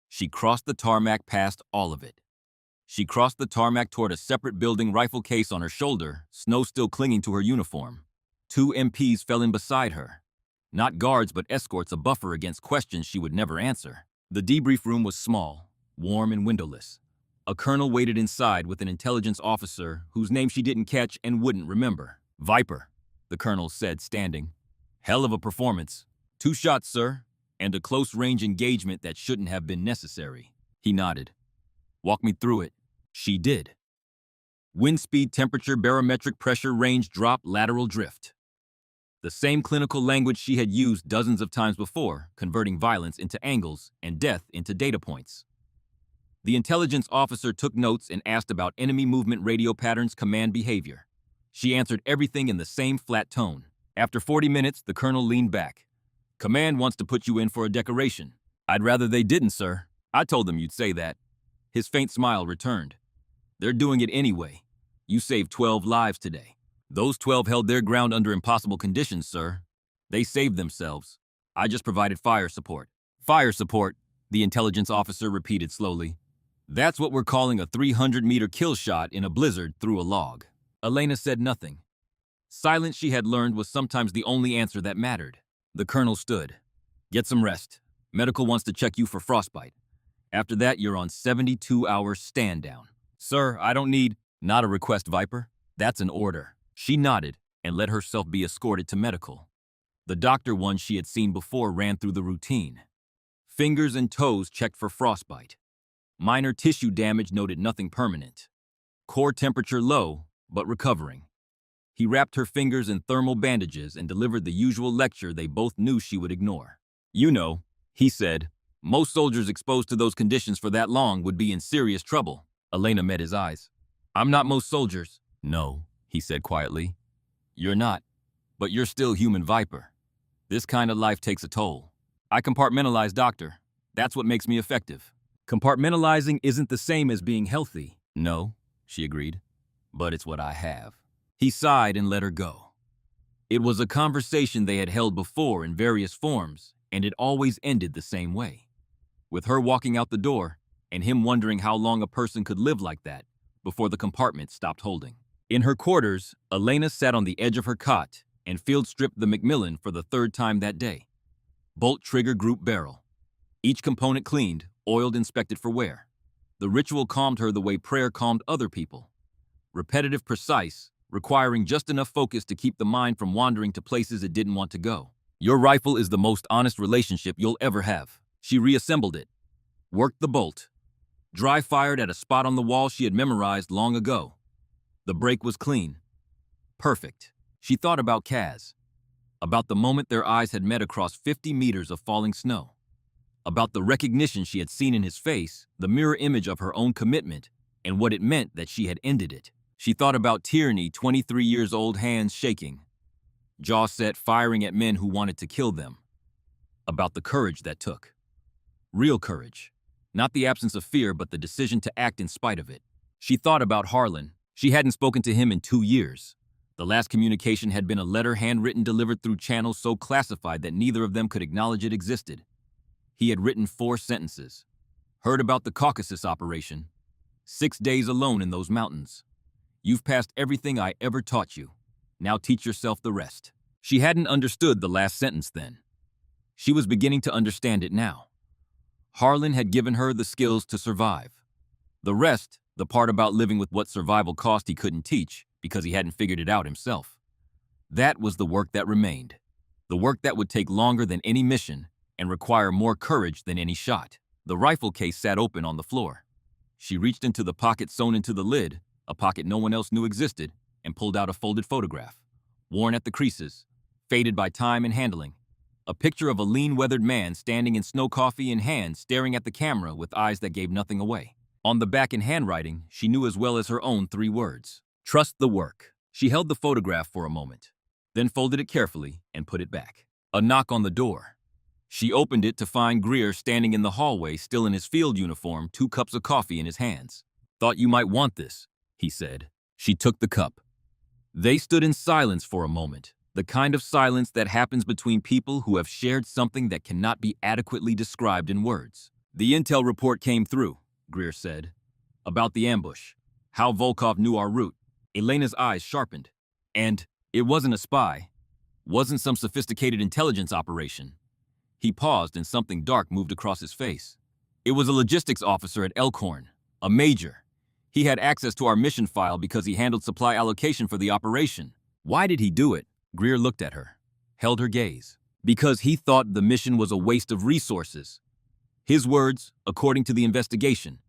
She crossed the tarmac past all of it. She crossed the tarmac toward a separate building, rifle case on her shoulder, snow still clinging to her uniform. 2 MPs fell in beside her. Not guards, but escorts, a buffer against questions she would never answer. The debrief room was small, warm and windowless. A colonel waited inside with an intelligence officer whose name she didn't catch and wouldn't remember. Viper, the colonel said, standing. Hell of a performance. 2 shots, sir, and a close-range engagement that shouldn't have been necessary. He nodded. Walk me through it. She did. Wind speed, temperature, barometric pressure, range, drop, lateral drift. The same clinical language she had used dozens of times before, converting violence into angles and death into data points. The intelligence officer took notes and asked about enemy movement, radio patterns, command behavior. She answered everything in the same flat tone. After 40 minutes, the colonel leaned back. Command wants to put you in for a decoration. I'd rather they didn't, sir. I told them you'd say that. His faint smile returned. They're doing it anyway. You saved 12 lives today. Those 12 held their ground under impossible conditions, sir. They saved themselves. I just provided fire support. Fire support, the intelligence officer repeated slowly. That's what we're calling a 300-meter kill shot in a blizzard through a log. Elena said nothing. Silence, she had learned, was sometimes the only answer that mattered. The colonel stood. Get some rest. Medical wants to check you for frostbite. After that, you're on 72-hour stand-down. Sir, I don't need... Not a request, Viper. That's an order. She nodded and let herself be escorted to medical. The doctor, one she had seen before, ran through the routine. Fingers and toes checked for frostbite. Minor tissue damage noted, nothing permanent. Core temperature low, but recovering. He wrapped her fingers in thermal bandages and delivered the usual lecture they both knew she would ignore. You know, he said, most soldiers exposed to those conditions for that long would be in serious trouble. Elena met his eyes. I'm not most soldiers. No, he said quietly. You're not, but you're still human, Viper. This kind of life takes a toll. I compartmentalize, doctor. That's what makes me effective. Compartmentalizing isn't the same as being healthy. No, she agreed, but it's what I have. He sighed and let her go. It was a conversation they had held before in various forms, and it always ended the same way. With her walking out the door, and him wondering how long a person could live like that before the compartment stopped holding. In her quarters, Elena sat on the edge of her cot and field-stripped the Macmillan for the 3rd time that day. Bolt trigger group barrel. Each component cleaned, oiled, inspected for wear. The ritual calmed her the way prayer calmed other people. Repetitive, precise, requiring just enough focus to keep the mind from wandering to places it didn't want to go. Your rifle is the most honest relationship you'll ever have. She reassembled it, worked the bolt, dry fired at a spot on the wall she had memorized long ago. The break was clean. Perfect. She thought about Kaz, about the moment their eyes had met across 50 meters of falling snow, about the recognition she had seen in his face, the mirror image of her own commitment, and what it meant that she had ended it. She thought about Tierney, 23 years old, hands shaking, jaw set, firing at men who wanted to kill them. About the courage that took. Real courage. Not the absence of fear, but the decision to act in spite of it. She thought about Harlan. She hadn't spoken to him in 2 years. The last communication had been a letter handwritten, delivered through channels so classified that neither of them could acknowledge it existed. He had written 4 sentences. Heard about the Caucasus operation. 6 days alone in those mountains. You've passed everything I ever taught you. Now teach yourself the rest. She hadn't understood the last sentence then. She was beginning to understand it now. Harlan had given her the skills to survive. The rest, the part about living with what survival cost, he couldn't teach because he hadn't figured it out himself. That was the work that remained. The work that would take longer than any mission and require more courage than any shot. The rifle case sat open on the floor. She reached into the pocket sewn into the lid, a pocket no one else knew existed, and pulled out a folded photograph. Worn at the creases, faded by time and handling. A picture of a lean, weathered man standing in snow coffee in hand, staring at the camera with eyes that gave nothing away. On the back in handwriting, she knew as well as her own 3 words. Trust the work. She held the photograph for a moment, then folded it carefully and put it back. A knock on the door. She opened it to find Greer standing in the hallway, still in his field uniform, 2 cups of coffee in his hands. Thought you might want this, he said. She took the cup. They stood in silence for a moment, the kind of silence that happens between people who have shared something that cannot be adequately described in words. The intel report came through, Greer said, about the ambush, how Volkov knew our route. Elena's eyes sharpened. And it wasn't a spy, wasn't some sophisticated intelligence operation. He paused and something dark moved across his face. It was a logistics officer at Elkhorn, a major. He had access to our mission file because he handled supply allocation for the operation. Why did he do it? Greer looked at her, held her gaze. Because he thought the mission was a waste of resources. His words, according to the investigation.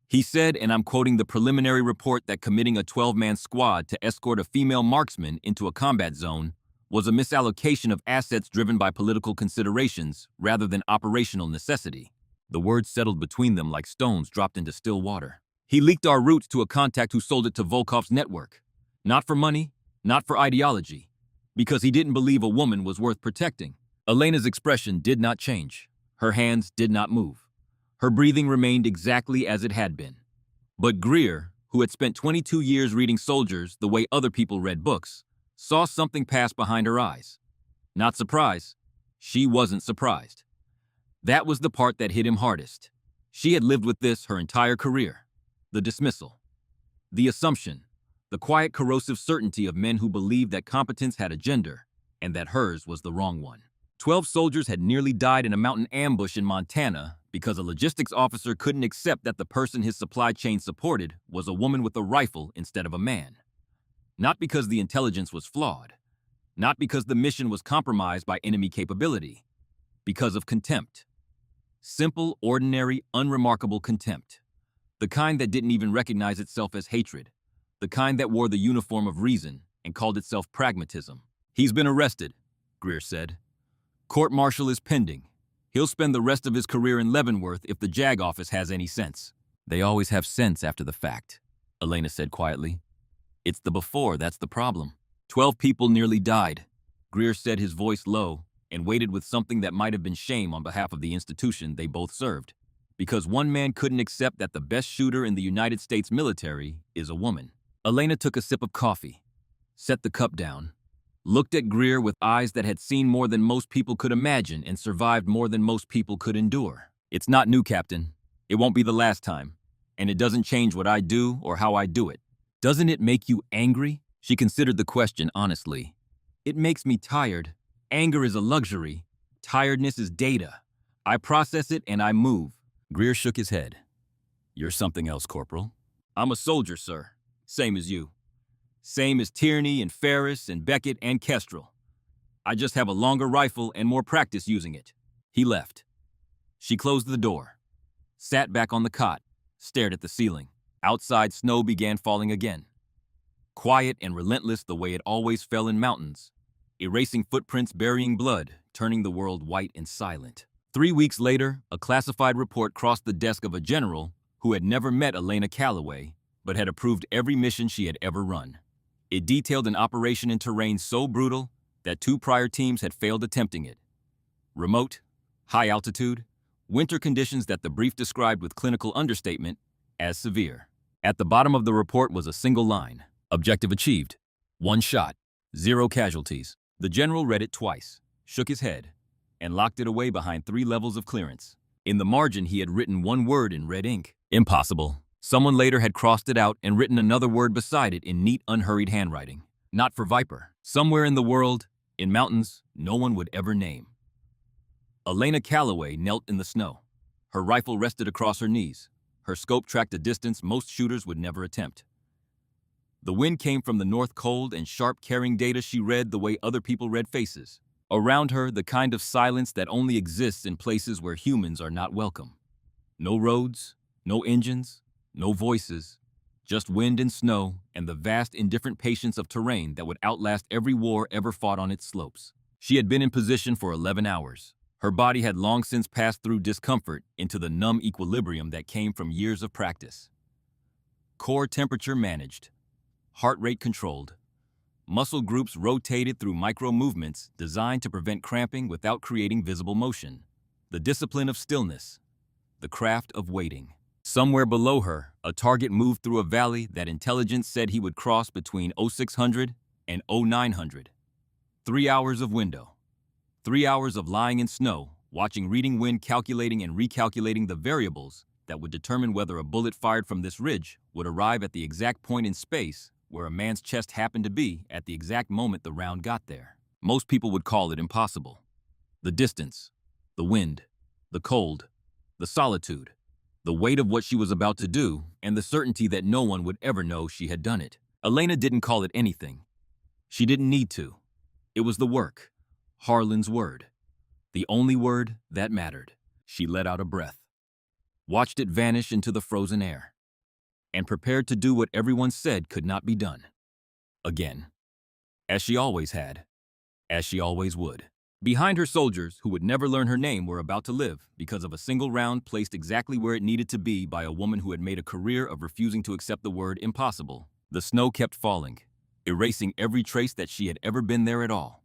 He said, and I'm quoting the preliminary report, that committing a 12-man squad to escort a female marksman into a combat zone was a misallocation of assets driven by political considerations rather than operational necessity. The words settled between them like stones dropped into still water. He leaked our route to a contact who sold it to Volkov's network. Not for money, not for ideology, because he didn't believe a woman was worth protecting. Elena's expression did not change. Her hands did not move. Her breathing remained exactly as it had been. But Greer, who had spent 22 years reading soldiers the way other people read books, saw something pass behind her eyes. Not surprise. She wasn't surprised. That was the part that hit him hardest. She had lived with this her entire career. The dismissal. The assumption. The quiet, corrosive certainty of men who believed that competence had a gender, and that hers was the wrong one. 12 soldiers had nearly died in a mountain ambush in Montana because a logistics officer couldn't accept that the person his supply chain supported was a woman with a rifle instead of a man. Not because the intelligence was flawed. Not because the mission was compromised by enemy capability. Because of contempt. Simple, ordinary, unremarkable contempt. The kind that didn't even recognize itself as hatred. The kind that wore the uniform of reason and called itself pragmatism. He's been arrested, Greer said. Court-martial is pending. He'll spend the rest of his career in Leavenworth if the JAG office has any sense. They always have sense after the fact, Elena said quietly. It's the before that's the problem. 12 people nearly died. Greer said, his voice low, and waited with something that might have been shame on behalf of the institution they both served. Because one man couldn't accept that the best shooter in the United States military is a woman. Elena took a sip of coffee, set the cup down, looked at Greer with eyes that had seen more than most people could imagine and survived more than most people could endure. It's not new, Captain. It won't be the last time. And it doesn't change what I do or how I do it. Doesn't it make you angry? She considered the question honestly. It makes me tired. Anger is a luxury. Tiredness is data. I process it and I move. Greer shook his head. You're something else, Corporal. I'm a soldier, sir. Same as you. Same as Tierney and Ferris and Beckett and Kestrel. I just have a longer rifle and more practice using it. He left. She closed the door, sat back on the cot, stared at the ceiling. Outside, snow began falling again. Quiet and relentless the way it always fell in mountains, erasing footprints, burying blood, turning the world white and silent. 3 weeks later, a classified report crossed the desk of a general who had never met Elena Calloway, but had approved every mission she had ever run. It detailed an operation in terrain so brutal that 2 prior teams had failed attempting it. Remote, high altitude, winter conditions that the brief described with clinical understatement as severe. At the bottom of the report was a single line. Objective achieved. 1 shot. 0 casualties. The general read it twice, shook his head, and locked it away behind 3 levels of clearance. In the margin, he had written one word in red ink. Impossible. Someone later had crossed it out and written another word beside it in neat, unhurried handwriting. Not for Viper. Somewhere in the world, in mountains no one would ever name. Elena Calloway knelt in the snow. Her rifle rested across her knees. Her scope tracked a distance most shooters would never attempt. The wind came from the north, cold and sharp, carrying data she read the way other people read faces. Around her, the kind of silence that only exists in places where humans are not welcome. No roads, no engines, no voices, just wind and snow and the vast, indifferent patience of terrain that would outlast every war ever fought on its slopes. She had been in position for 11 hours. Her body had long since passed through discomfort into the numb equilibrium that came from years of practice. Core temperature managed, heart rate controlled. Muscle groups rotated through micro-movements designed to prevent cramping without creating visible motion. The discipline of stillness, the craft of waiting. Somewhere below her, a target moved through a valley that intelligence said he would cross between 0600 and 0900. 3 hours of window. 3 hours of lying in snow, watching reading wind, calculating and recalculating the variables that would determine whether a bullet fired from this ridge would arrive at the exact point in space where a man's chest happened to be at the exact moment the round got there. Most people would call it impossible. The distance, the wind, the cold, the solitude, the weight of what she was about to do, and the certainty that no one would ever know she had done it. Elena didn't call it anything. She didn't need to. It was the work, Harlan's word. The only word that mattered. She let out a breath, watched it vanish into the frozen air, and prepared to do what everyone said could not be done. Again. As she always had. As she always would. Behind her, soldiers who would never learn her name were about to live because of a single round placed exactly where it needed to be by a woman who had made a career of refusing to accept the word impossible. The snow kept falling, erasing every trace that she had ever been there at all.